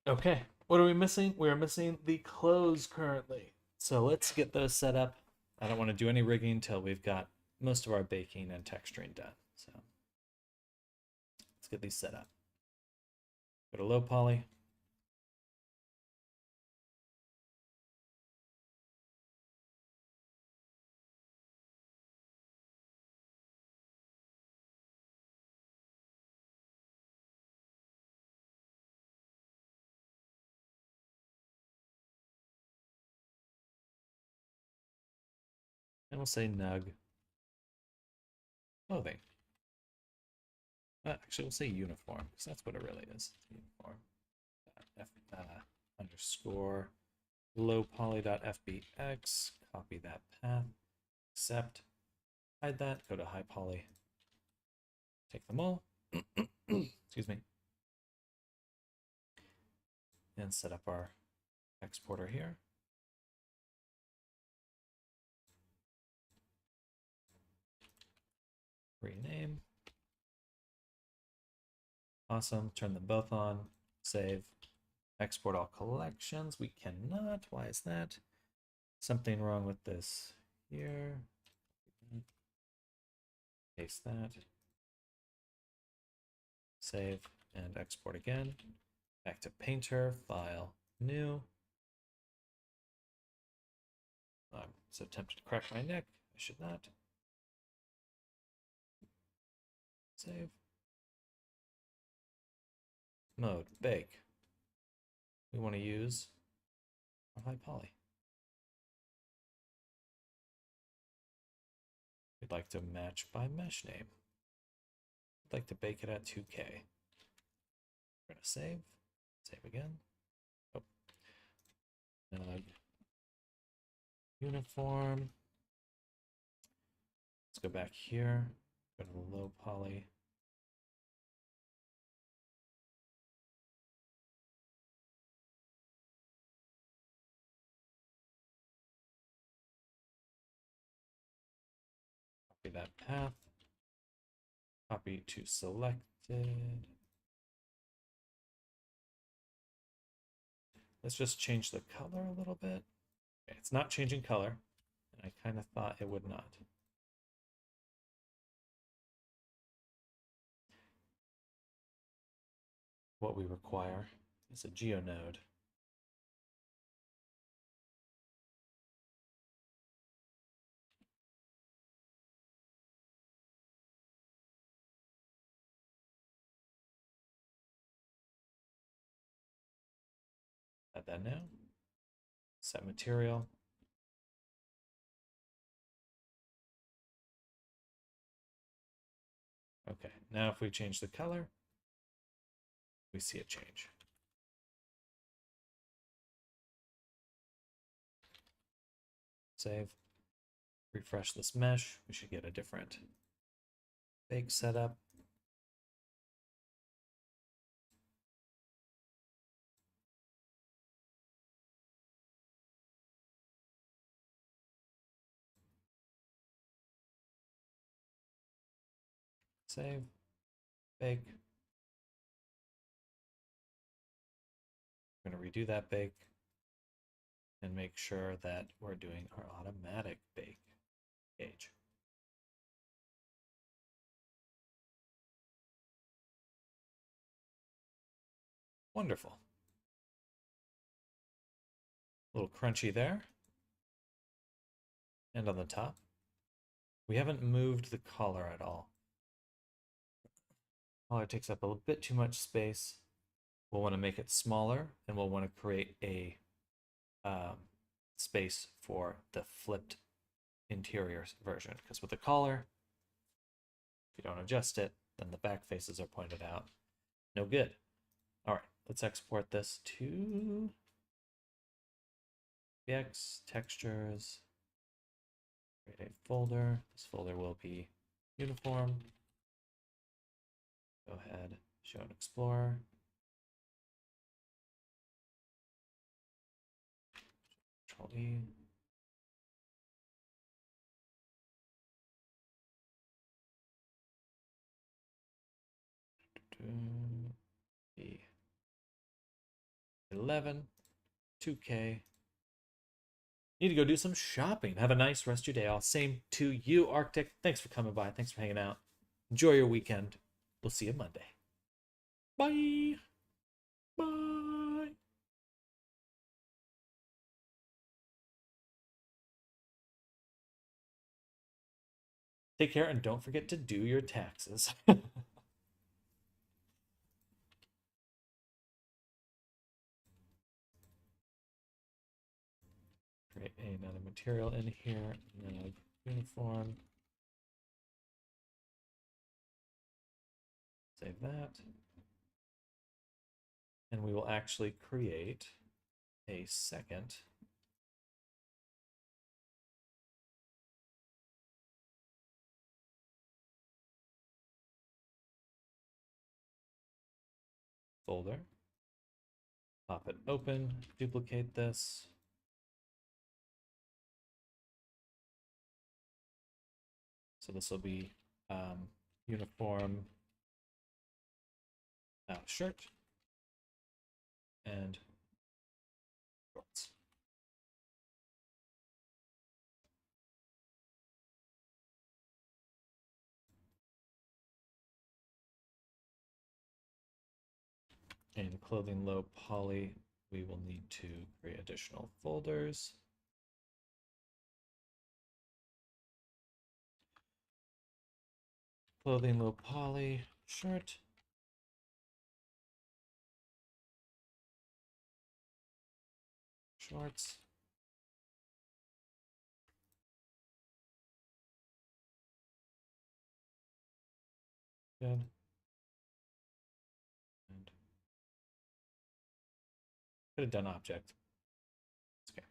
Speaker 2: Okay, what are we missing? We are missing the clothes currently. So let's get those set up. I don't want to do any rigging until we've got most of our baking and texturing done. So let's get these set up. Go to low poly. And we'll say nug clothing. Actually, we'll say uniform because that's what it really is. Uniform. Underscore low poly.fbx. Copy that path. Accept. Hide that. Go to high poly. Take them all. Excuse me. And set up our exporter here. Rename. Awesome. Turn them both on. Save. Export all collections. We cannot. Why is that? Something wrong with this here. Paste that. Save and export again. Back to Painter. File. New. I'm so tempted to crack my neck. I should not. Save. Mode. Bake. We want to use our high poly. We'd like to match by mesh name. I'd like to bake it at 2K. We're going to save. Save again. Oh. Uniform. Let's go back here. Go to the low poly. Copy that path. Copy to selected. Let's just change the color a little bit. Okay, it's not changing color, and I kind of thought it would not. What we require is a GeoNode. Add that now. Set material. Okay, now if we change the color, we see a change. Save. Refresh this mesh. We should get a different bake setup. Save. Bake. We're going to redo that bake and make sure that we're doing our automatic bake gauge. Wonderful. A little crunchy there. And on the top. We haven't moved the collar at all. Collar takes up a bit too much space. We'll want to make it smaller, and we'll want to create a space for the flipped interior version. Because with the collar, if you don't adjust it, then the back faces are pointed out. No good. All right, let's export this to FBX, textures, create a folder. This folder will be uniform. Go ahead, show and explorer. Control E. E. 11, 2K. Need to go do some shopping. Have a nice rest of your day. All same to you, Arctic. Thanks for coming by. Thanks for hanging out. Enjoy your weekend. We'll see you Monday. Bye. Bye. Take care and don't forget to do your taxes. Create another material in here, uniform. Save that. And we will actually create a second folder. Pop it open, duplicate this. So this will be uniform shirt and shorts. And clothing low poly, we will need to create additional folders. Clothing low poly, shirt. Shorts. Good. And could have done object. Okay.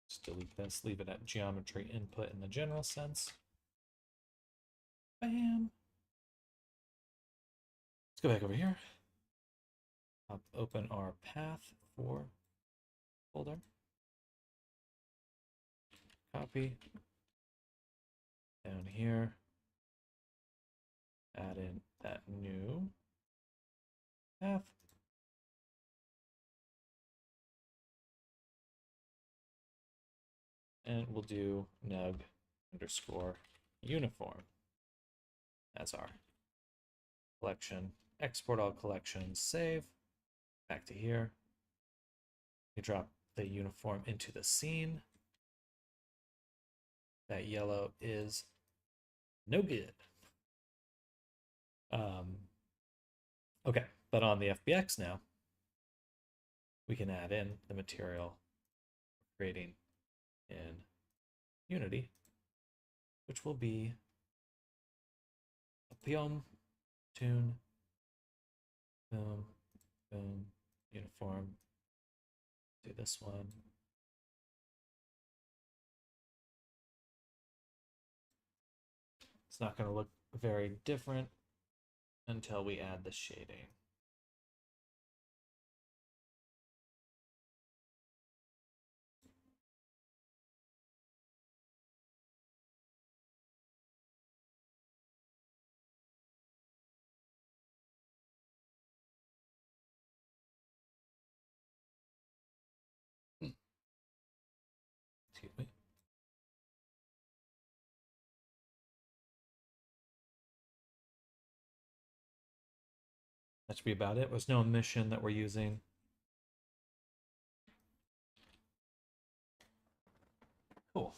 Speaker 2: Just delete this, leave it at geometry input in the general sense. Bam. Let's go back over here. I'll open our path for folder. Copy. Down here. Add in that new path. And we'll do nug underscore uniform as our collection. Export all collections, save. Back to here. We drop the uniform into the scene. That yellow is no good. Okay, but on the FBX now, we can add in the material we're creating in Unity. which will be a Pyom, tune, boom, boom, uniform. Do this one. It's not going to look very different until we add the shading. Excuse me. That should be about it. There's no emission that we're using. Cool.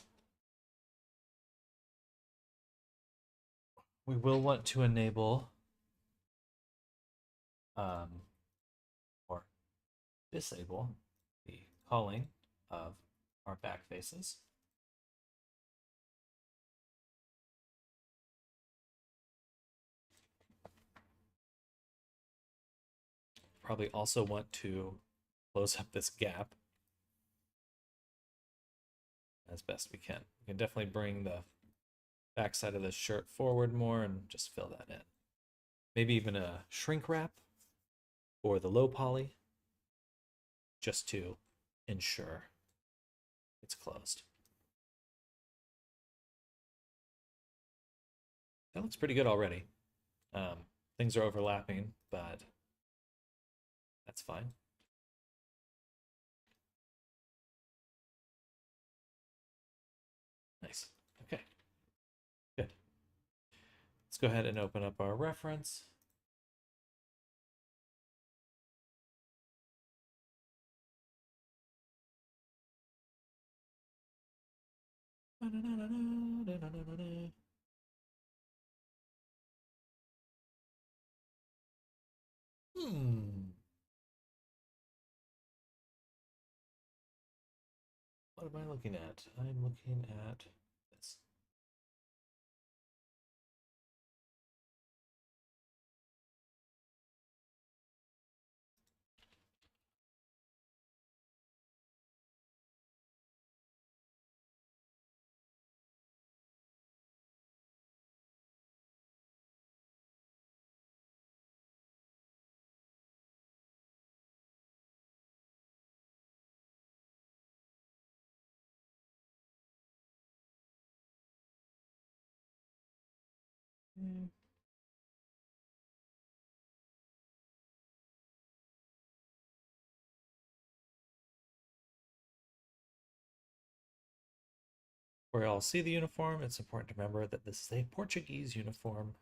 Speaker 2: We will want to enable or disable the culling of our back faces. Probably also want to close up this gap as best we can. We can definitely bring the backside of the shirt forward more and just fill that in. Maybe even a shrink wrap or the low poly just to ensure it's closed. That looks pretty good already. Things are overlapping, but that's fine. Nice. Okay. Good. Let's go ahead and open up our reference. What am I looking at? I'm looking at this. Where you all see the uniform, it's important to remember that this is a Portuguese uniform.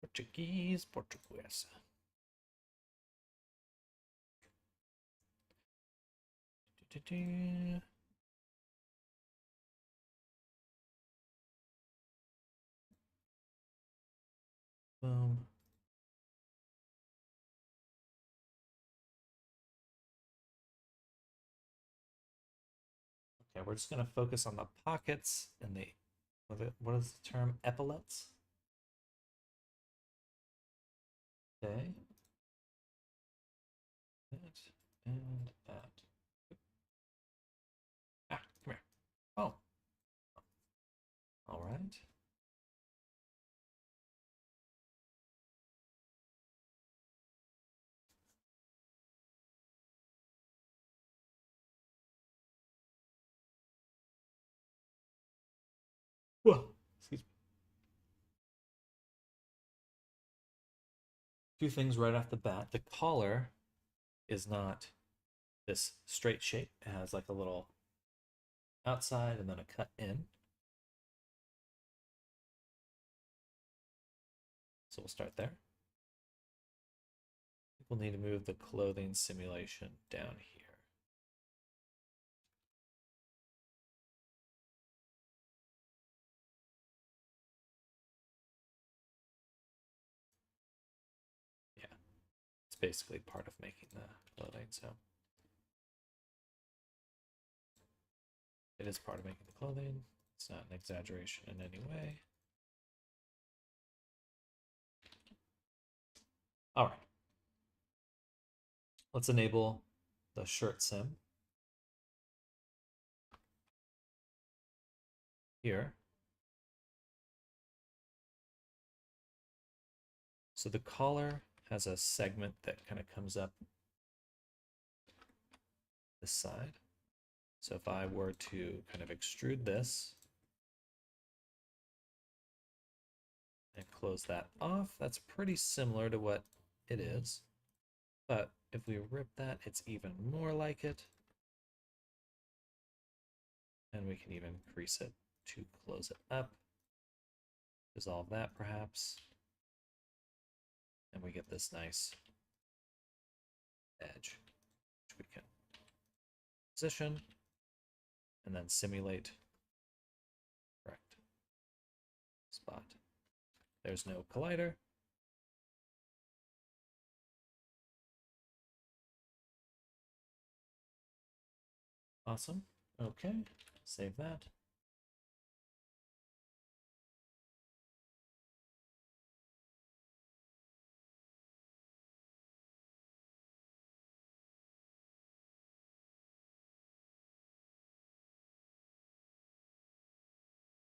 Speaker 2: Portuguese. Boom. Okay, we're just going to focus on the pockets and the, what is the term? Epaulets? Okay. That and that. Ah, come here. Oh. All right. Whoa. Excuse me. Two things right off the bat. The collar is not this straight shape. It has like a little outside and then a cut in. So we'll start there. We'll need to move the clothing simulation down here. Yeah, it's basically part of making the clothing, so it is part of making the clothing. It's not an exaggeration in any way. All right. Let's enable the shirt sim here. So the collar has a segment that kind of comes up this side. So if I were to kind of extrude this and close that off, that's pretty similar to what it is. But if we rip that, it's even more like it. And we can even crease it to close it up. Dissolve that perhaps. And we get this nice edge, which we can position and then simulate correct spot. There's no collider. Awesome. Okay, save that.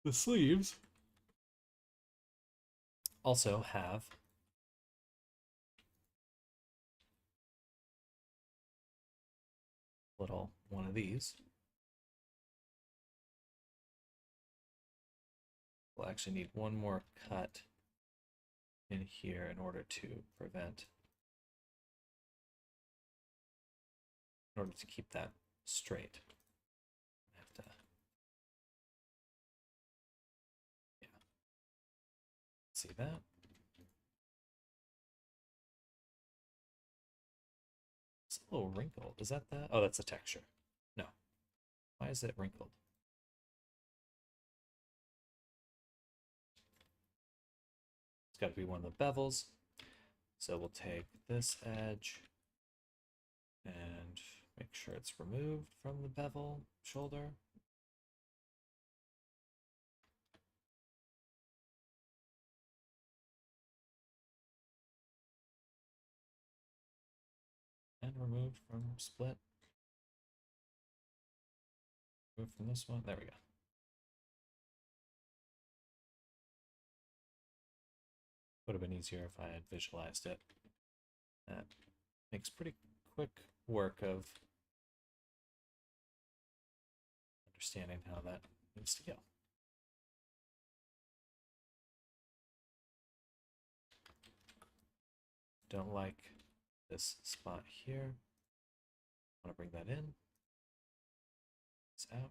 Speaker 2: The sleeves also have little one of these. We'll actually need one more cut in here in order to prevent, in order to keep that straight. Have to, yeah. See that? It's a little wrinkled. Is that that? Oh, that's a texture. No. Why is it wrinkled? It's got to be one of the bevels. So we'll take this edge and make sure it's removed from the bevel shoulder. And removed from split. Removed from this one. There we go. Would have been easier if I had visualized it. That makes pretty quick work of understanding how that needs to go. Don't like this spot here. Want to bring that in. It's out.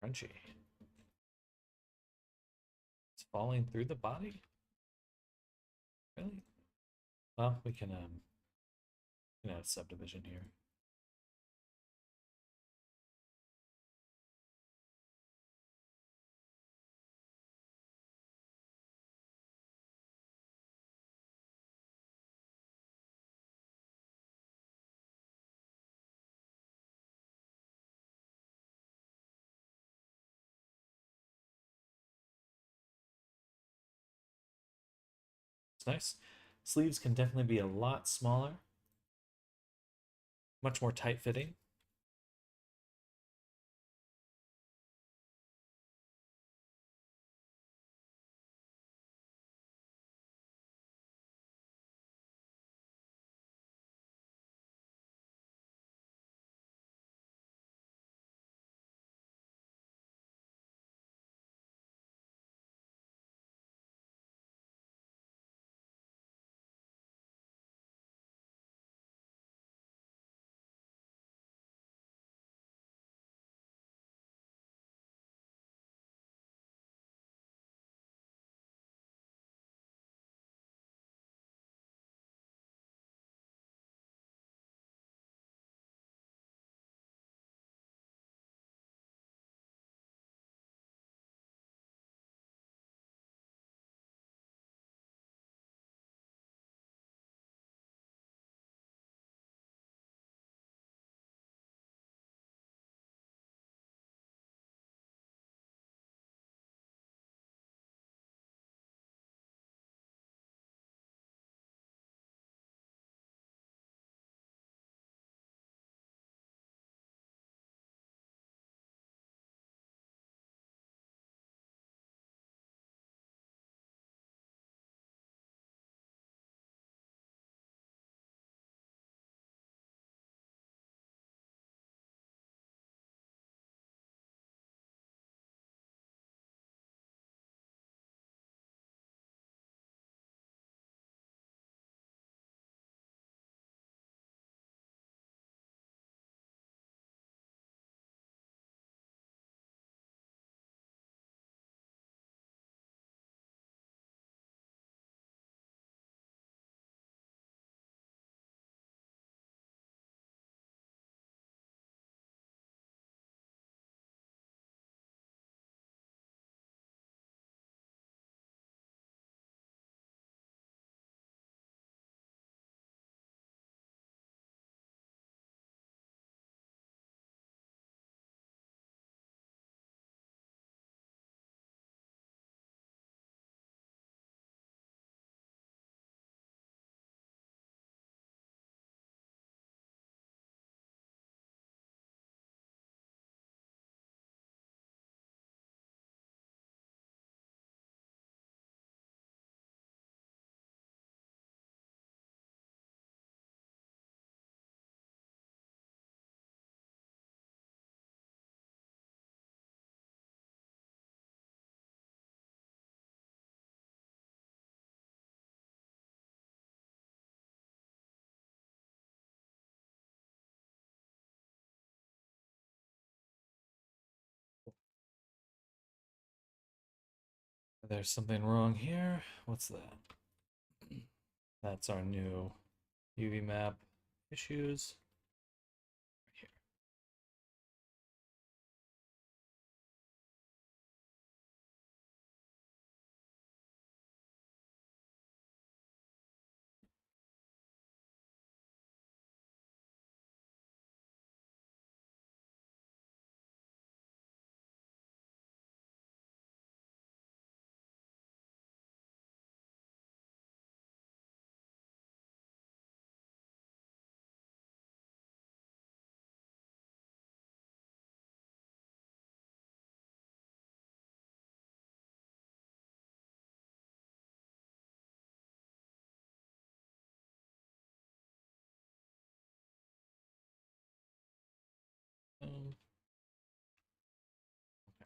Speaker 2: Crunchy. It's falling through the body? Really? Well, we can add subdivision here. It's nice. Sleeves can definitely be a lot smaller, much more tight fitting. There's something wrong here. What's that? That's our new UV map issues. Right here. Okay.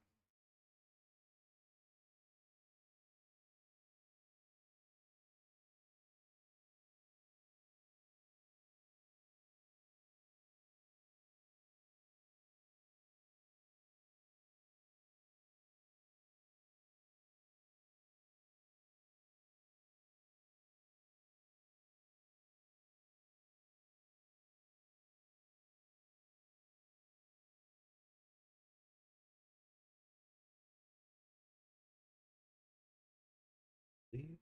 Speaker 2: Leave.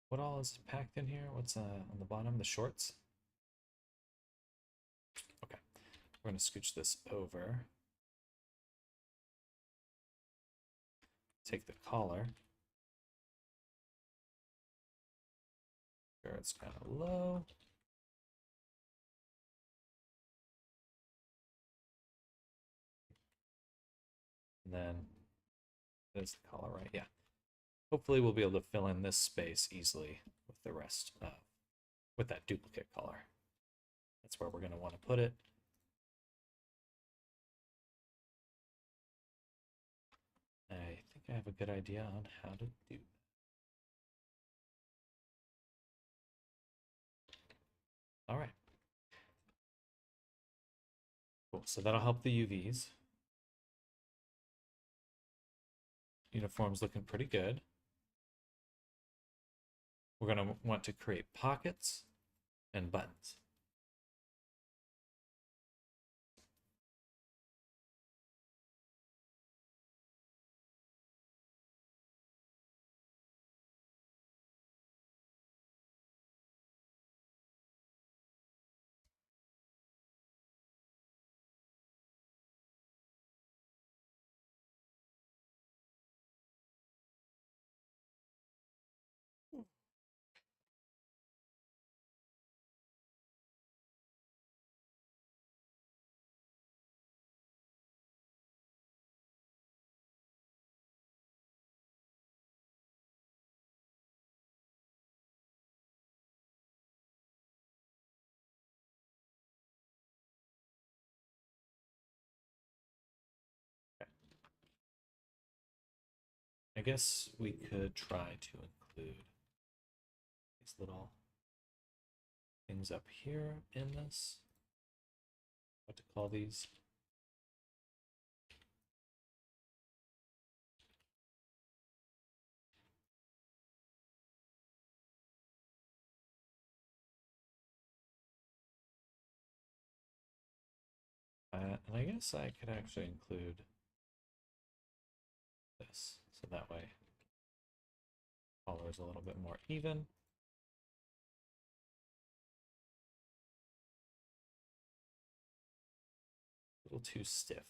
Speaker 2: What all is packed in here? What's on the bottom? The shorts? Okay. We're going to scooch this over. Take the collar. Sure, it's kind of low. And then there's the collar, right? Yeah. Hopefully we'll be able to fill in this space easily with the rest, with that duplicate color. That's where we're going to want to put it. I think I have a good idea on how to do that. All right. Cool. So that'll help the UVs. Uniform's looking pretty good. We're going to want to create pockets and buttons. Okay. I guess we could try to include these little things up here in this. What to call these? And I guess I could actually include this, so that way color is a little bit more even. A little too stiff.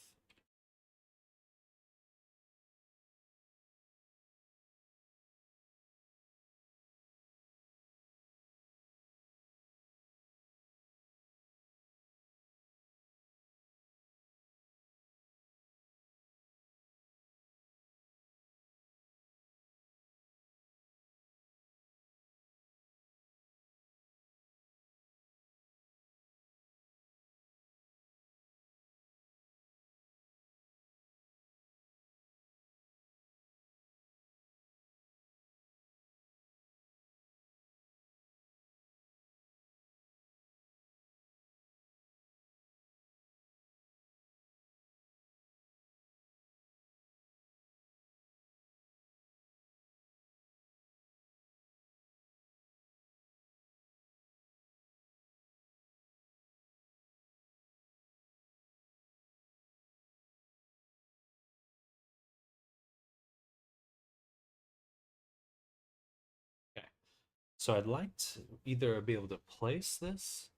Speaker 2: So I'd like to either be able to place this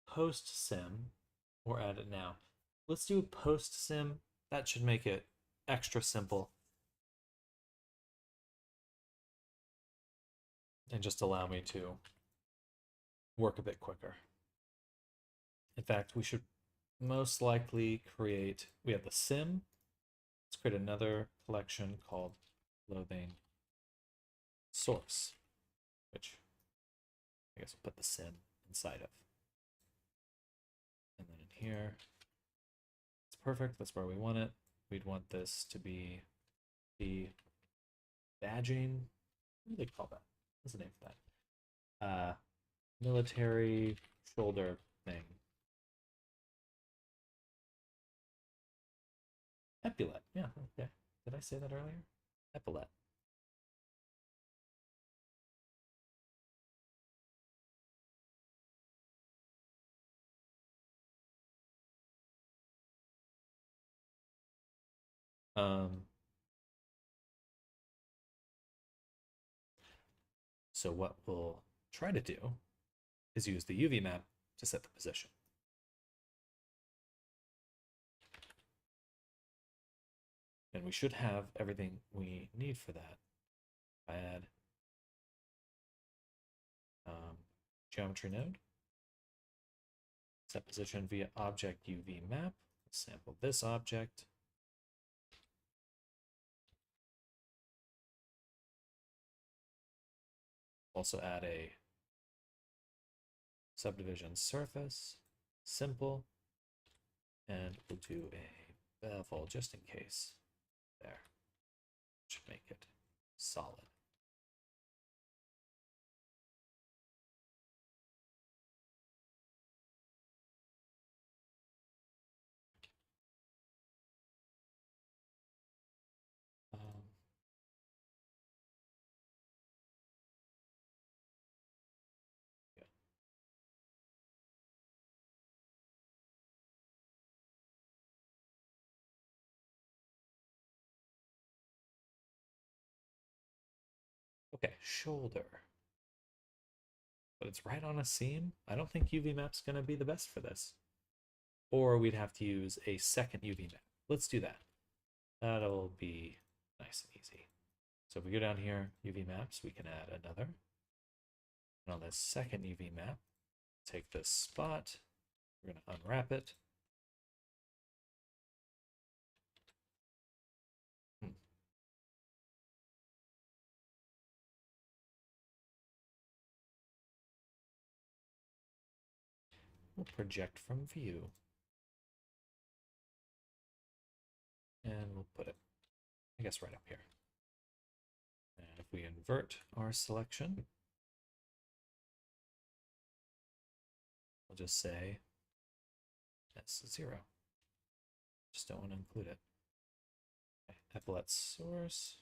Speaker 2: post sim or add it now. Let's do post sim. That should make it extra simple and just allow me to work a bit quicker. In fact, we should most likely create, we have the sim. Let's create another collection called clothing source, which I guess we'll put the sim inside of. And then in here, it's perfect. That's where we want it. We'd want this to be the badging. What do they call that? What's the name for that? Military shoulder thing. Epaulet. Yeah, okay. Did I say that earlier? Epaulet. Um, so what we'll try to do is use the UV map to set the position. And we should have everything we need for that. Add geometry node, set position via object UV map, sample this object. Also add a subdivision surface, simple, and we'll do a bevel just in case. There. Should make it solid. Yeah. Okay, shoulder. But it's right on a seam. I don't think UV map's going to be the best for this. Or we'd have to use a second UV map. Let's do that. That'll be nice and easy. So if we go down here, UV maps, we can add another. And on this second UV map, take this spot. We're going to unwrap it. We'll project from view. And we'll put it, I guess, right up here. And if we invert our selection, we'll just say S0. Just don't want to include it. Okay, epaulet source.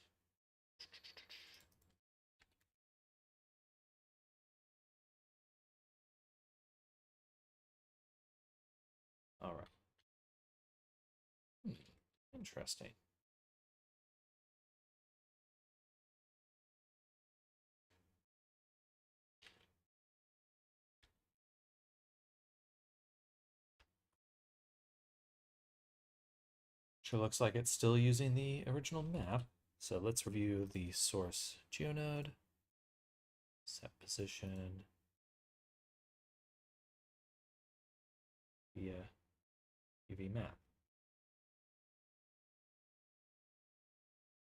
Speaker 2: All right. Interesting. Sure looks like it's still using the original map. So let's review the source geonode, set position via UV map.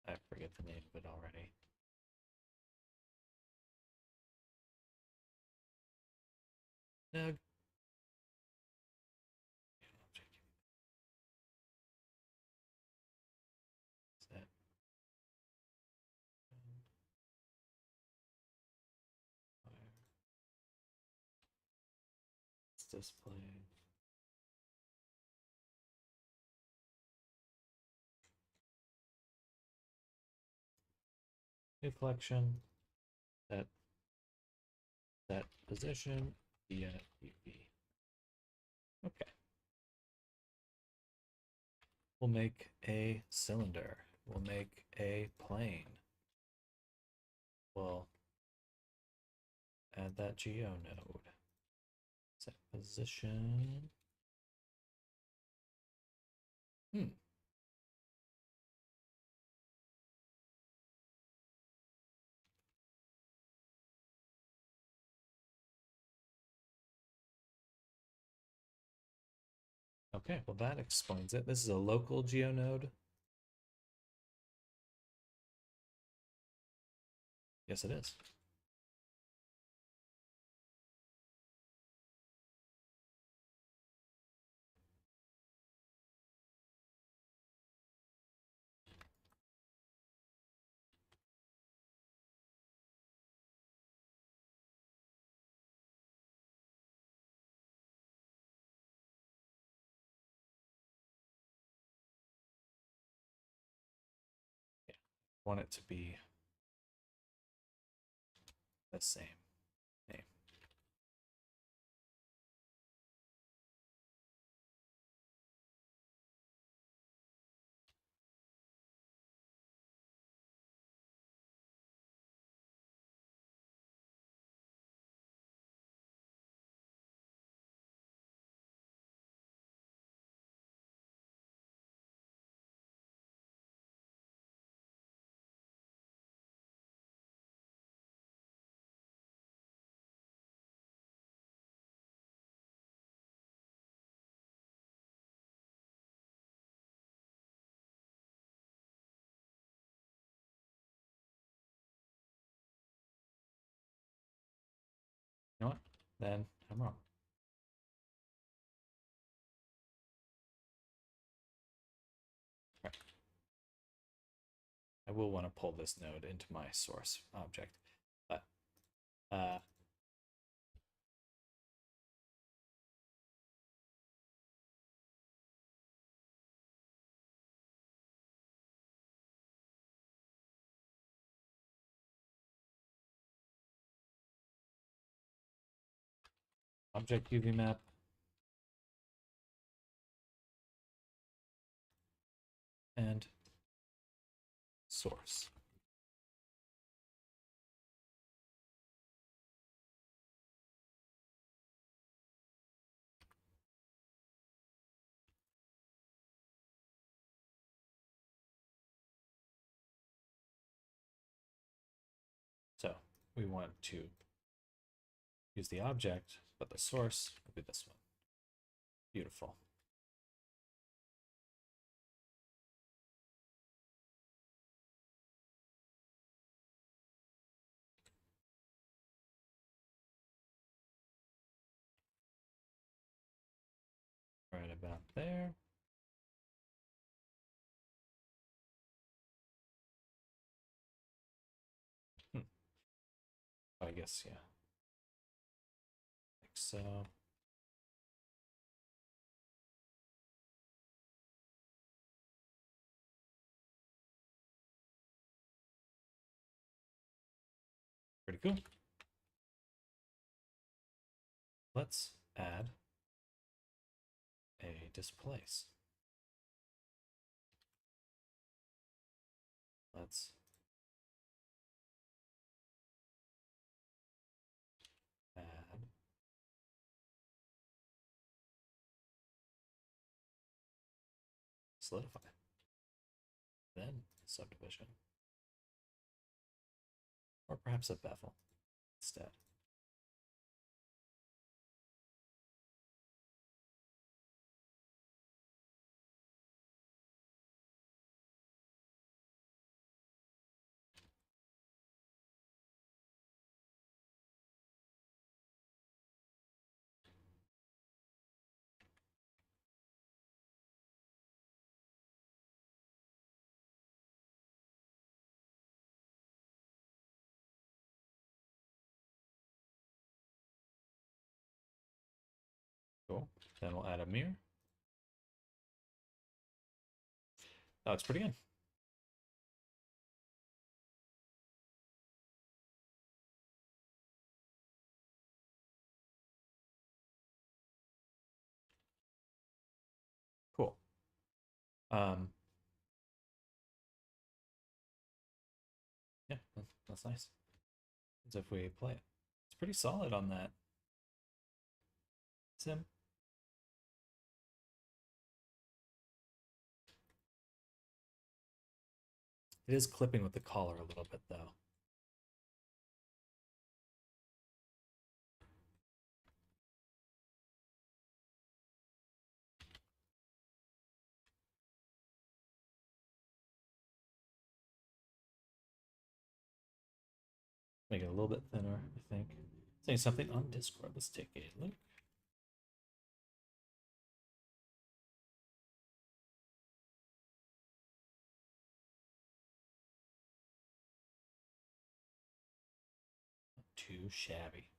Speaker 2: I forget the name of it already. No. Set. It's displayed. New collection. Set position via UV. Okay. We'll make a cylinder. We'll make a plane. We'll add that geo node. Set position. Okay, well that explains it. This is a local geonode. Yes, it is. Yeah. Want it to be the same name. You know what? Then I'm wrong. Right. I will want to pull this node into my source object, but object UV map. And source. So we want to use the object, but the source will be this one. Beautiful. Right about there. I guess, yeah. Like so. Pretty cool. Let's add a displace. Let's add solidify. Then subdivision. Or perhaps a bevel instead. Cool. Then we'll add a mirror. That looks pretty good. Cool. Yeah, that's nice. As if we play it. It's pretty solid on that. Sim. It is clipping with the collar a little bit, though. Make it a little bit thinner, I think. Saying something on Discord. Let's take a look. Not too shabby.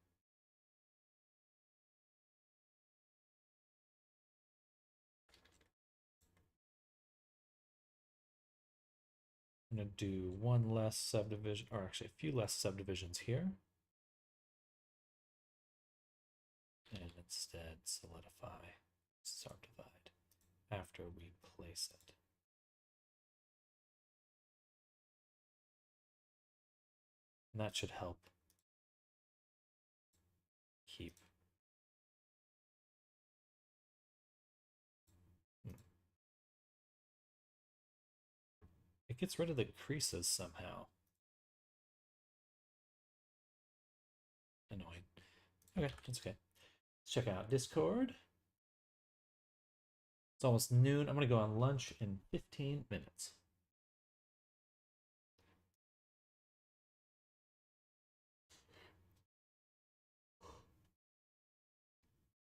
Speaker 2: I'm going to do one less subdivision, or actually a few less subdivisions here. And instead solidify subdivide after we place it. And that should help keep. It gets rid of the creases somehow. Annoying. Okay, that's okay. Let's check out Discord. It's almost noon. I'm going to go on lunch in 15 minutes.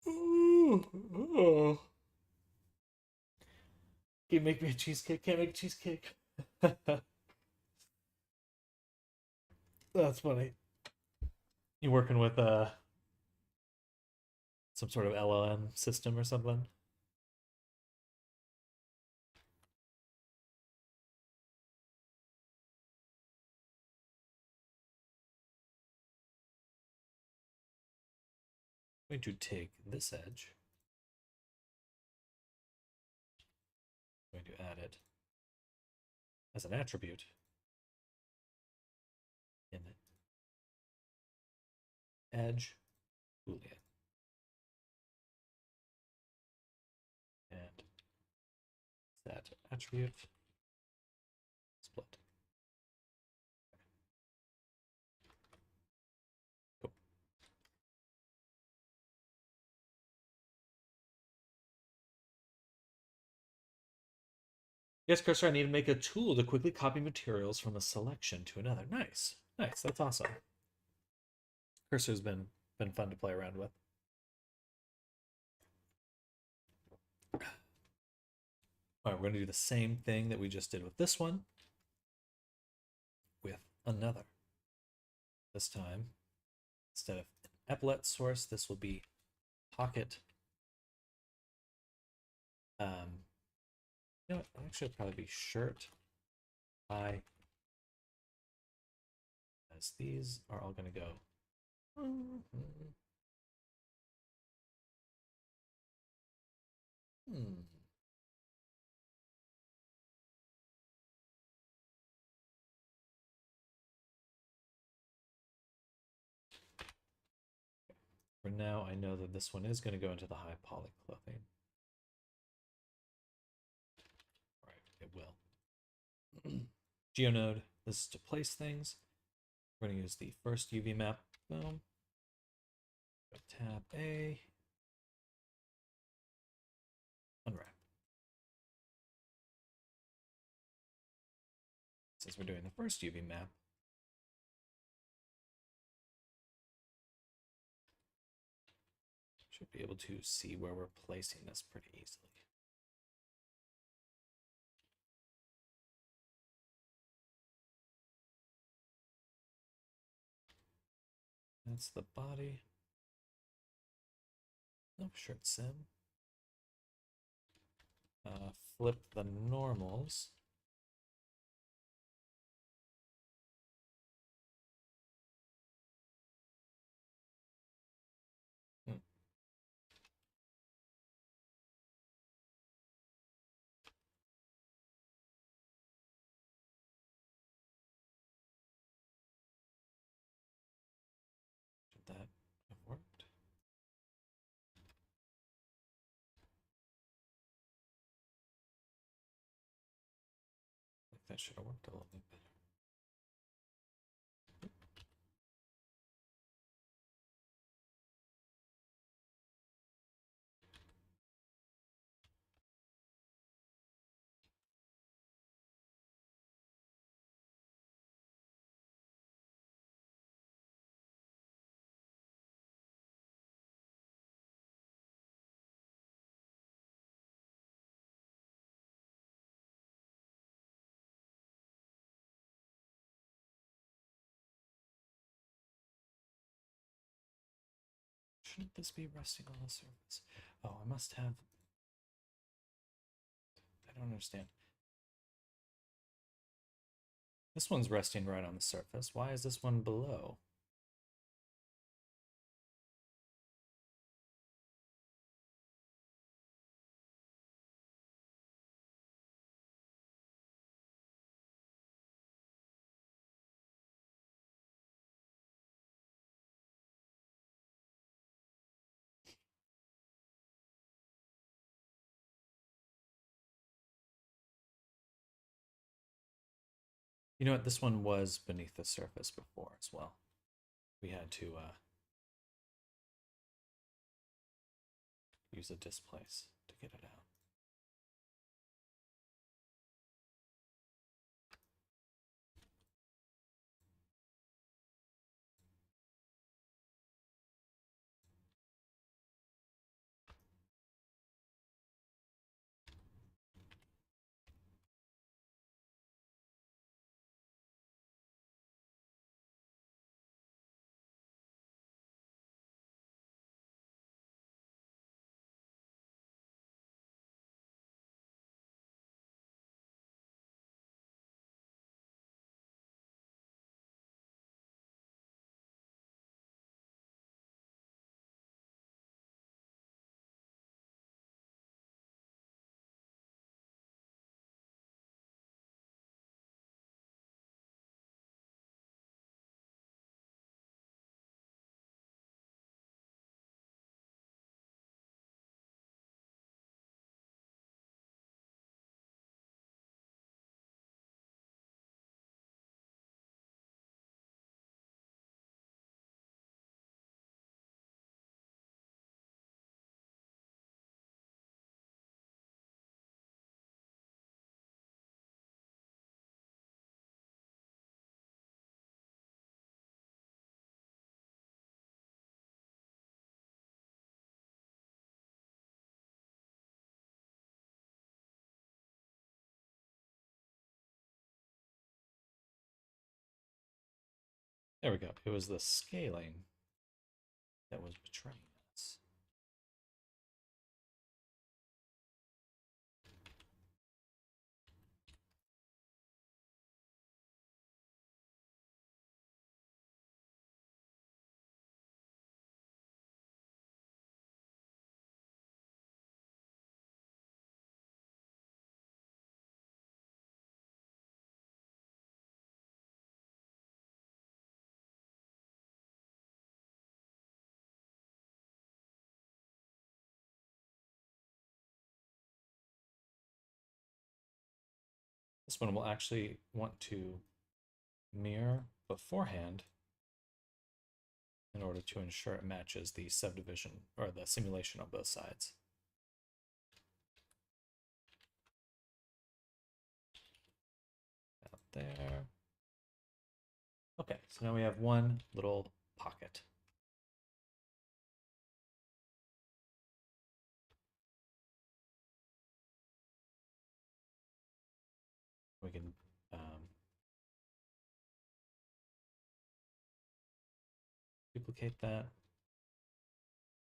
Speaker 2: Can you make me a cheesecake? Can't make a cheesecake. That's funny. You working with some sort of LLM system or something? I'm going to take this edge. I'm going to add it as an attribute in edge boolean. And that attribute split. Cool. Yes, cursor, I need to make a tool to quickly copy materials from a selection to another. Nice. Nice. That's awesome. Cursor's been fun to play around with. All right, we're going to do the same thing that we just did with this one with another. This time, instead of an epaulette source, this will be pocket. You know what? Actually, it'll probably be shirt. As these are all going to go. For now, I know that this one is going to go into the high poly clothing. All right, it will. GeoNode, this is to place things. We're going to use the first UV map. Boom. Tab A. Unwrap. Since we're doing the first UV map, should be able to see where we're placing this pretty easily. That's the body. Oh, shirt sim. Flip the normals. That that should have worked a little bit better. Shouldn't this be resting on the surface? Oh, I must have... I don't understand. This one's resting right on the surface. Why is this one below? You know what? This one was beneath the surface before as well. We had to use a displace to get it out. There we go. It was the scaling that was betraying us. This one will actually want to mirror beforehand in order to ensure it matches the subdivision or the simulation on both sides. Out there. Okay, so now we have one little pocket. We can duplicate that.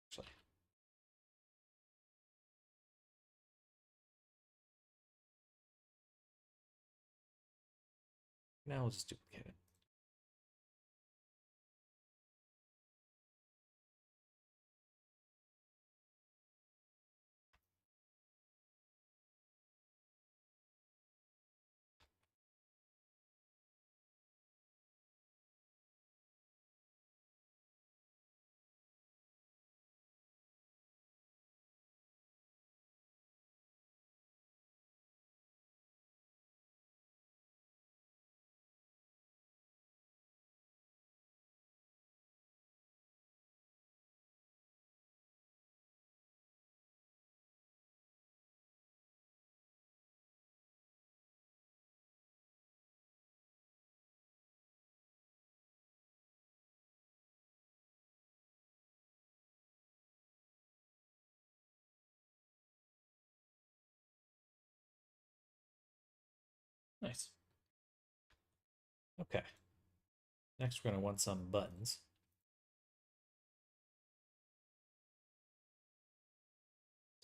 Speaker 2: Actually, now we'll just duplicate it. Nice. Okay. Next, we're going to want some buttons.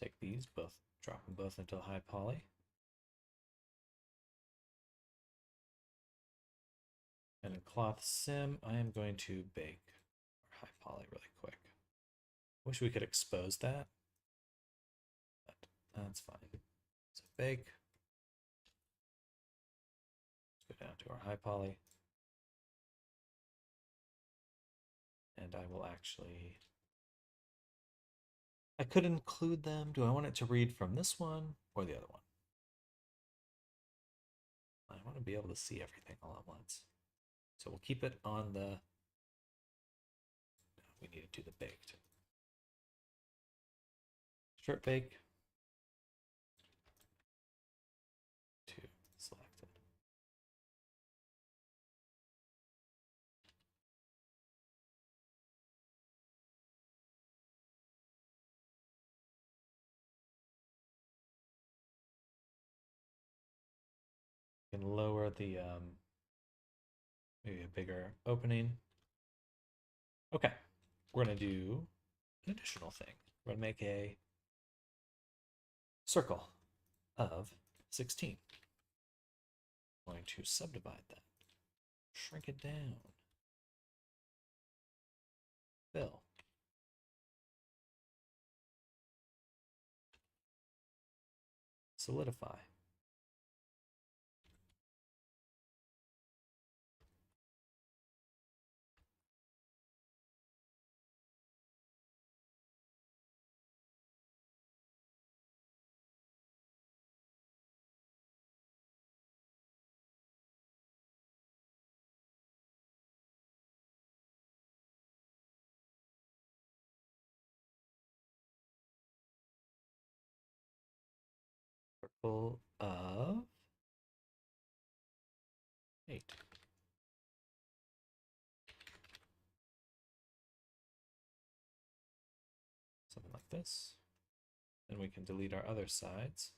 Speaker 2: Take these, drop them both into high poly. And in Cloth Sim, I am going to bake our high poly really quick. Wish we could expose that, but that's fine. So bake. Let's go down to our high poly. And I will actually... I could include them. Do I want it to read from this one or the other one? I want to be able to see everything all at once. So we'll keep it on the... We need to do the baked. Strip bake. Two selected. You can lower the maybe a bigger opening. Okay, we're gonna do an additional thing. We're gonna make a circle of 16. I'm going to subdivide that, shrink it down, fill. Solidify. Circle of 8. Something like this. And we can delete our other sides.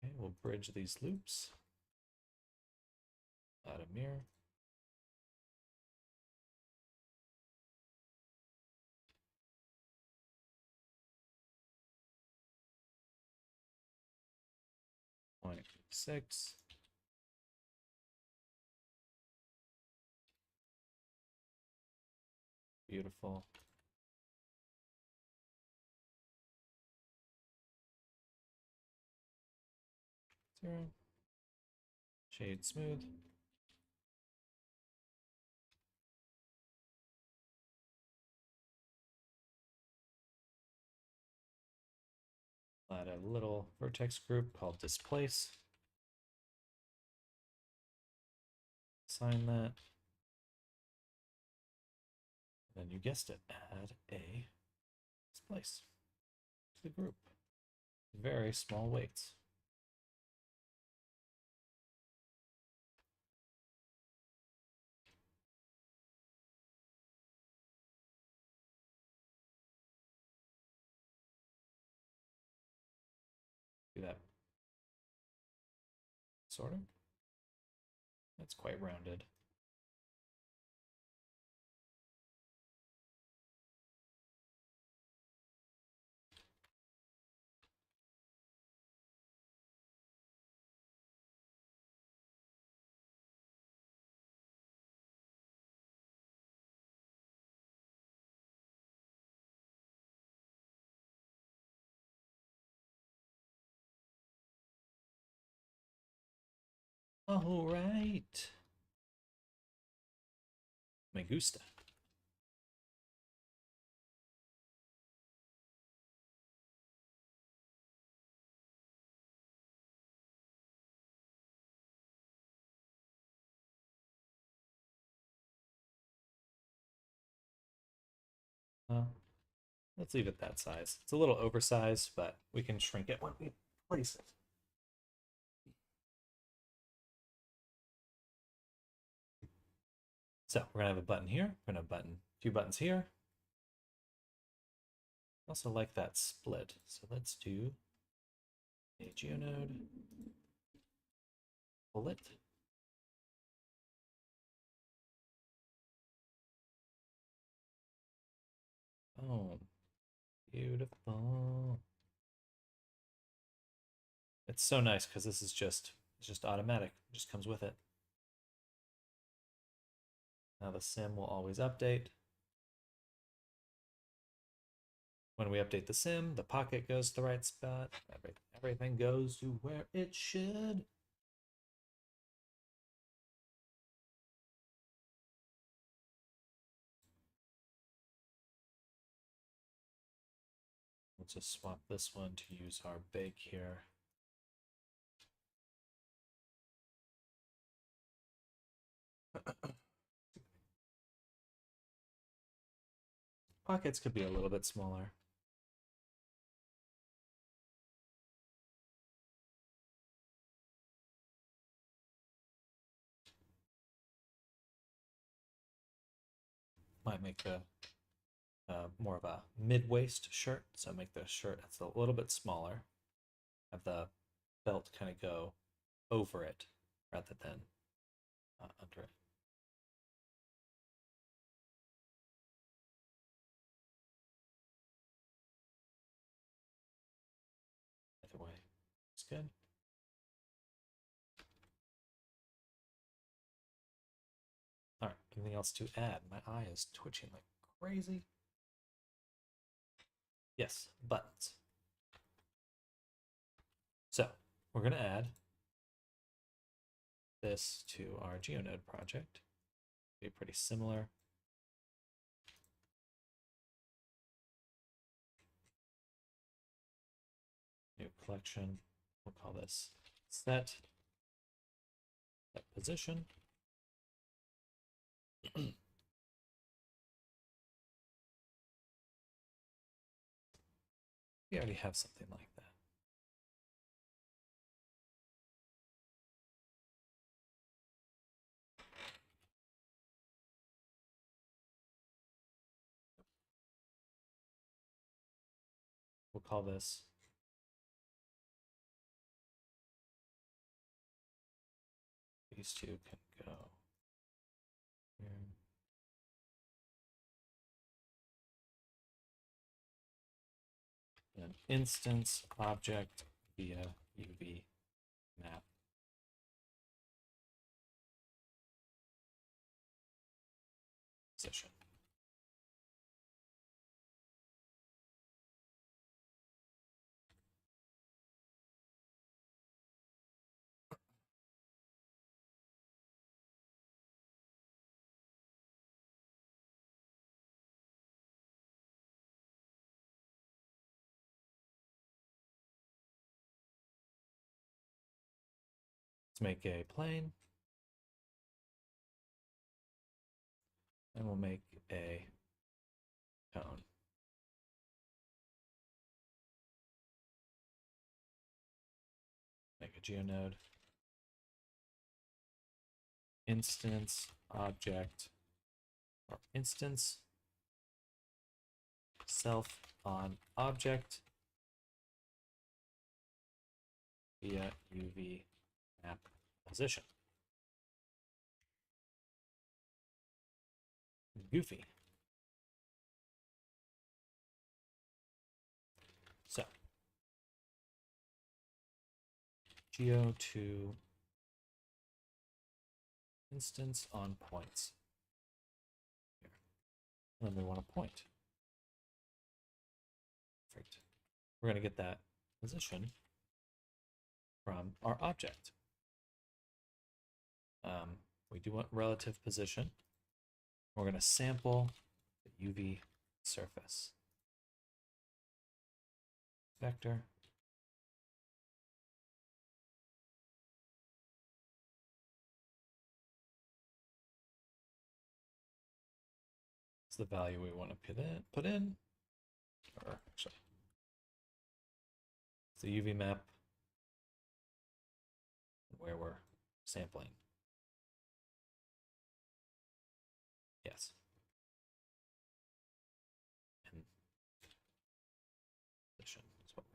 Speaker 2: Okay, we'll bridge these loops. Add a mirror. Point 6. Beautiful. Zero. Shade smooth. Add a little vertex group called displace. Assign that. And then you guessed it, add a displace to the group. Very small weights. Do that sort of. That's quite rounded. All right. Me gusta. Let's leave it that size. It's a little oversized, but we can shrink it when we place it. So we're gonna have a button here. We're gonna have a few buttons here. Also like that split. So let's do a geonode, pull it. Oh, beautiful. It's so nice because this is just automatic. It just comes with it. Now the sim will always update. When we update the sim, the pocket goes to the right spot. Everything goes to where it should. Let's just swap this one to use our bake here. Pockets could be a little bit smaller. Might make the more of a mid-waist shirt, so make the shirt that's a little bit smaller. Have the belt kind of go over it rather than under it. Either way, it's good. All right, anything else to add? My eye is twitching like crazy. Yes, buttons. So we're going to add this to our GeoNode project. Be pretty similar. New collection. We'll call this set position. We already have something like that. We'll call this these two can go here. An instance object via UV map. Position. Let's make a plane. And we'll make a cone. Make a geonode. Instance object or instance self on object via UV map position. Goofy. So geo to instance on points. Here. And then we want to point. Perfect. We're going to get that position from our object. We do want relative position. We're going to sample the UV surface. Vector. It's the value we want to put in. Or actually, it's the UV map where we're sampling. Yes. And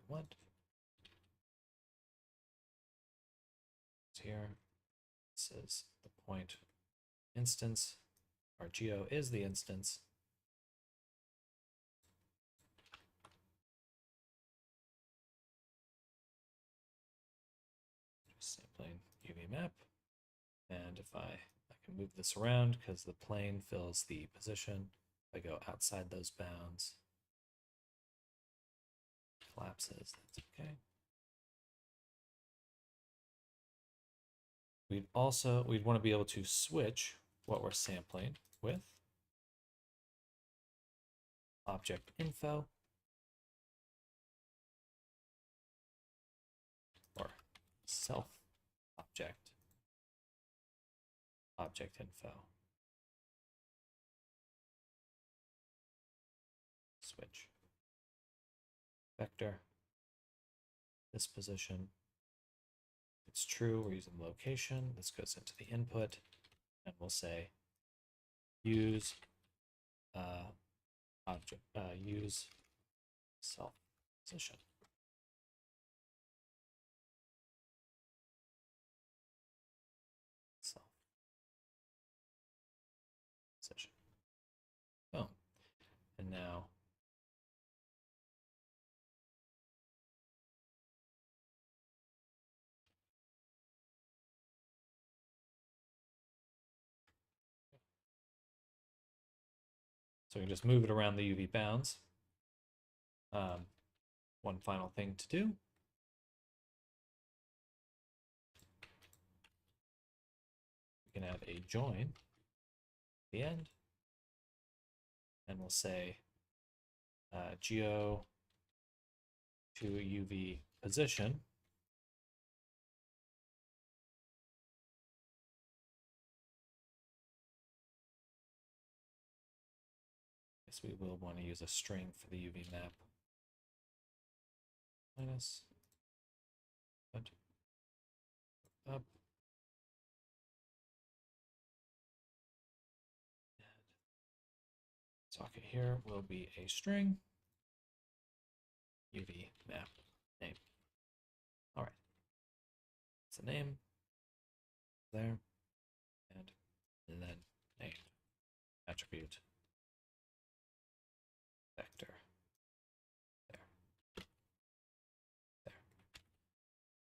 Speaker 2: want. It's here. This is the point instance. Our geo is the instance. Just sampling UV map. And if I can move this around because the plane fills the position. If I go outside those bounds, collapses, that's okay. We'd want to be able to switch what we're sampling with object info or self object info. Switch vector, this position. It's true, we're using location. This goes into the input, and we'll say use use self position. Self position. Boom. And now so we can just move it around the UV bounds. One final thing to do. We can add a join at the end. And we'll say geo to UV position. Guess we will want to use a string for the UV map. Minus up. Socket here will be a string UV map name. All right, it's a name there, and then named attribute vector there.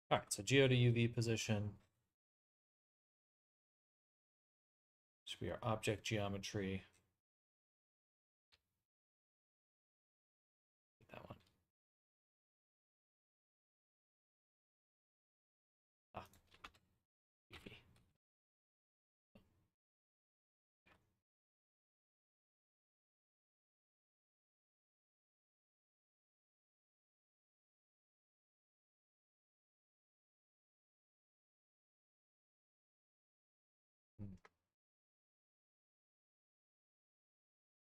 Speaker 2: All right, so geo to UV position should be our object geometry. That one. UV.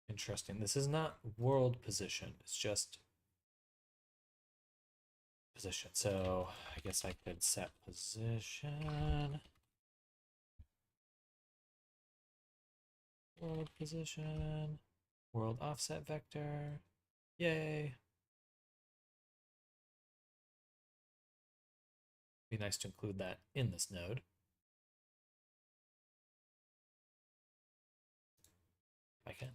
Speaker 2: Interesting. This is not world position. It's just position. So I guess I could set position. World position. World offset vector. Yay. Be nice to include that in this node. I can.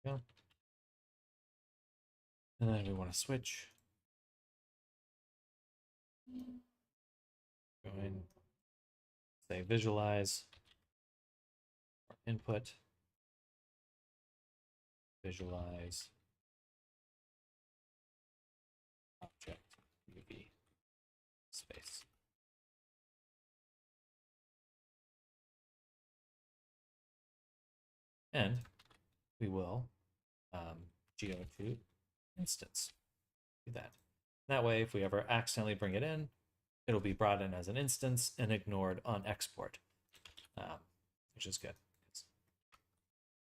Speaker 2: Yeah. And then we want to switch. Go and say visualize our input. Visualize object UV space. And we will geo to instance. Do that. That way, if we ever accidentally bring it in, it'll be brought in as an instance and ignored on export, which is good.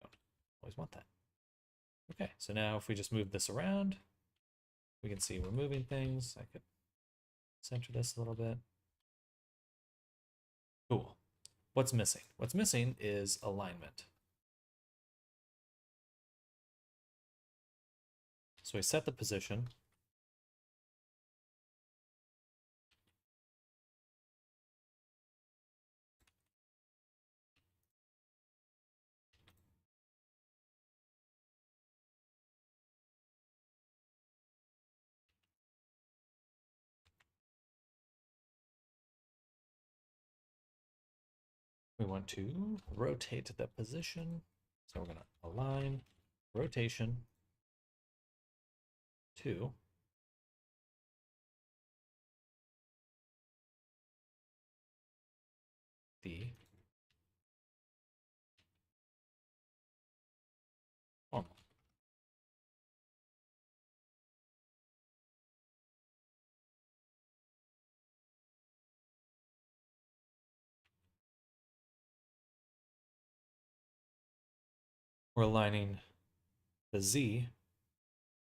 Speaker 2: Don't always want that. Okay, so now if we just move this around, we can see we're moving things. I could center this a little bit. Cool. What's missing? What's missing is alignment. So we set the position. We want to rotate the position. So we're going to align rotation to the normal. We're aligning the Z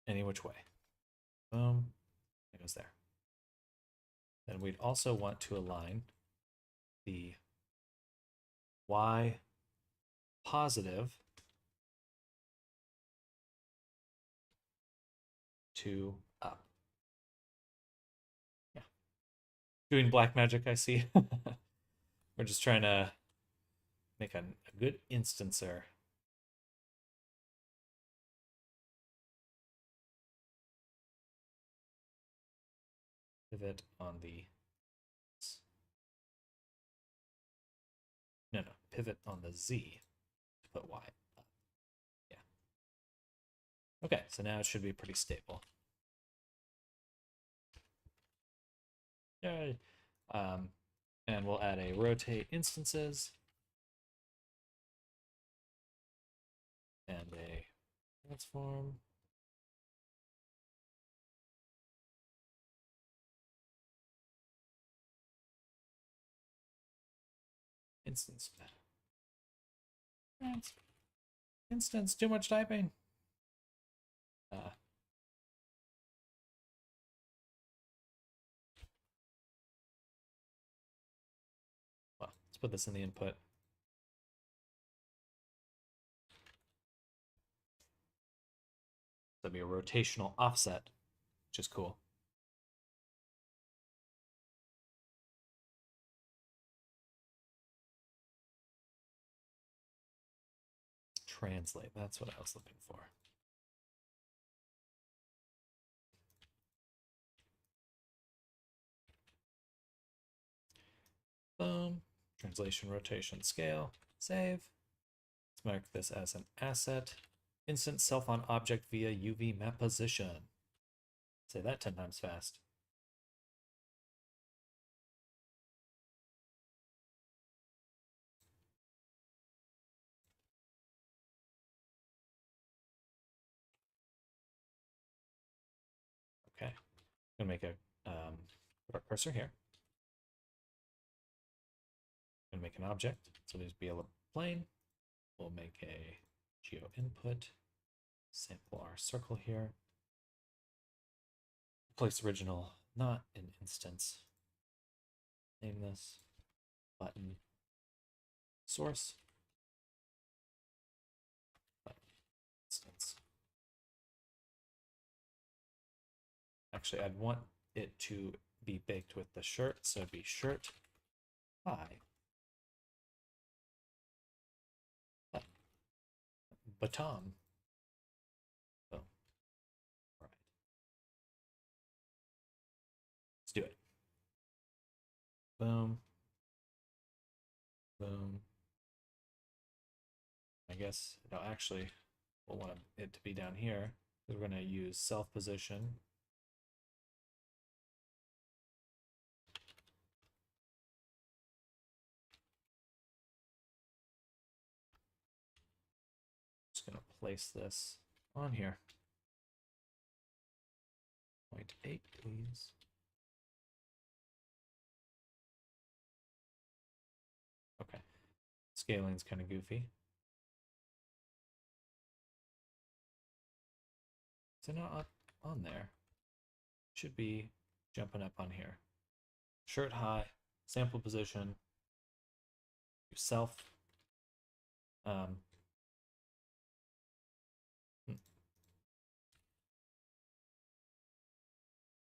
Speaker 2: any which way. Boom. It goes there. Then we'd also want to align the Y positive to up. Yeah. Doing black magic, I see. We're just trying to make a good instancer. Pivot on the... No, pivot on the Z to put Y up. Yeah. Okay, so now it should be pretty stable. Yay. And we'll add a rotate instances and a transform. Instance. Instance, too much typing. Well, let's put this in the input. That'd be a rotational offset, which is cool. Translate, that's what I was looking for. Boom. Translation, rotation, scale. Save. Let's mark this as an asset. Instant self on object via UV map position. Say that 10 times fast. Okay. I'm gonna make a put our cursor here. I'm gonna make an object. So there's be a little plane. We'll make a geo input. Sample our circle here. Place original, not an instance. Name this button source. Button instance. Actually, I'd want it to be baked with the shirt, so it'd be shirt by button. Baton. Oh, all right. Let's do it. Boom. Boom. I guess, no, actually, we'll want it to be down here. We're going to use self position. place this on here. 0.8, please. Okay. Scaling's kind of goofy. Is it not up on there? Should be jumping up on here. Shirt high, sample position, self.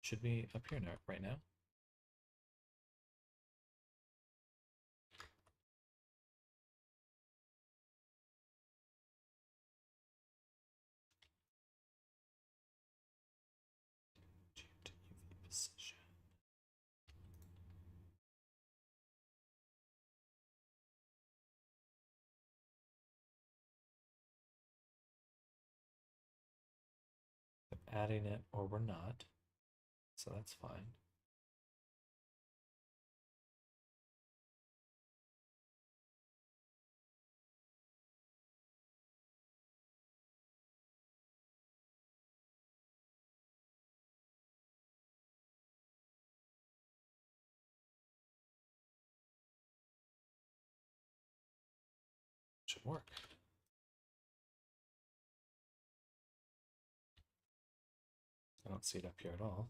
Speaker 2: Should be up here now, right now. UV position. Adding it or we're not, so that's fine. Should work. I don't see it up here at all.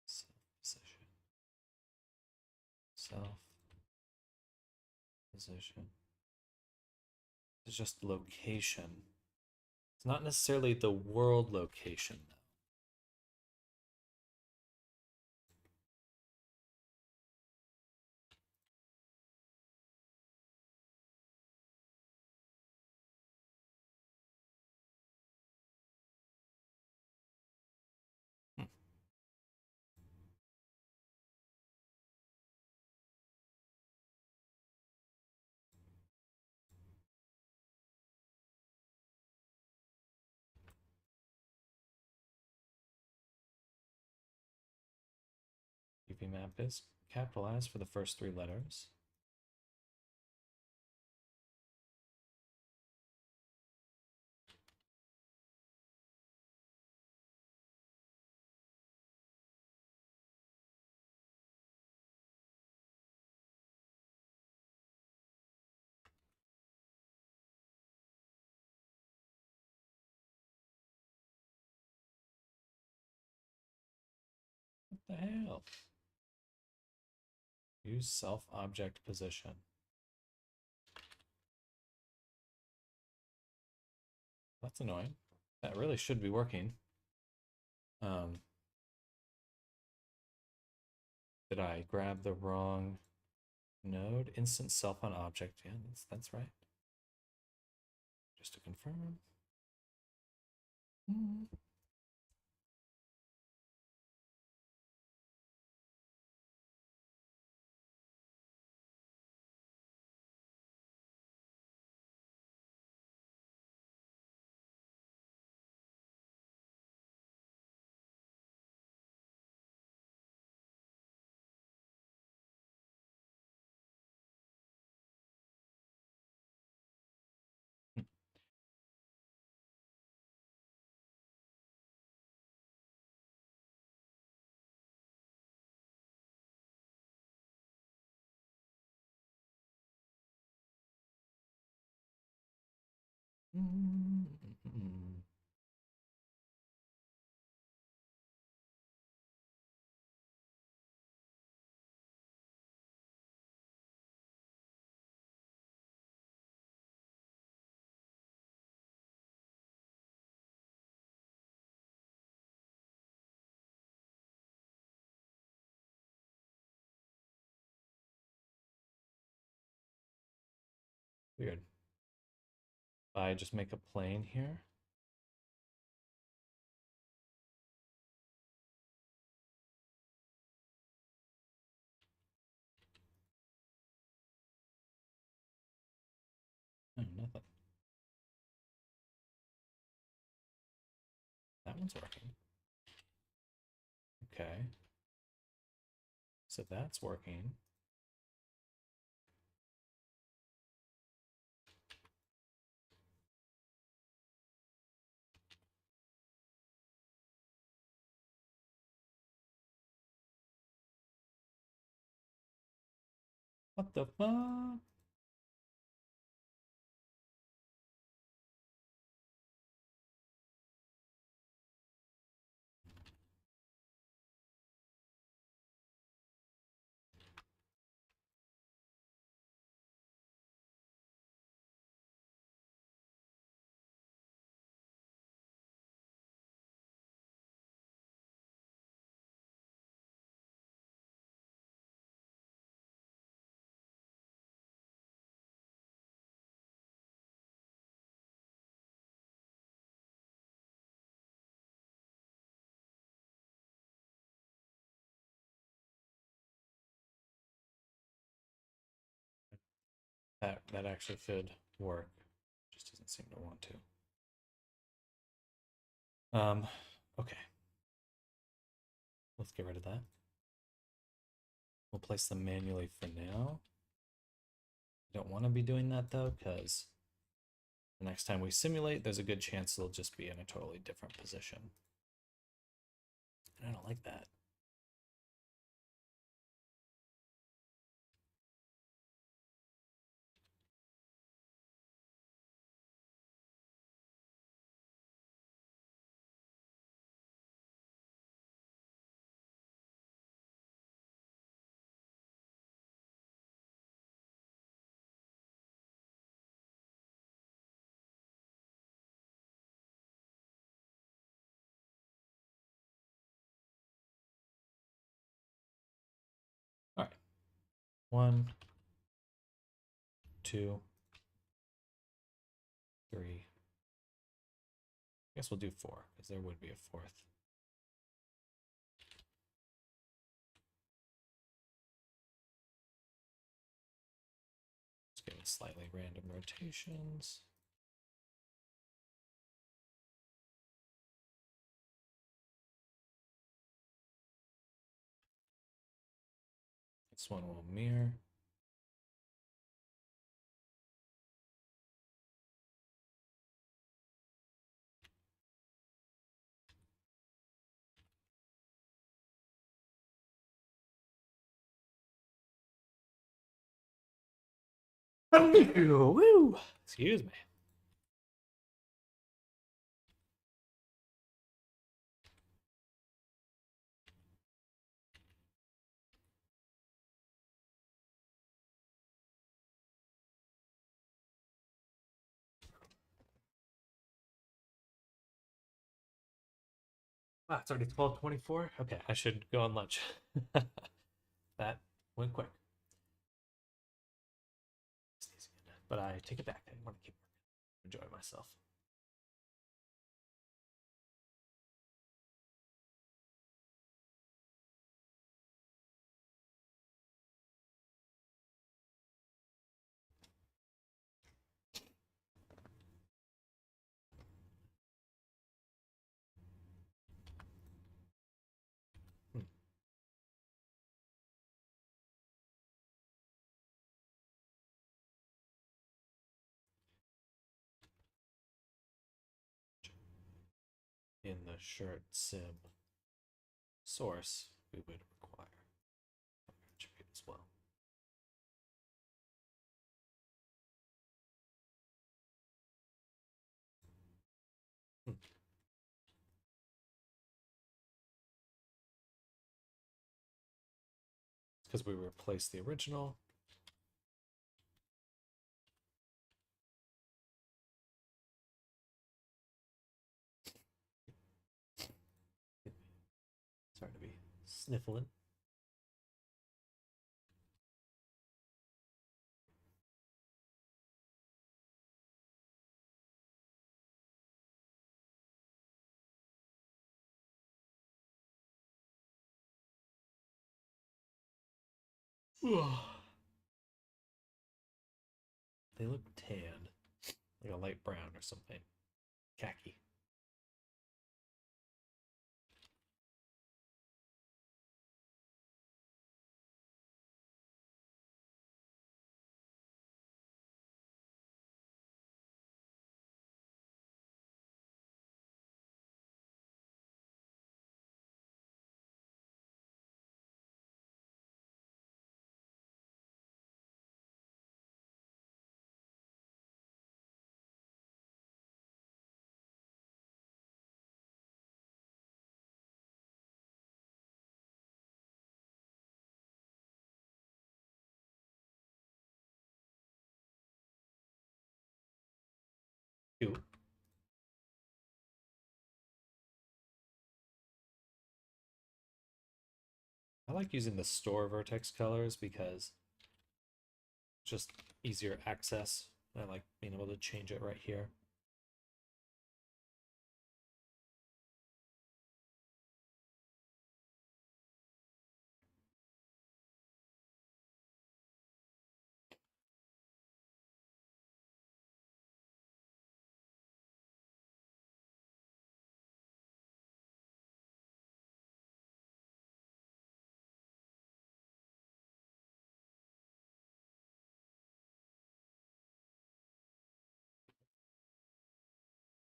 Speaker 2: Self position. Self position. It's just location. It's not necessarily the world location, though. UV map is capitalized for the first 3 letters. What the hell? Use self object position. That's annoying. That really should be working. Did I grab the wrong node? Instant self on object. Yeah, that's right. Just to confirm. Weird. If I just make a plane here. Oh, nothing. That one's working. Okay. So that's working. What the fuck? That actually should work. Just doesn't seem to want to. Okay. Let's get rid of that. We'll place them manually for now. I don't want to be doing that though, because the next time we simulate, there's a good chance they'll just be in a totally different position. And I don't like that. All right. 1, 2, 3. I guess we'll do 4, because there would be a fourth. Let's give it slightly random rotations. This one will mirror. Woo! Excuse me. Wow, it's already 12:24. Okay, I should go on lunch. That went quick. But I take it back. I want to keep working. Enjoy myself. In the shirt sim source, we would require attribute as well. It's because we replaced the original. Sorry to be sniffling. They look tan, like a light brown or something. Khaki. Cute. I like using the store vertex colors because it's just easier access. I like being able to change it right here.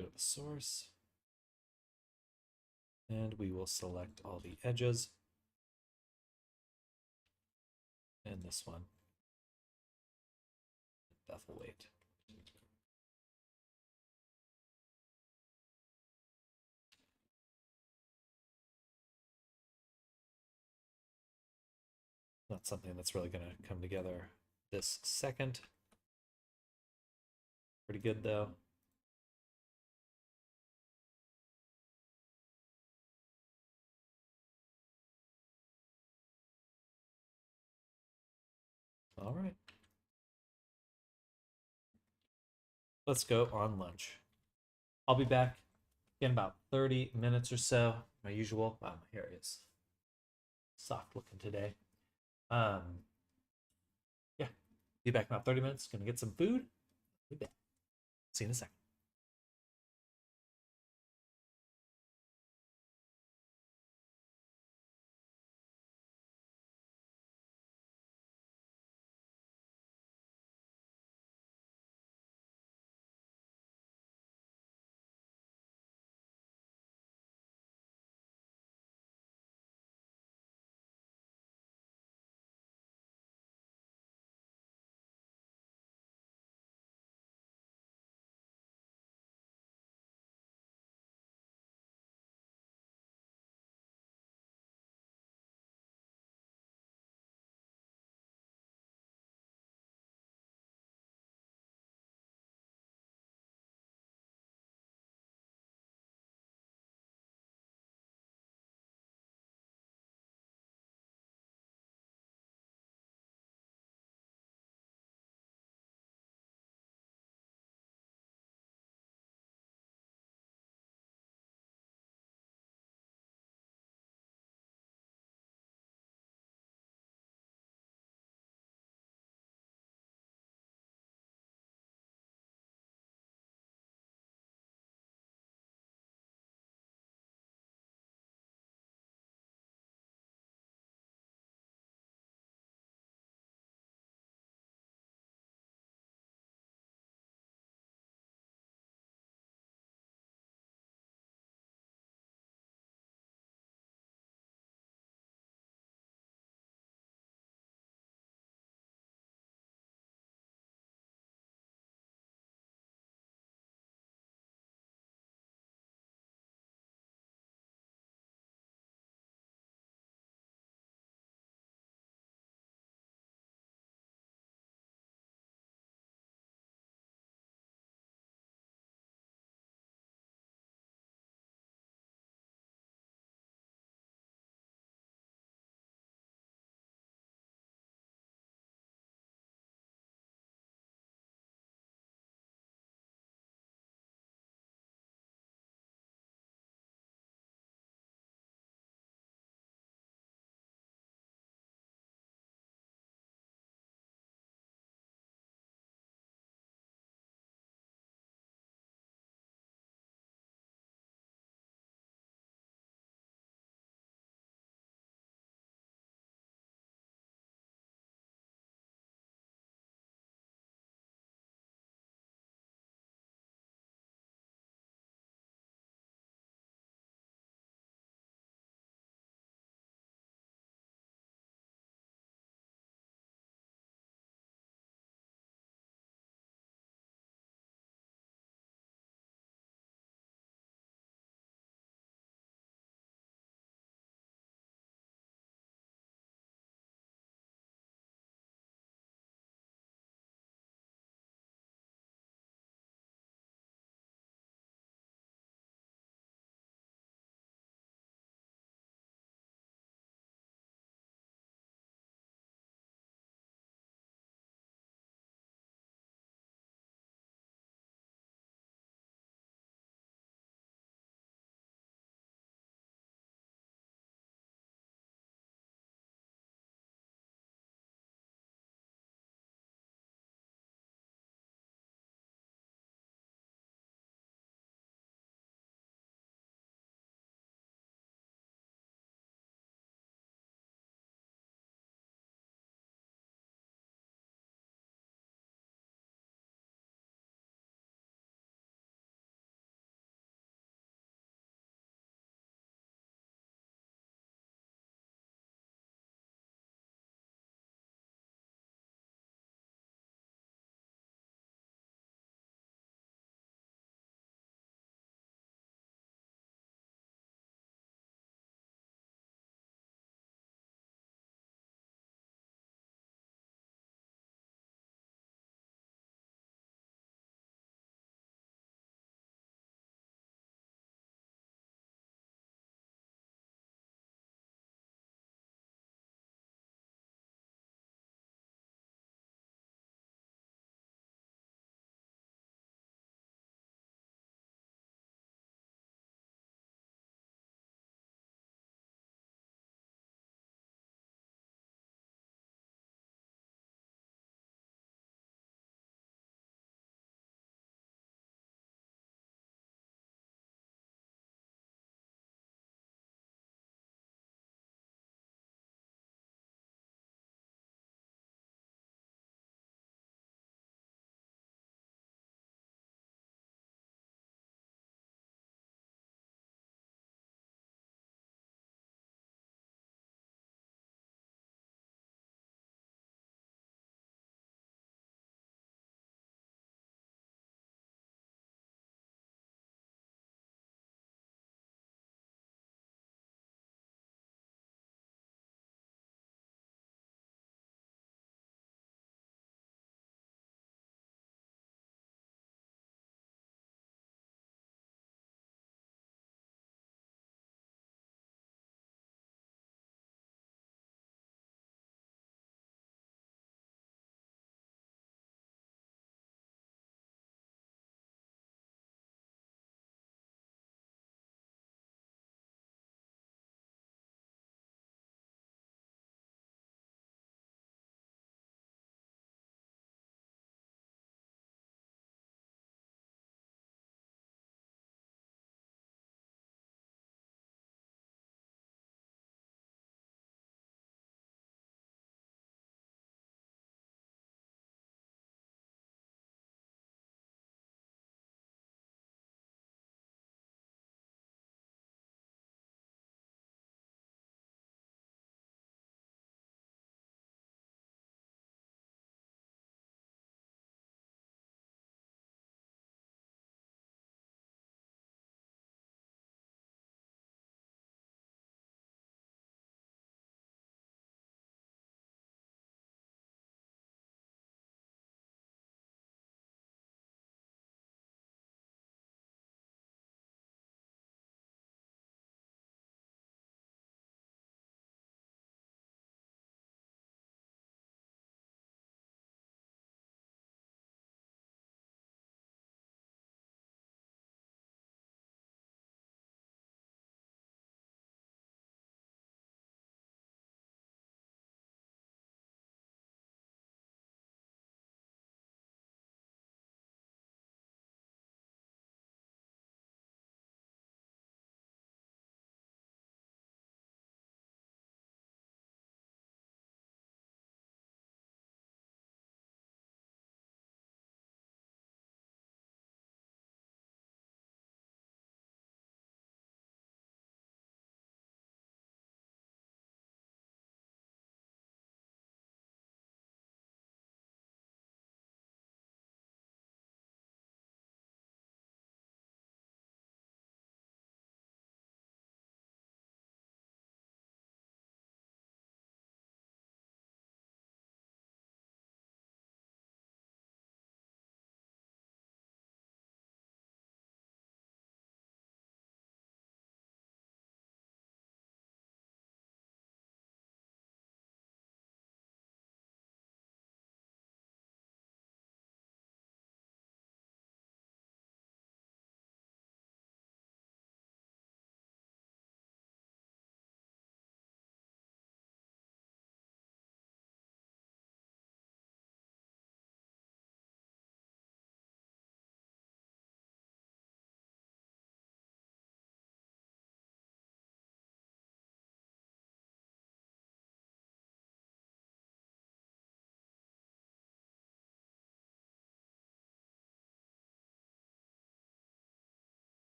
Speaker 2: Go to the source. And we will select all the edges. And this one. Bevel weight. Not something that's really going to come together this second. Pretty good though. All right. Let's go on lunch. I'll be back in about 30 minutes or so. My usual. Wow, my hair is soft looking today. Yeah. Be back in about 30 minutes. Gonna get some food. Be back. See you in a second.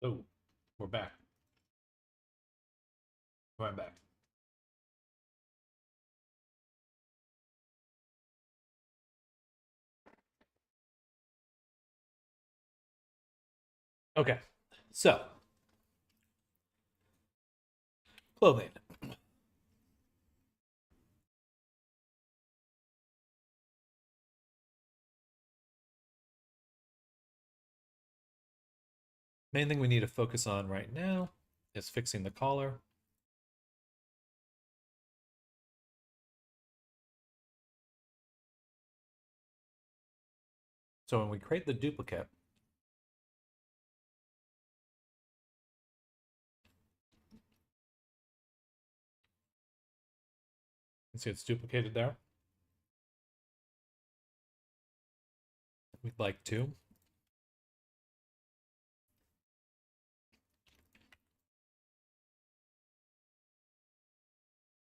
Speaker 2: Oh, we're back. I'm back. Okay, so clothing. Main thing we need to focus on right now is fixing the collar. So when we create the duplicate, you see it's duplicated there. We'd like to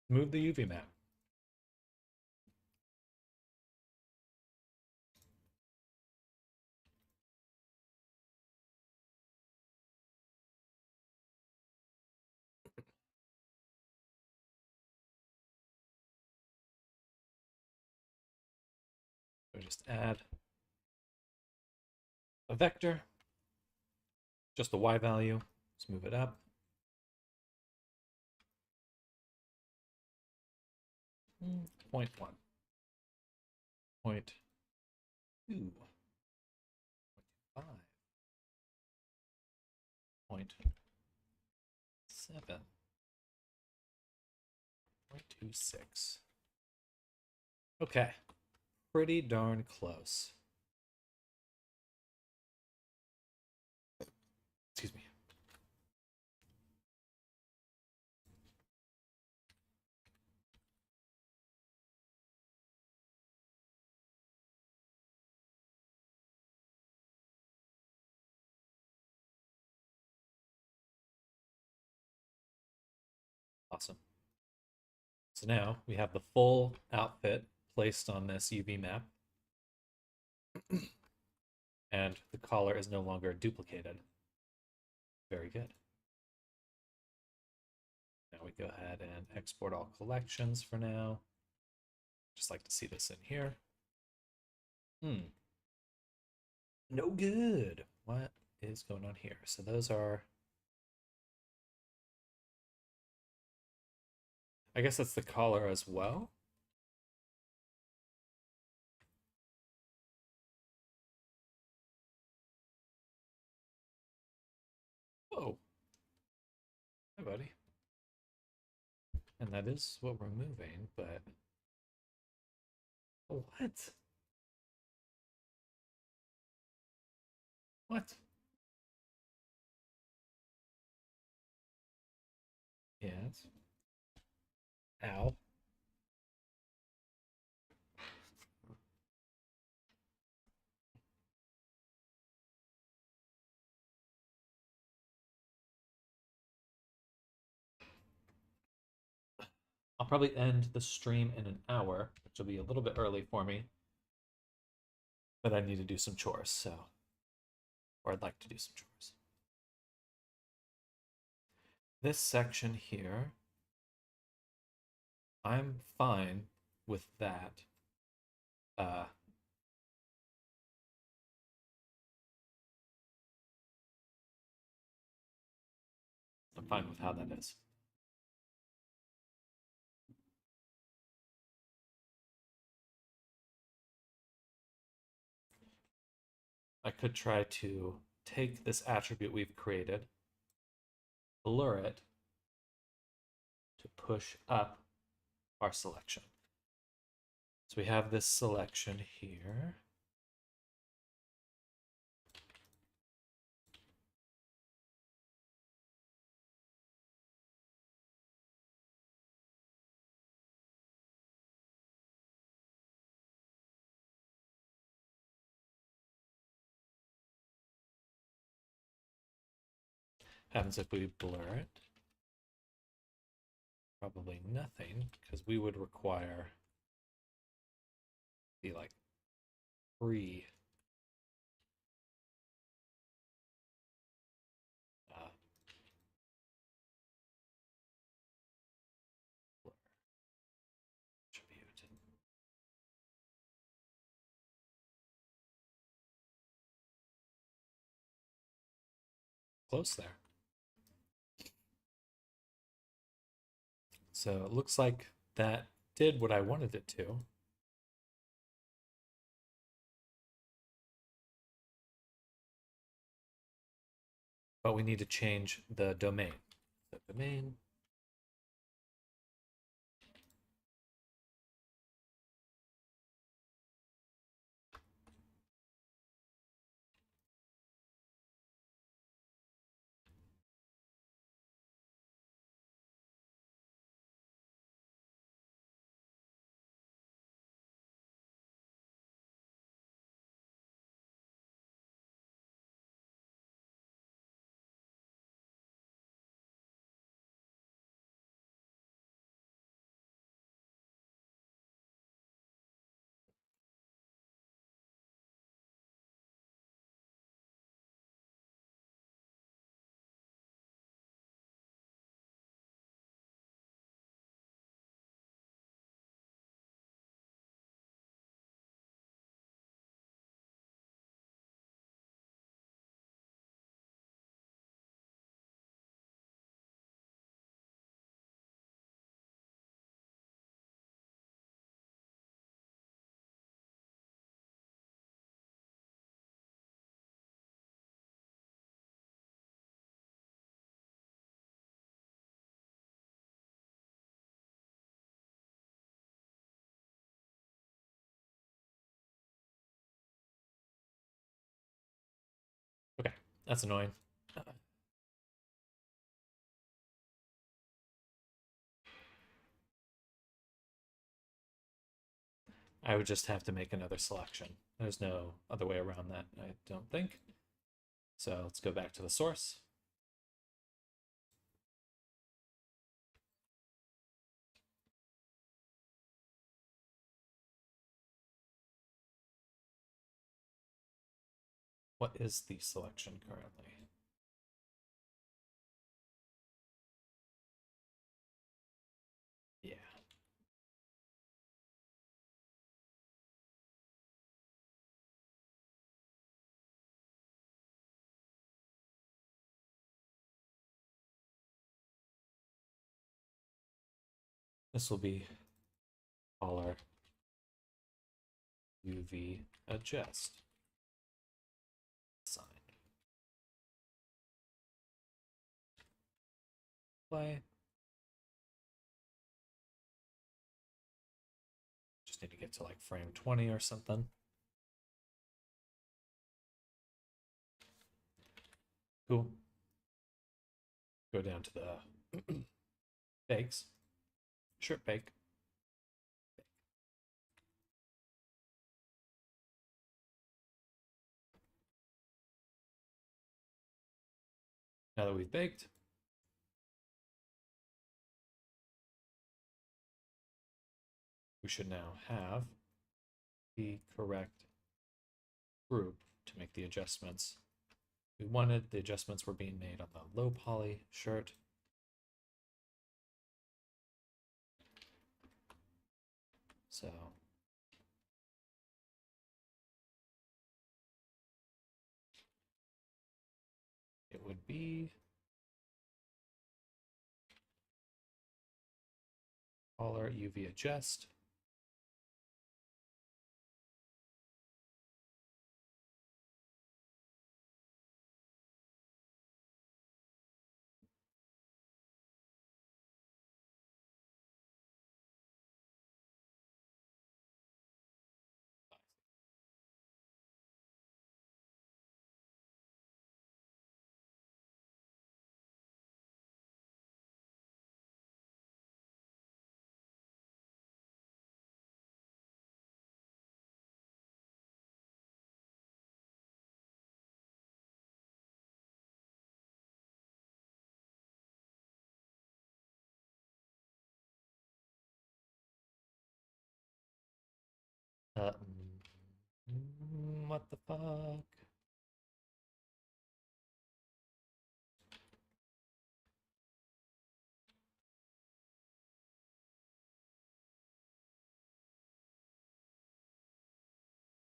Speaker 2: move the UV map. So just add a vector, just the Y value. Let's move it up. Point 1. Point 2. 5. Point 7. 0.26. Okay, pretty darn close. Excuse me. Awesome. So now we have the full outfit placed on this UV map. And the collar is no longer duplicated. Very good. Now we go ahead and export all collections for now. Just like to see this in here. No good. What is going on here? So those are... I guess that's the collar as well. Whoa. Hi, buddy. And that is what we're moving, but... What? What? Yes. Ow. I'll probably end the stream in an hour, which will be a little bit early for me. But I need to do some chores, so... Or I'd like to do some chores. This section here, I'm fine with that. I'm fine with how that is. I could try to take this attribute we've created, blur it to push up our selection. So we have this selection here. Happens if we blur it. Probably nothing, because we would require the like pre Close there. So it looks like that did what I wanted it to. But we need to change the domain. The domain. Okay, that's annoying. I would just have to make another selection. There's no other way around that, I don't think. So let's go back to the source. What is the selection currently? Yeah. This will be caller UV adjust sign. Play. Just need to get to like frame 20 or something. Cool. Go down to the bakes. Sure, bake. Now that we've baked, we should now have the correct group to make the adjustments we wanted. The adjustments were being made on the low poly shirt. So it would be color UV adjust. What the fuck?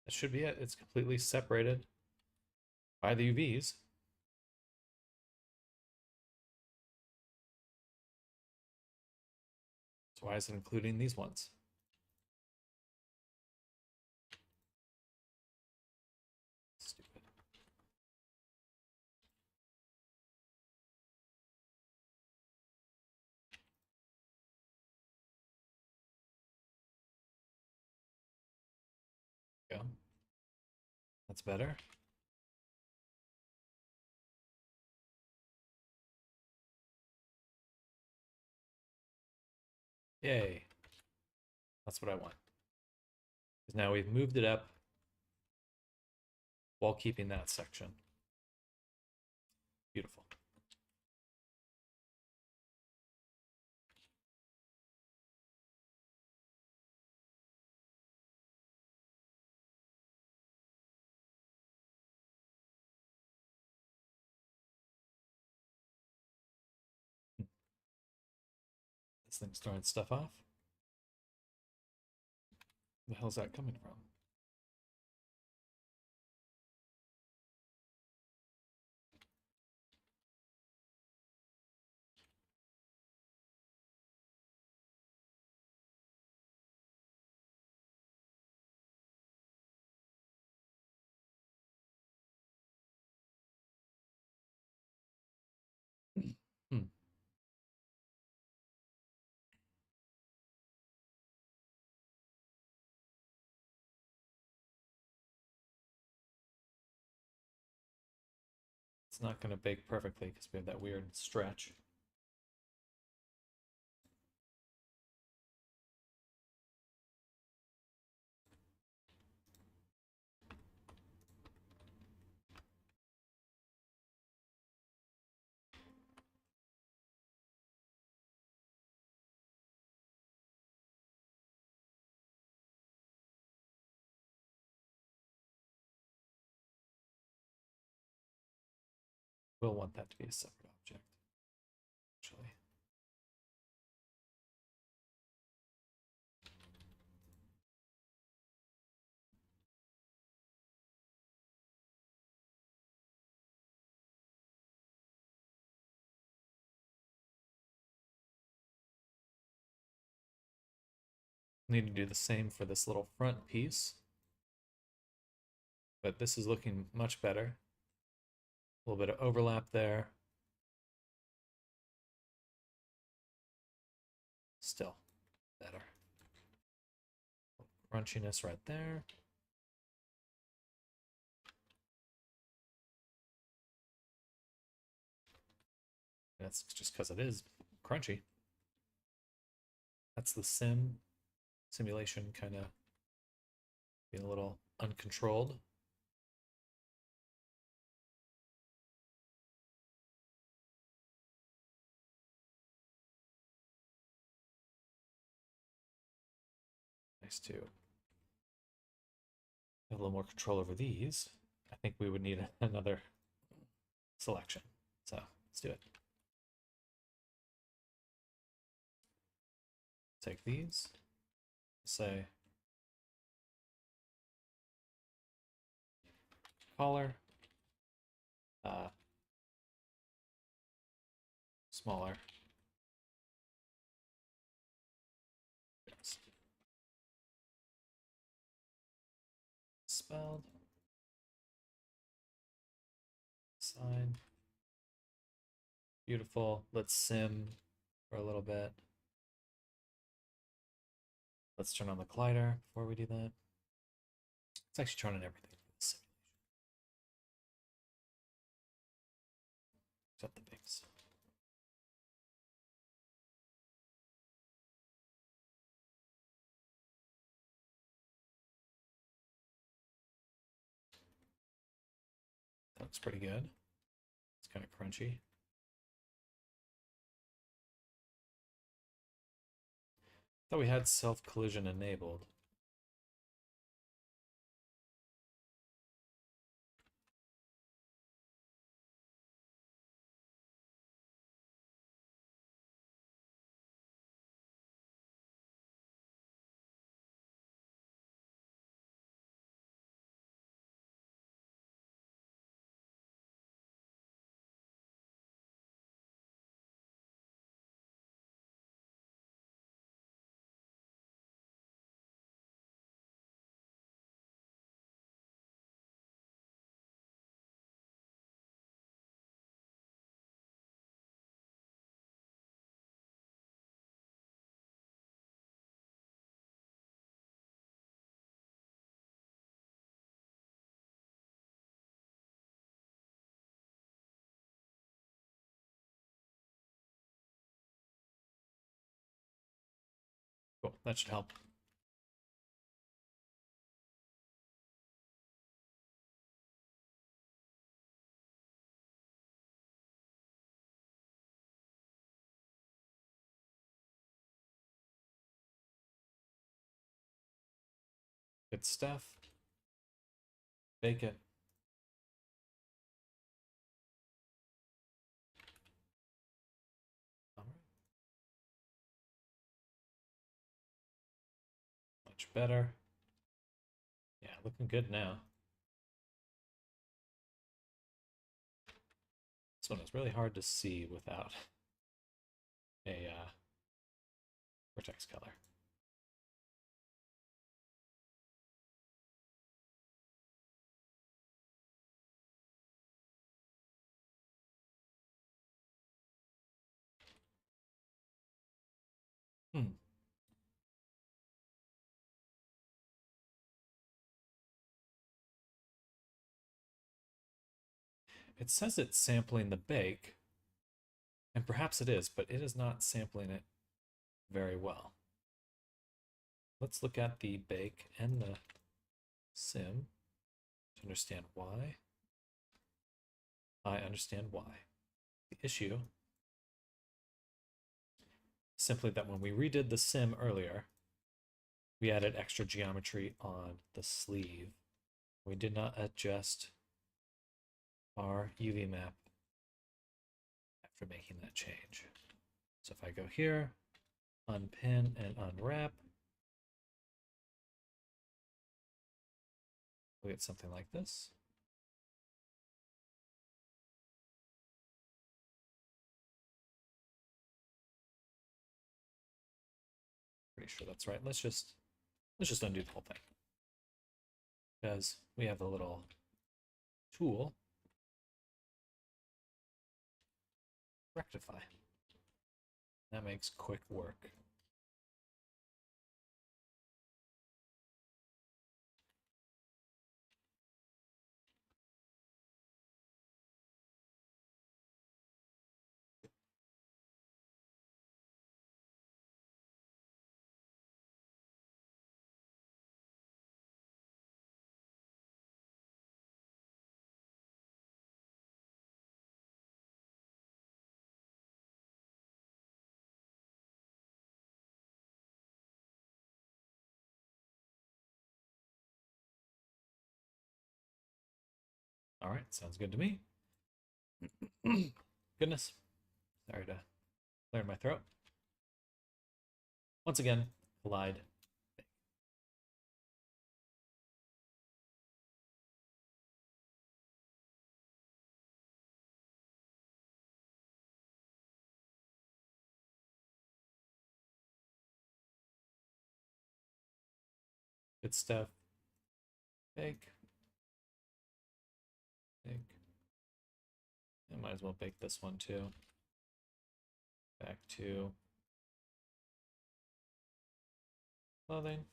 Speaker 2: That should be it. It's completely separated by the UVs. Why is it including these ones? Stupid. Go. That's better. Yay. That's what I want. Because now we've moved it up while keeping that section. Beautiful. This thing's throwing stuff off. Where the hell's that coming from? Hmm. It's not going to bake perfectly because we have that weird stretch. We'll want that to be a separate object, actually. Need to do the same for this little front piece. But this is looking much better. A little bit of overlap there. Still better. Crunchiness right there. That's just because it is crunchy. That's the simulation kind of being a little uncontrolled. Nice too. Have a little more control over these. I think we would need another selection. So let's do it. Take these, say collar, smaller. Spelled. Sign. Beautiful. Let's sim for a little bit. Let's turn on the collider before we do that. Let's actually turn on everything for the simulation. Except the base. That looks pretty good. It's kind of crunchy. Thought we had self-collision enabled. Cool, that should help. Good stuff. Bake it. All right. Much better. Yeah, looking good now. This one is really hard to see without a vertex color. Hmm. It says it's sampling the bake, and perhaps it is, but it is not sampling it very well. Let's look at the bake and the sim to understand why. I understand why. The issue is simply that when we redid the sim earlier, we added extra geometry on the sleeve. We did not adjust our UV map after making that change. So if I go here, unpin and unwrap, we'll get something like this. Pretty sure that's right. Let's just undo the whole thing, because we have a little tool, rectify. That makes quick work. All right, sounds good to me. Goodness. Sorry to clear my throat. Once again, collide. Good stuff. Bake. Bake. I might as well bake this one too. Back to clothing.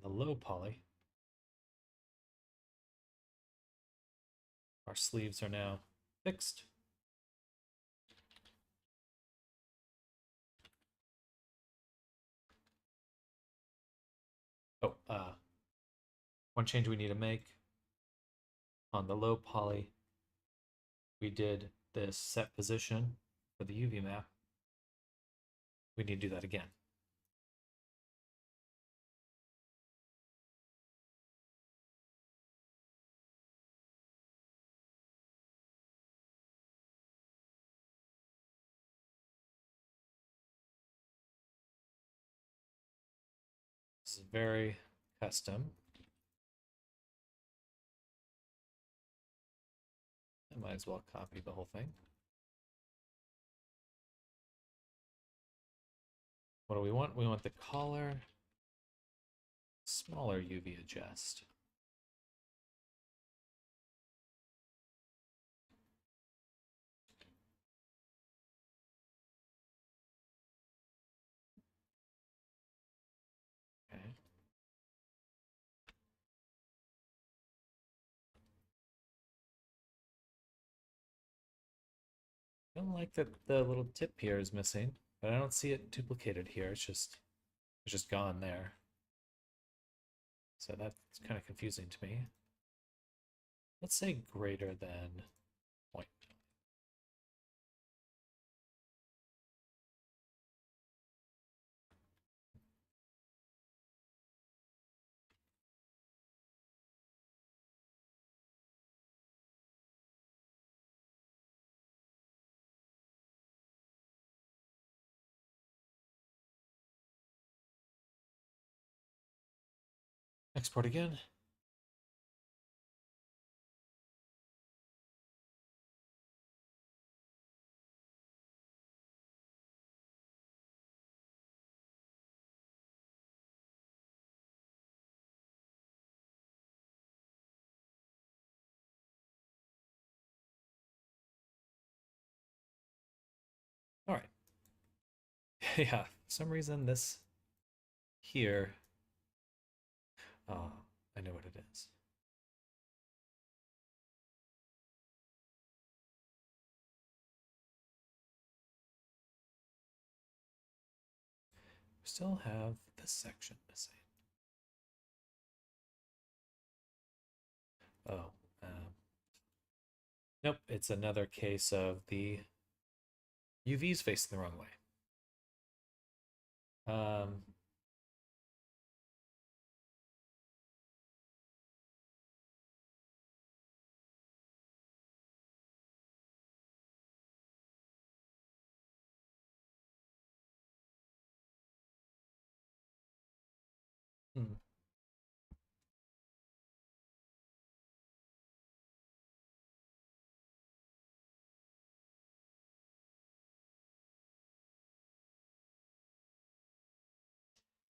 Speaker 2: And the low poly. Our sleeves are now fixed. Oh, one change we need to make on the low poly. We did this set position for the UV map. We need to do that again. This is very custom. I might as well copy the whole thing. What do we want? We want the collar, smaller UV adjust. don't like that the little tip here is missing, but I don't see it duplicated here. It's just gone there. So that's kind of confusing to me. Let's say greater than 0.9. Export again. All right. Yeah, for some reason this here, I know what it is. We still have this section missing. Oh, nope, it's another case of the UV's facing the wrong way. Um, hmm.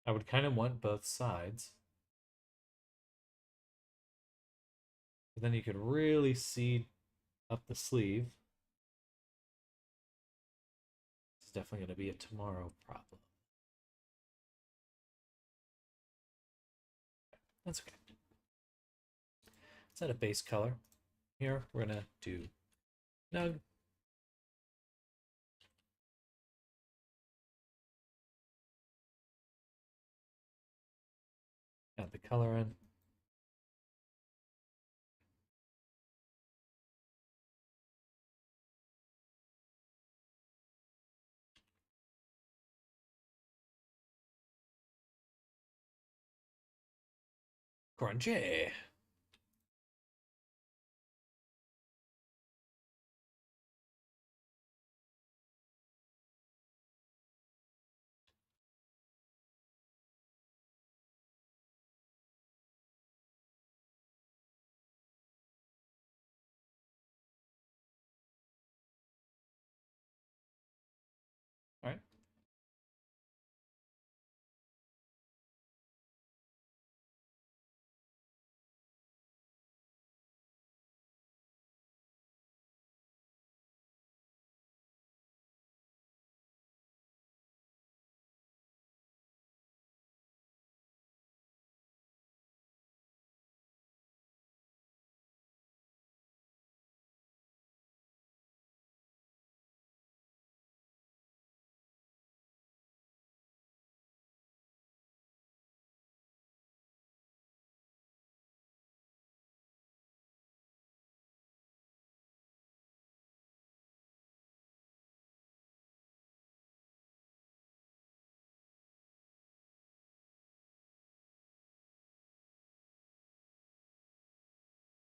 Speaker 2: I would kind of want both sides. But then you could really see up the sleeve. It's definitely going to be a tomorrow problem. That's okay. Set a base color. Here, we're going to do Nug. Add the color in. Grungy. All right.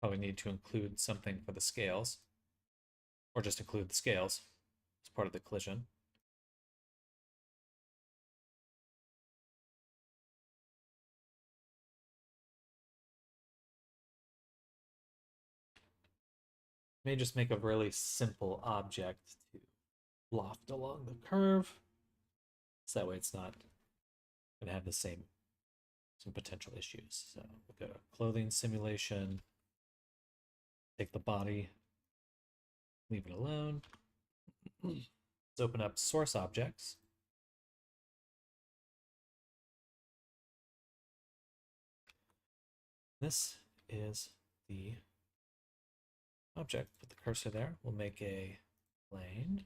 Speaker 2: Probably need to include something for the scales, or just include the scales as part of the collision. May just make a really simple object to loft along the curve, so that way it's not going to have the some potential issues. So we'll go to clothing simulation, take the body, leave it alone. Let's open up source objects. This is the object. Put the cursor there. We'll make a plane.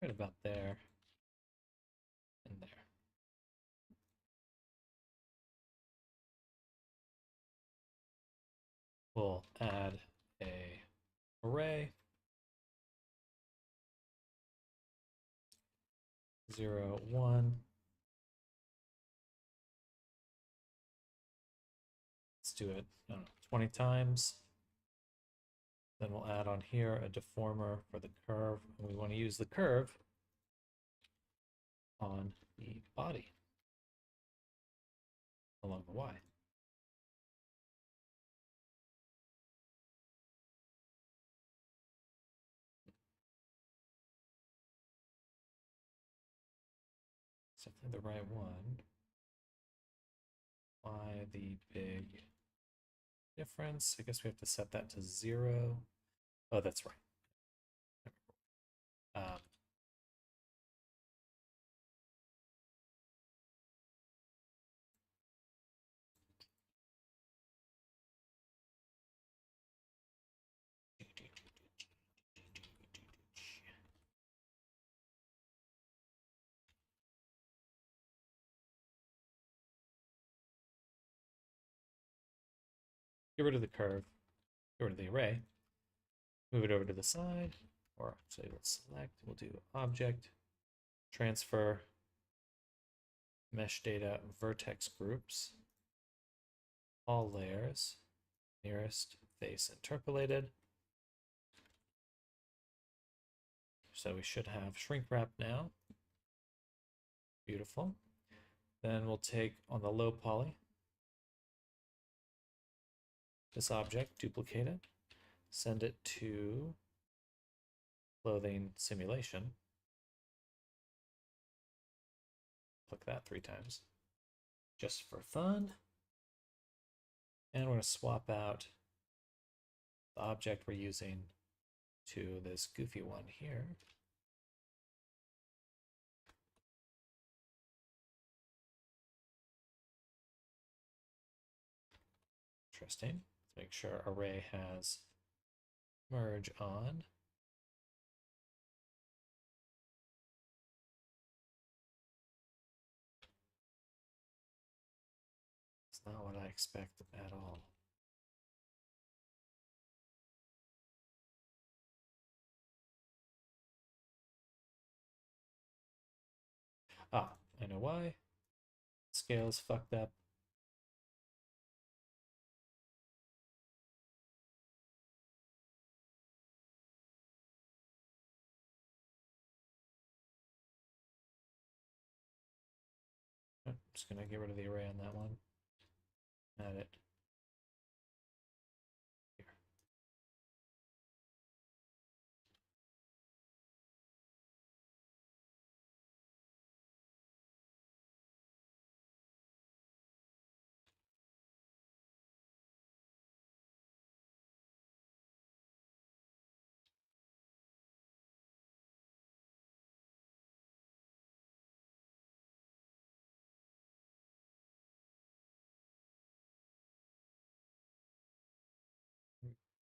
Speaker 2: right about there and there. We'll add a array 0, 1. Let's do it, I don't know, 20 times. Then we'll add on here a deformer for the curve, and we want to use the curve on the body along the Y. Definitely the right one. Why the big difference? I guess we have to set that to 0. Oh, that's right. Um, get rid of the curve, get rid of the array, move it over to the side, or actually we'll select, we'll do object, transfer, mesh data, vertex groups, all layers, nearest face interpolated. So we should have shrink wrap now. Beautiful. Then we'll take on the low poly this object, duplicate it, send it to clothing simulation. Click that 3 times just for fun. And we're going to swap out the object we're using to this goofy one here. Interesting. Let's make sure array has merge on. It's not what I expect at all. Ah, I know why. Scale is fucked up. I'm just going to get rid of the array on that one. Add it here.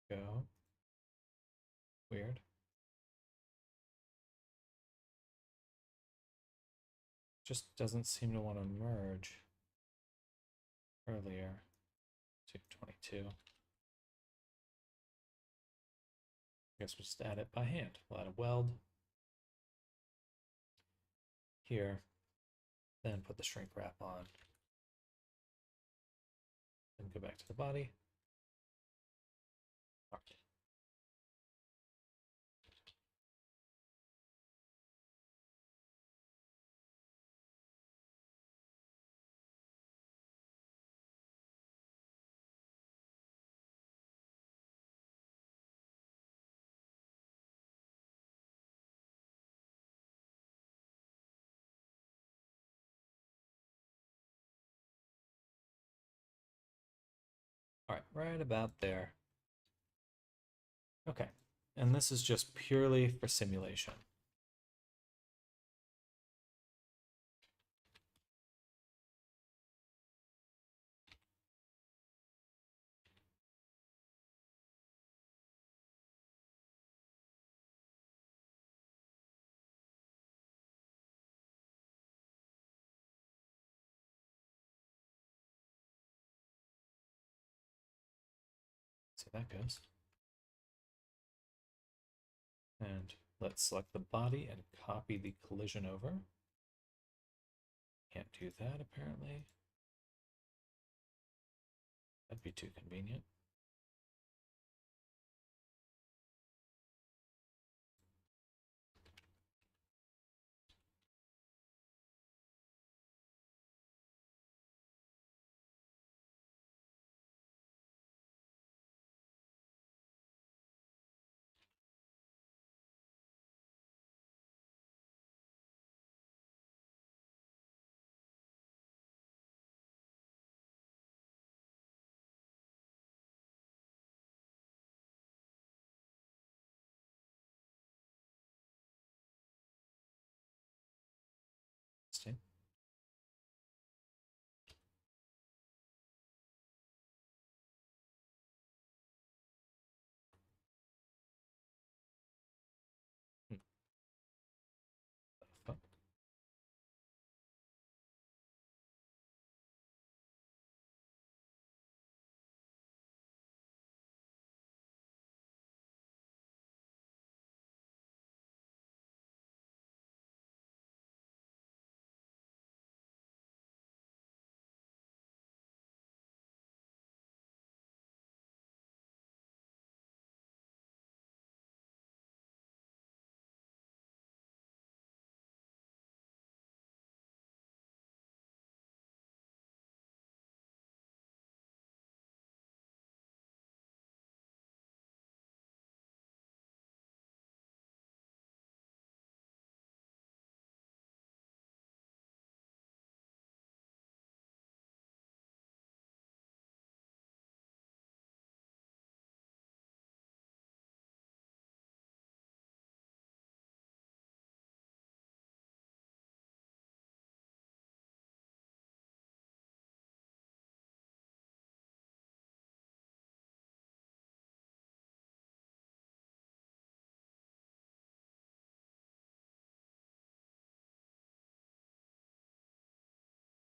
Speaker 2: Go. Weird. Just doesn't seem to want to merge earlier. 222. I guess we'll just add it by hand. We'll add a weld here, then put the shrink wrap on, and go back to the body. Okay. All right, right about there. Okay, and this is just purely for simulation. See how that goes. And let's select the body and copy the collision over. Can't do that apparently. That'd be too convenient. Interesting. Fuck.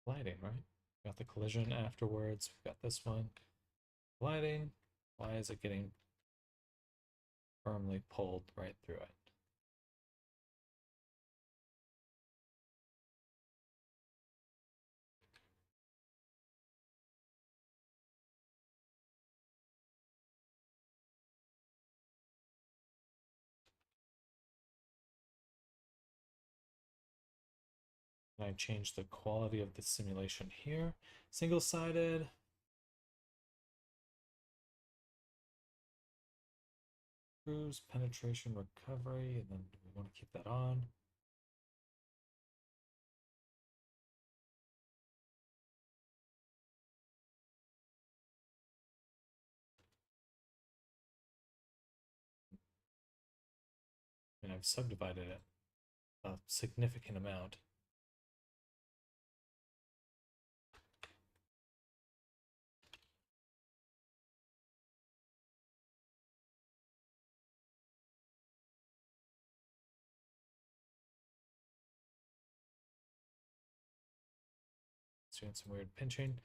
Speaker 2: Gliding, right? Got the collision afterwards. We've got this one. Gliding. Why is it getting firmly pulled right through it? And I change the quality of the simulation here. Single-sided. Cruise, penetration, recovery, and then we want to keep that on. And I've subdivided it a significant amount. It's doing some weird pinching.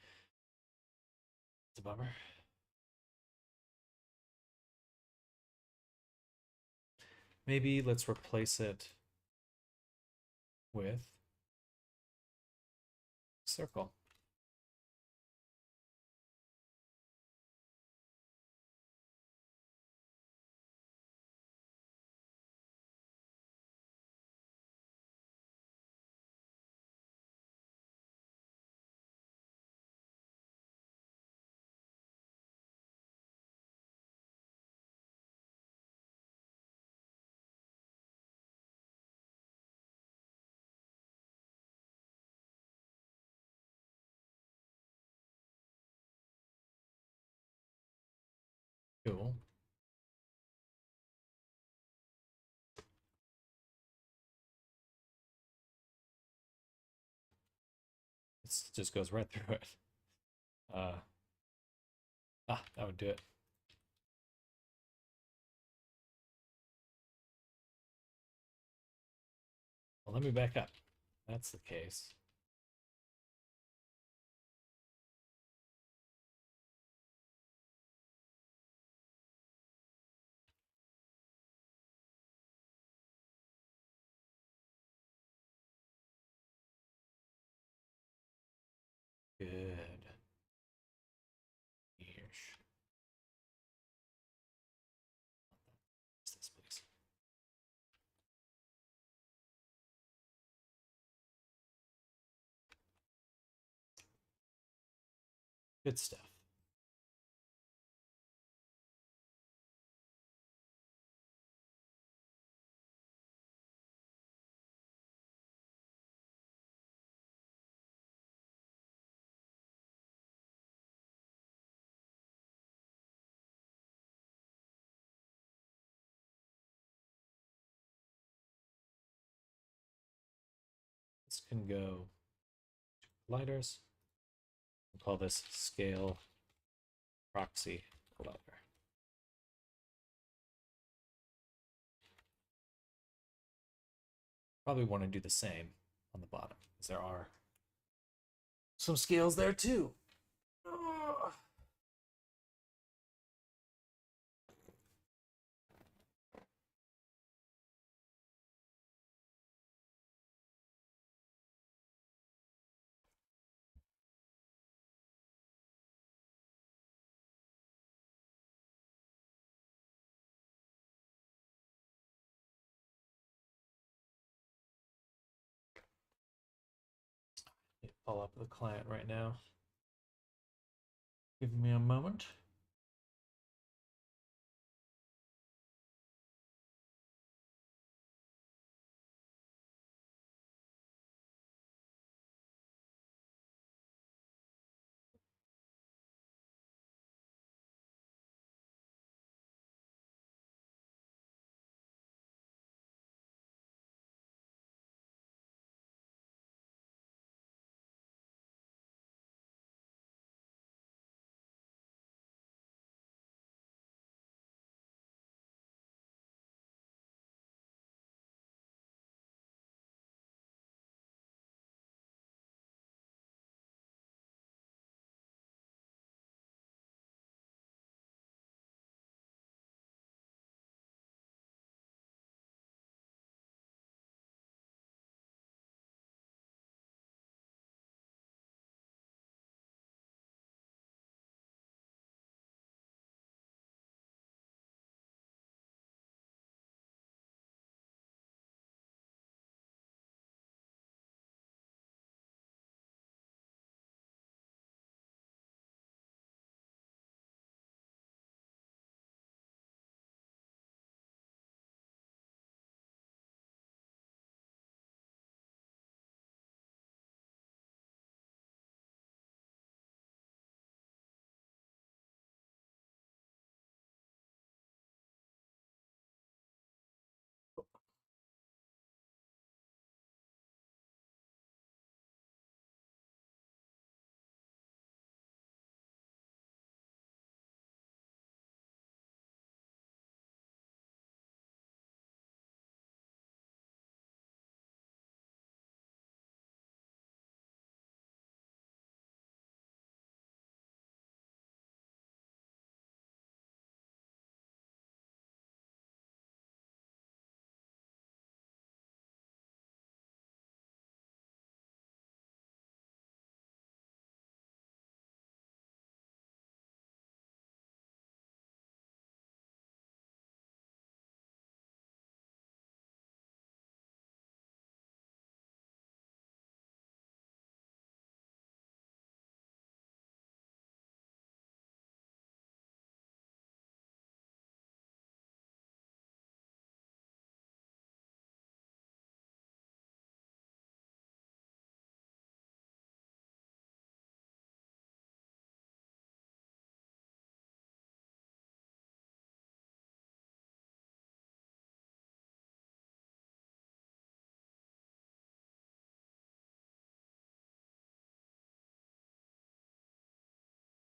Speaker 2: It's a bummer. Maybe let's replace it with circle. Cool. It just goes right through it. That would do it. Well, let me back up. That's the case. Good. Yeesh. What's this, please? Good stuff. This can go lighters. We'll call this scale proxy collider. Probably want to do the same on the bottom, because there are some scales there too. Ugh. Pull up the client right now. Give me a moment.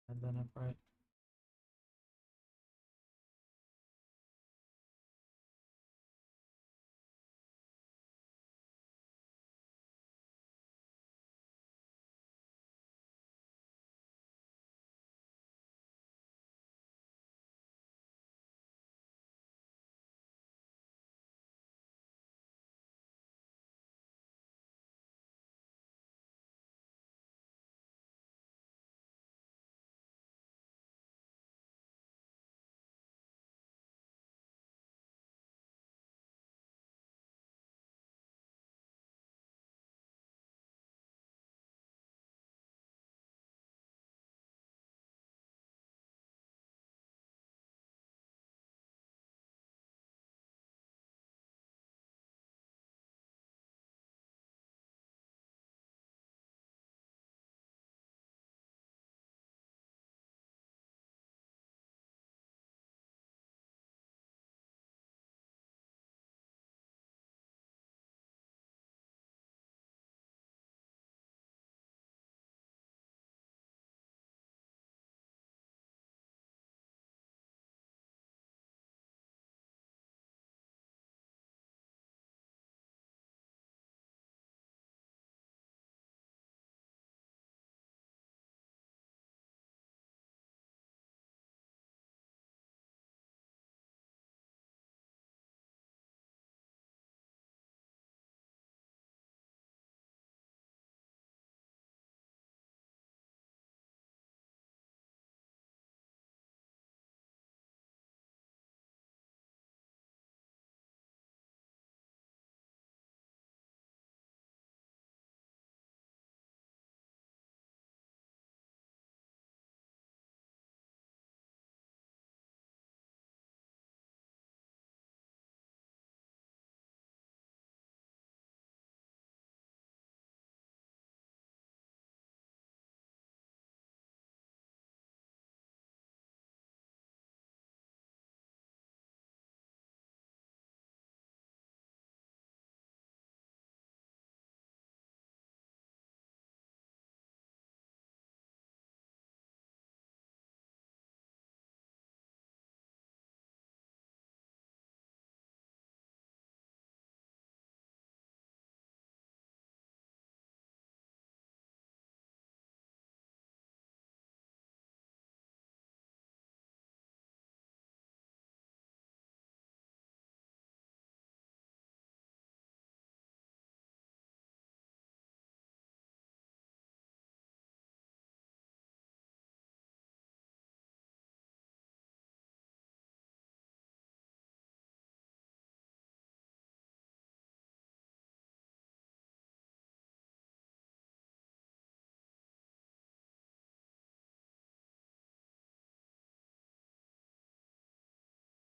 Speaker 2: Add that up right.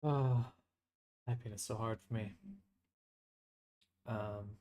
Speaker 2: Oh, typing is so hard for me. Um,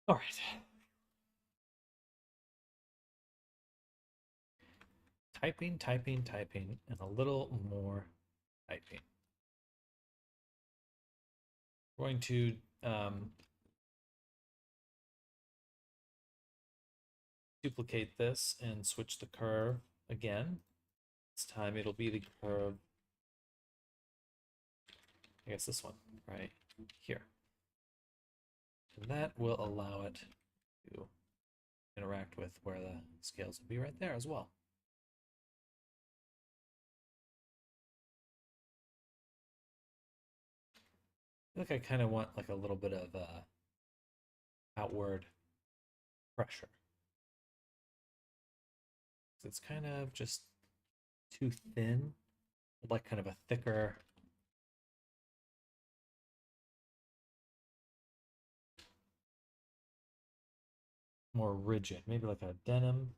Speaker 2: all right. Typing, typing, typing, and a little more typing. We're going to duplicate this and switch the curve again. This time it'll be the curve, I guess this one, right here. And that will allow it to interact with where the scales will be right there as well. I feel like I kind of want like a little bit of outward pressure. It's kind of just too thin. I'd like kind of a thicker, more rigid, maybe like a denim.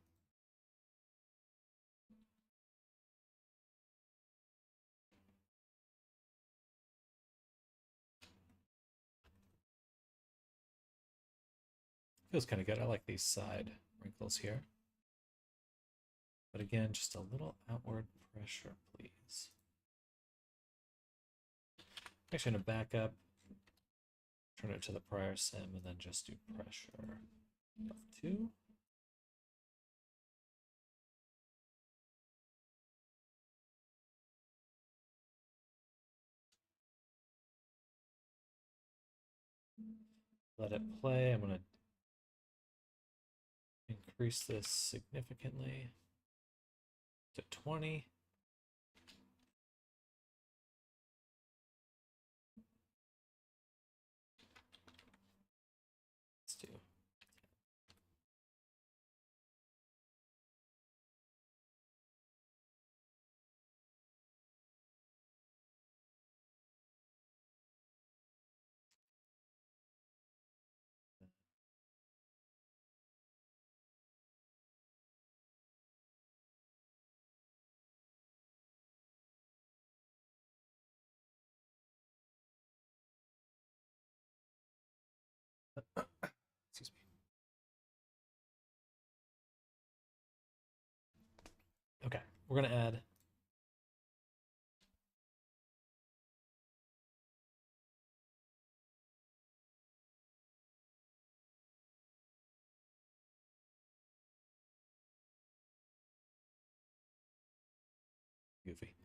Speaker 2: Feels kind of good. I like these side wrinkles here. But again, just a little outward pressure, please. Actually, going to back up, turn it to the prior sim, and then just do pressure F2. Let it play. I'm going to increase this significantly to 20. Let's do Okay, we're gonna add goofy.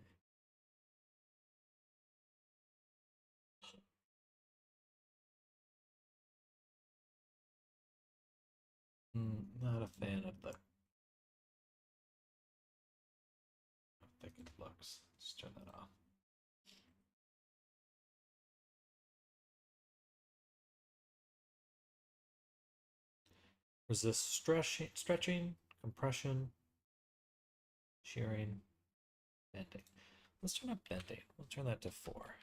Speaker 2: Not a fan of the how thick it looks. Just turn that off. Resist stretching, compression, shearing, bending. Let's turn up bending. We'll turn that to 4.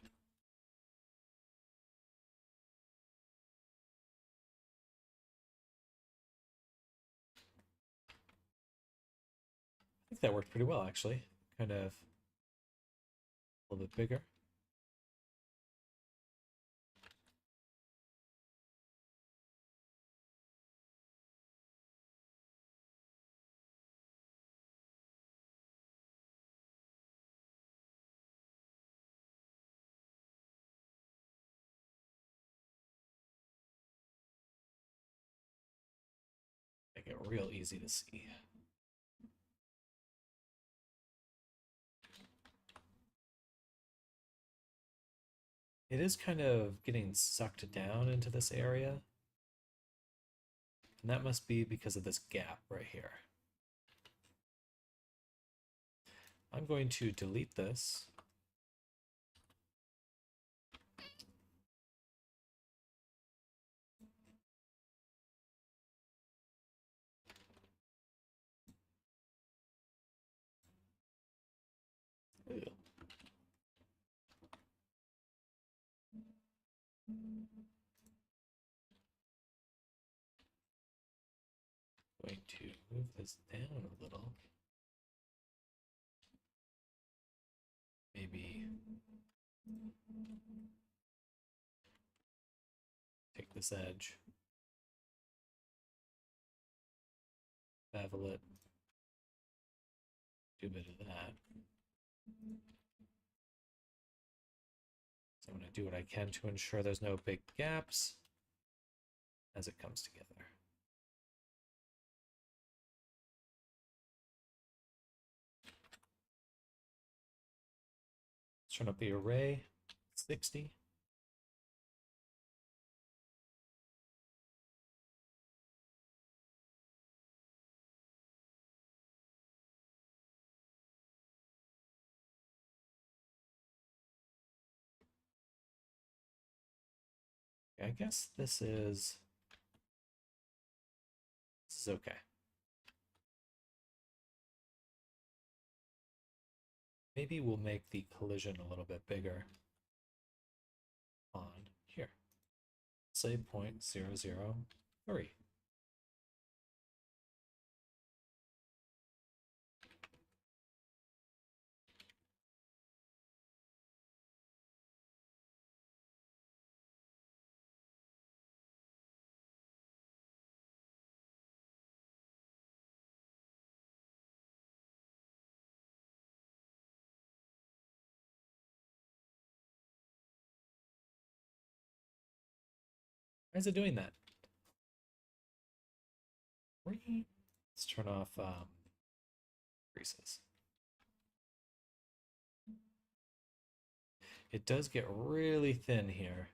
Speaker 2: I think that worked pretty well, actually. Kind of a little bit bigger. Make it real easy to see. It is kind of getting sucked down into this area. And that must be because of this gap right here. I'm going to delete this. Ew. Going to move this down a little. Maybe take this edge, bevel it, do a bit of that. So I'm going to do what I can to ensure there's no big gaps as it comes together. Let's turn up the array, 60. I guess this is okay. Maybe we'll make the collision a little bit bigger on here. Say 0.003. Why is it doing that? Let's turn off creases. It does get really thin here.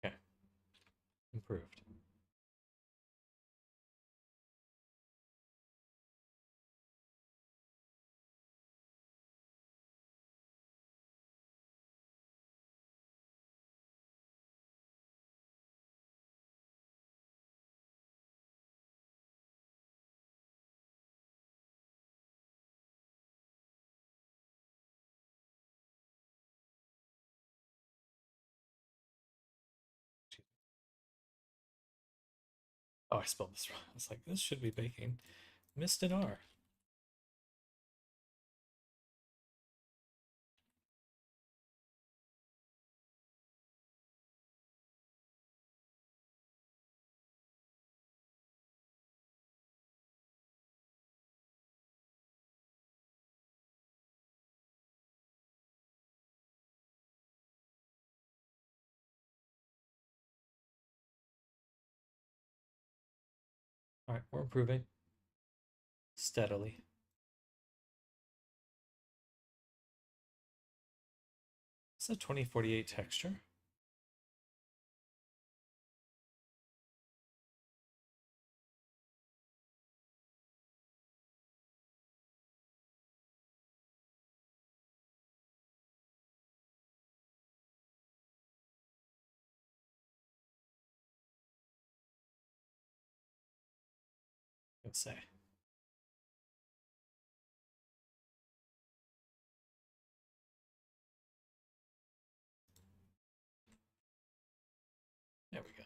Speaker 2: Okay, improved. Oh, I spelled this wrong. I was like, this should be baking. Missed an R. All right, we're improving steadily. It's a 2048 texture. Let's say. There we go.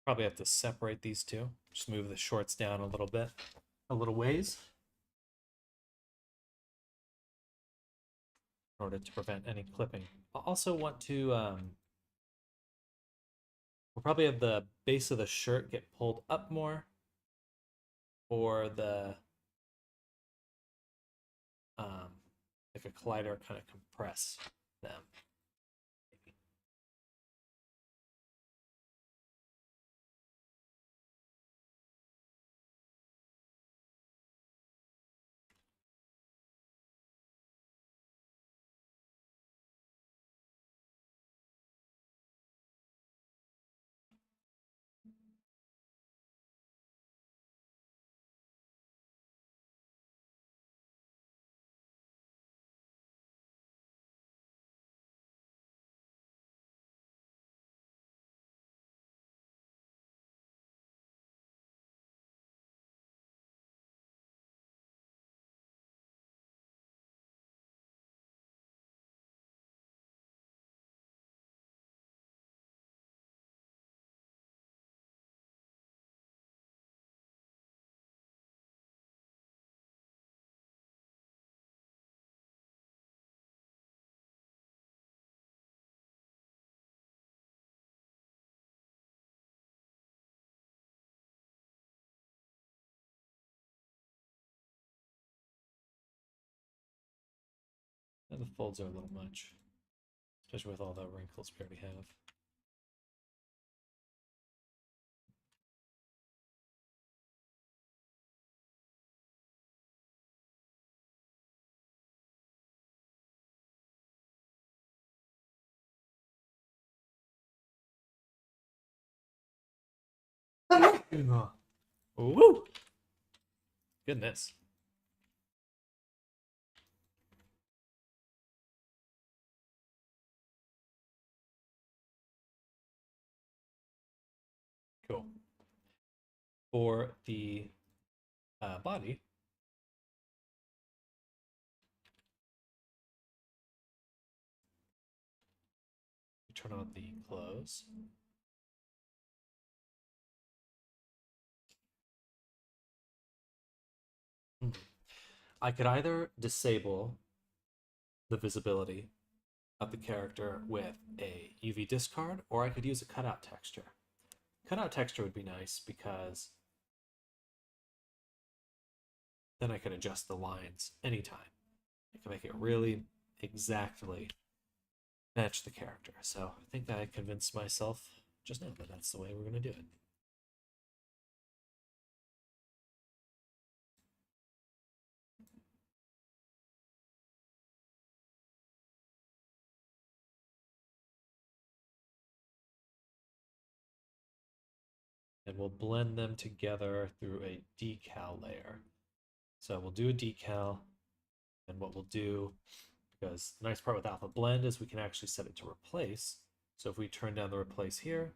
Speaker 2: Probably have to separate these two. Just move the shorts down a little bit, a little ways, in order to prevent any clipping. I also want to, we'll probably have the base of the shirt get pulled up more, or the, like a collider kind of compress them. And the folds are a little much, especially with all the wrinkles we already have. Woo! Goodness. Cool. For the body, turn on the clothes. I could either disable the visibility of the character with a UV discard, or I could use a cutout texture. Cutout texture would be nice because then I can adjust the lines anytime. I can make it really exactly match the character. So I think that I convinced myself just now that that's the way we're going to do it. And we'll blend them together through a decal layer. So we'll do a decal, and what we'll do, because the nice part with Alpha Blend is we can actually set it to replace. So if we turn down the replace here,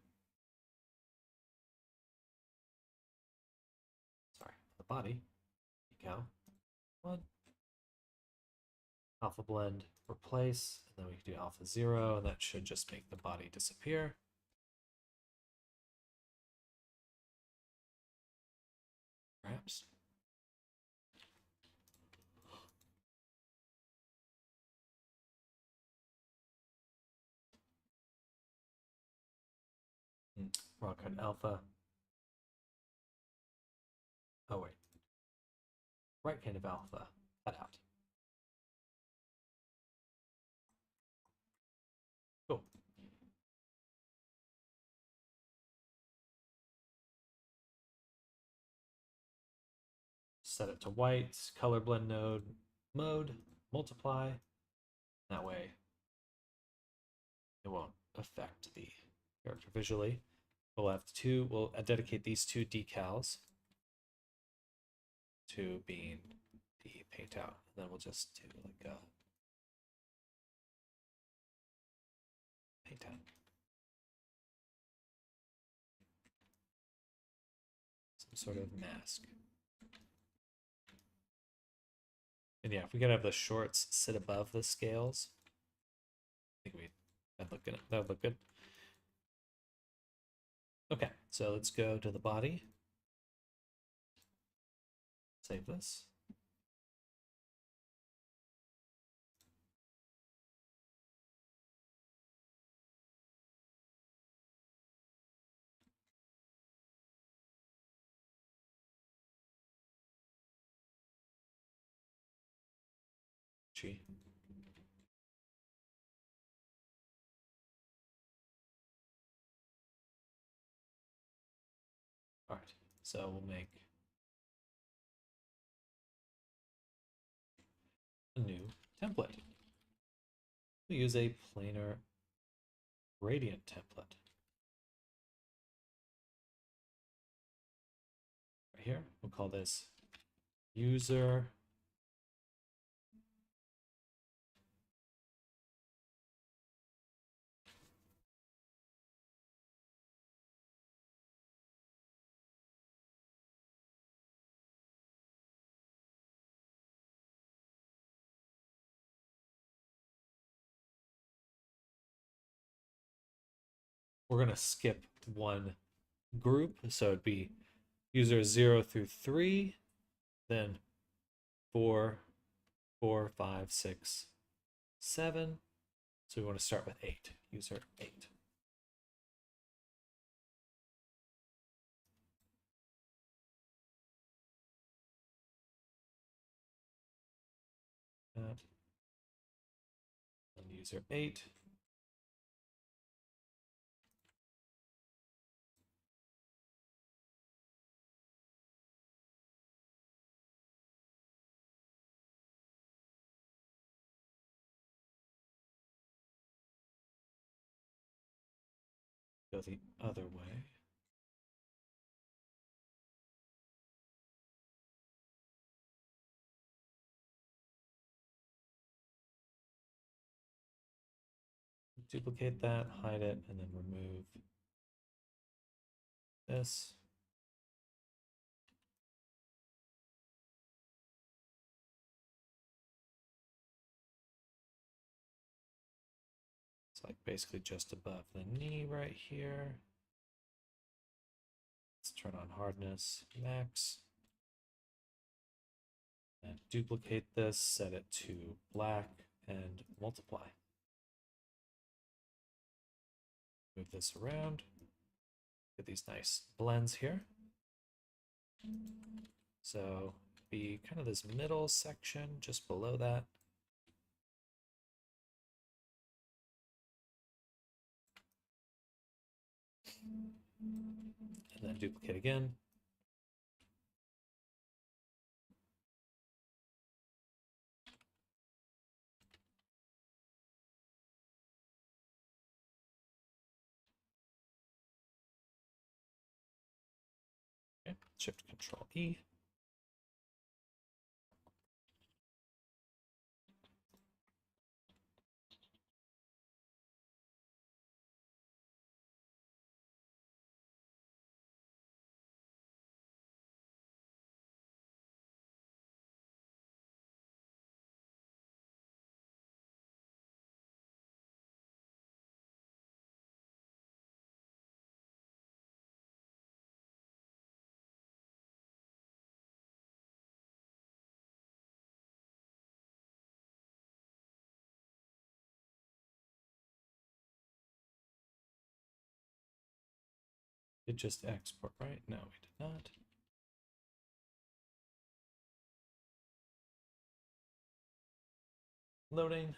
Speaker 2: sorry, the body, decal, 1, Alpha Blend, replace, and then we can do alpha 0, and that should just make the body disappear. Perhaps. Wrong card alpha. Oh wait. Right kind of alpha. Cut out. Cool. Set it to white, color blend node, mode, multiply. That way it won't affect the character visually. We'll dedicate these two decals to being the paint out. And then we'll just do like a paint out. Some sort of mask. And yeah, if we could have the shorts sit above the scales, I think that'd look good. That would look good. Okay, so let's go to the body. Save this. G. All right, so we'll make a new template. We'll use a planar gradient template. Right here, we'll call this user we're going to skip one group. So it'd be user 0 through 3, then 4, 4, 5, 6, 7. So we want to start with 8, user 8. And user 8. Go the other way. Duplicate that, hide it, and then remove this. It's like basically just above the knee right here. Let's turn on hardness max. And duplicate this, set it to black, and multiply. Move this around. Get these nice blends here. So be kind of this middle section just below that. And then duplicate again. Okay. Shift Control E. did just export, right? No, we did not. Loading.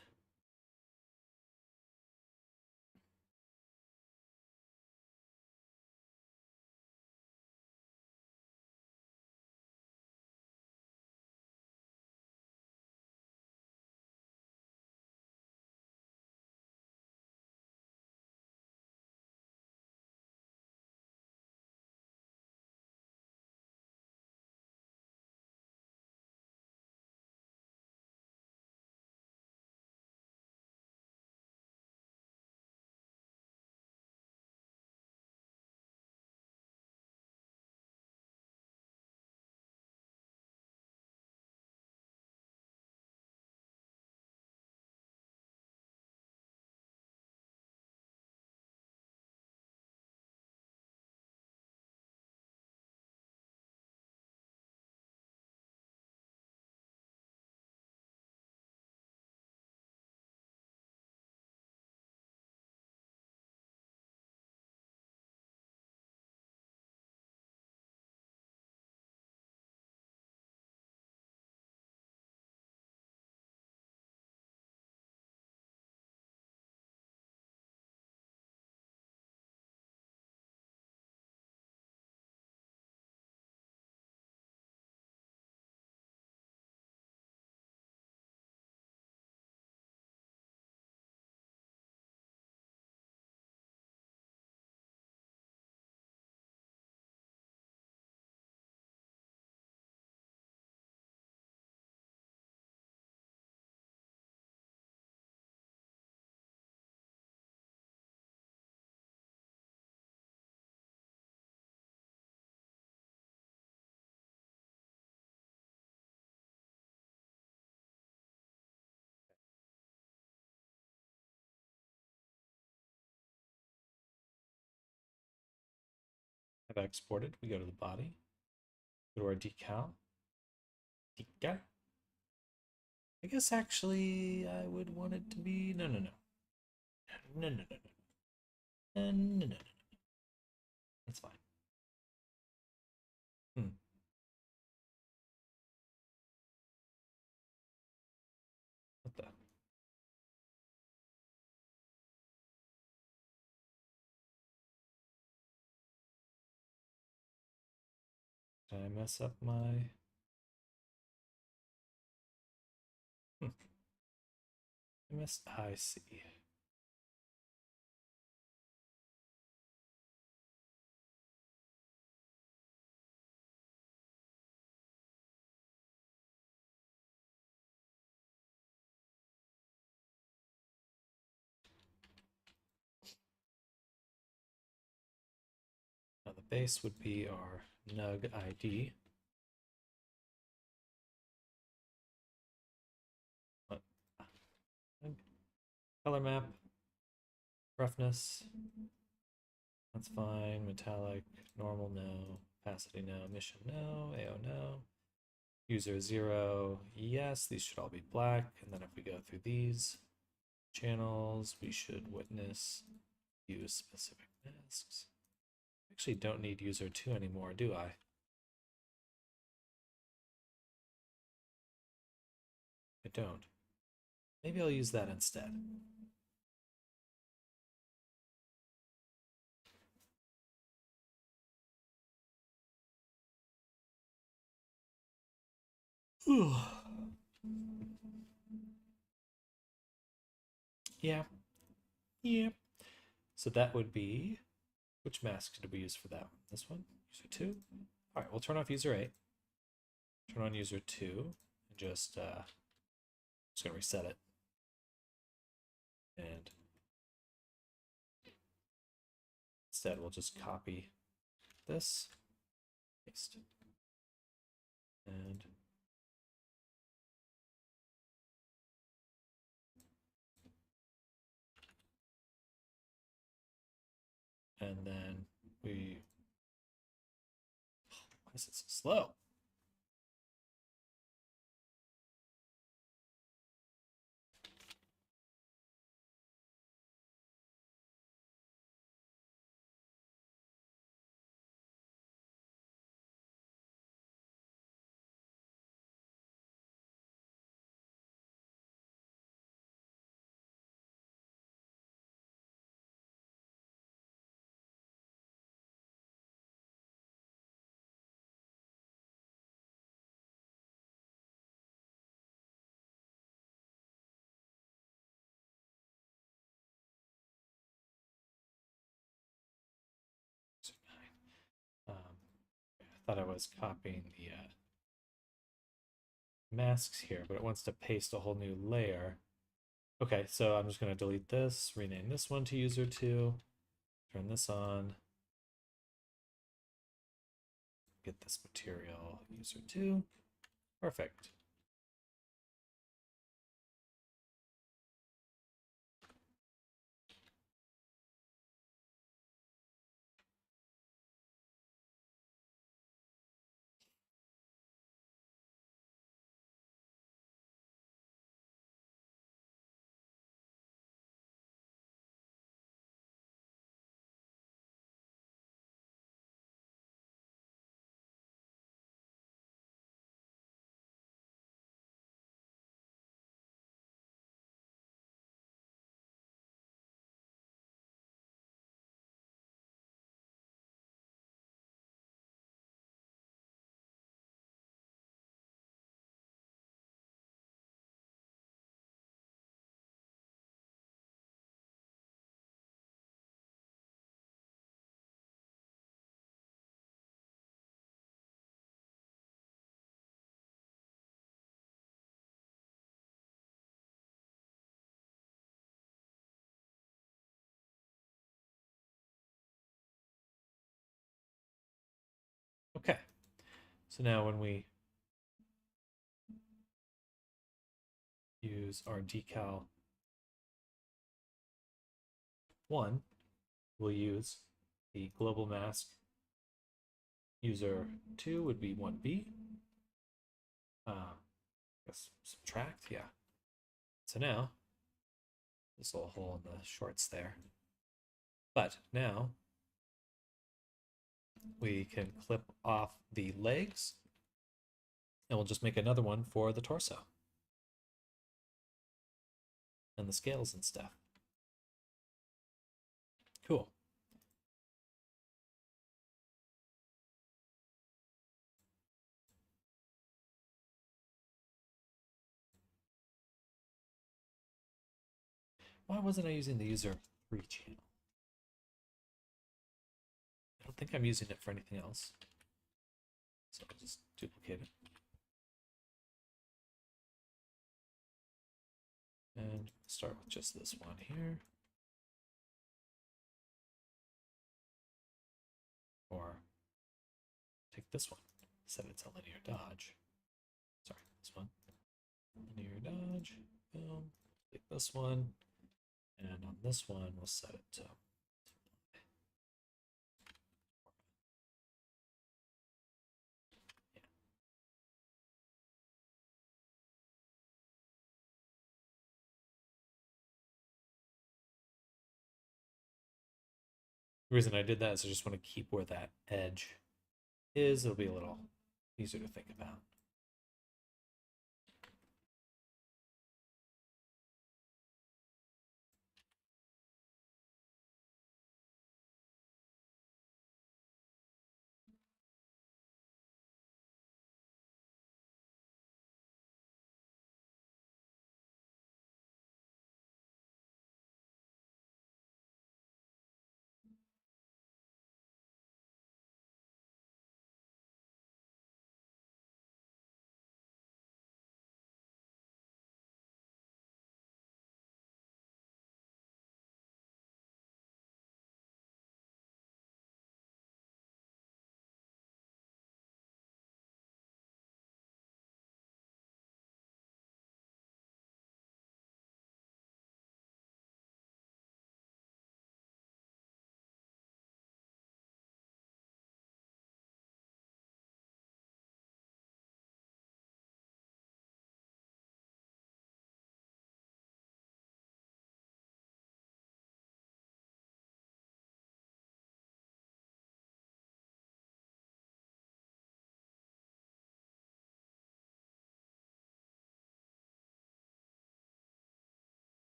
Speaker 2: Have exported. We go to the body. Go to our decal. Decal. I guess actually I would want it to be no. No. That's fine. What the? Did I mess up my? I see. Now the base would be our nug ID. What? Color map. Roughness. That's fine. Metallic. Normal, no. Opacity, no. Emission, no. AO, no. User 0, yes. These should all be black. And then if we go through these channels, we should witness use specific masks. Actually don't need user 2 anymore, do I? I don't. Maybe I'll use that instead. Yeah. Yeah. So that would be, which mask did we use for that one? This one? User 2? All right, we'll turn off user 8. Turn on user 2 and just gonna reset it. And instead we'll just copy this, paste. And then we, why is it so slow? thought I was copying the masks here, but it wants to paste a whole new layer. Okay, so I'm just going to delete this, rename this one to user 2, turn this on, get this material user 2. Perfect. Okay, so now when we use our decal 1, we'll use the global mask user 2 would be 1B. Guess subtract, yeah. So now, this little hole in the shorts there. But now, we can clip off the legs, and we'll just make another one for the torso. And the scales and stuff. Cool. Why wasn't I using the user 3 channel? I don't think I'm using it for anything else. So I'll just duplicate it. And start with just this one here. Or take this one, set it to linear dodge. Sorry, this one. Linear dodge, boom. Take this one, and on this one, we'll set it to. The reason I did that is I just want to keep where that edge is. It'll be a little easier to think about.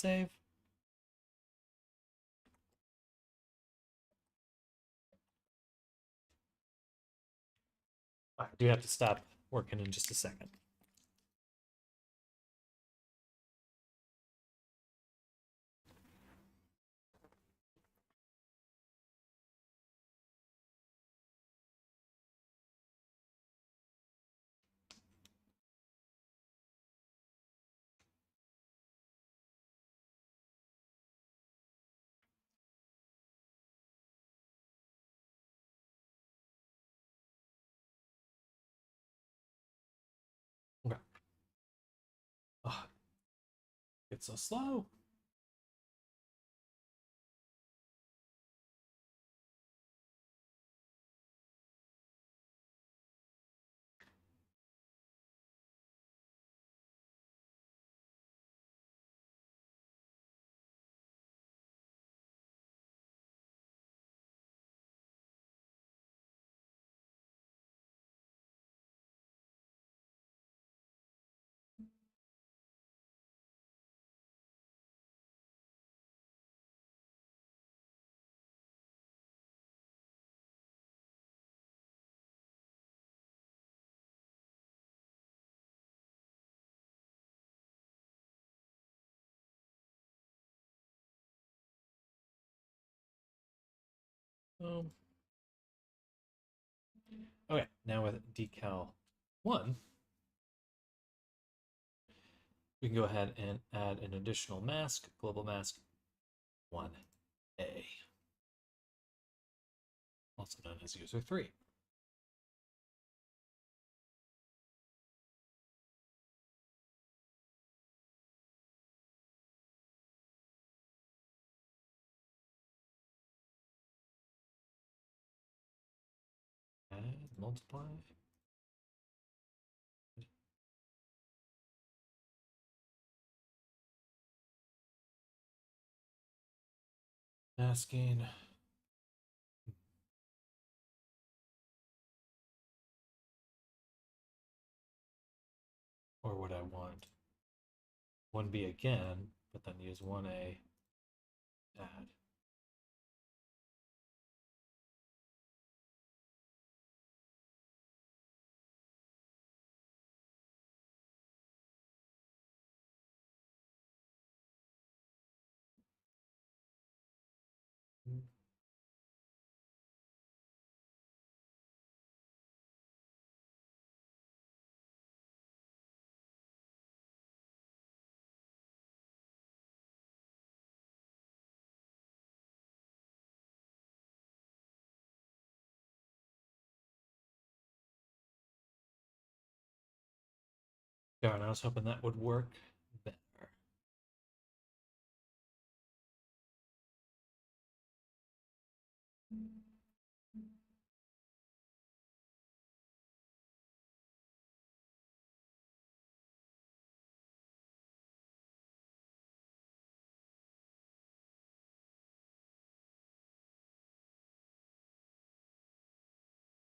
Speaker 2: Save. I do have to stop working in just a second. Okay. Oh, it's so slow. Um, okay, now with decal 1, we can go ahead and add an additional mask, global mask 1A, also known as user 3. Add, multiply. Masking. Or would I want 1B again, but then use 1A, add. Darn, I was hoping that would work better.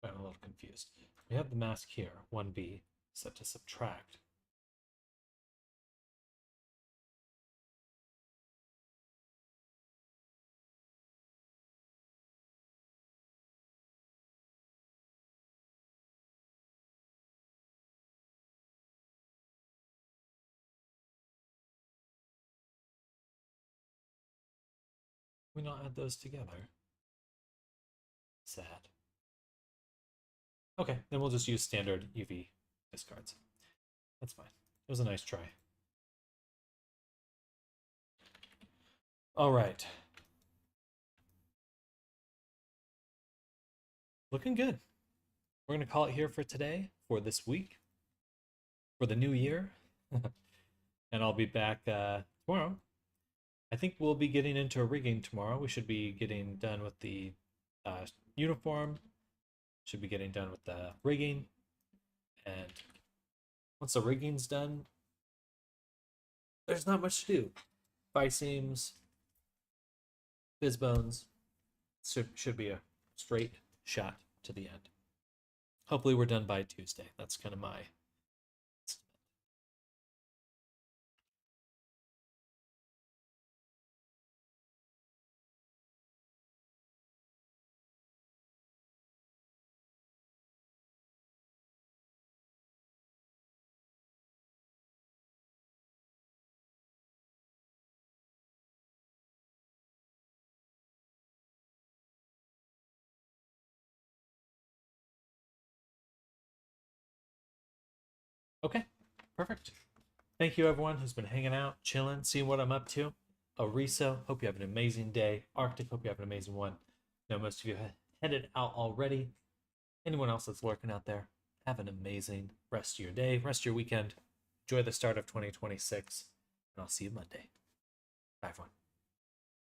Speaker 2: I'm a little confused. We have the mask here, 1B, set to subtract. We not add those together. Sad. Okay, then we'll just use standard UV discards. That's fine. It was a nice try. All right. Looking good. We're going to call it here for today, for this week, for the new year. And I'll be back tomorrow. I think we'll be getting into rigging tomorrow. We should be getting done with the uniform. Should be getting done with the rigging. And once the rigging's done, there's not much to do. Bi-seams, FizzBones, should be a straight shot to the end. Hopefully we're done by Tuesday. That's kind of my Okay, perfect. Thank you, everyone who's been hanging out, chilling, seeing what I'm up to. Ariso, hope you have an amazing day. Arctic, hope you have an amazing one. I know most of you have headed out already. Anyone else that's lurking out there, have an amazing rest of your day, rest of your weekend. Enjoy the start of 2026, and I'll see you Monday. Bye, everyone.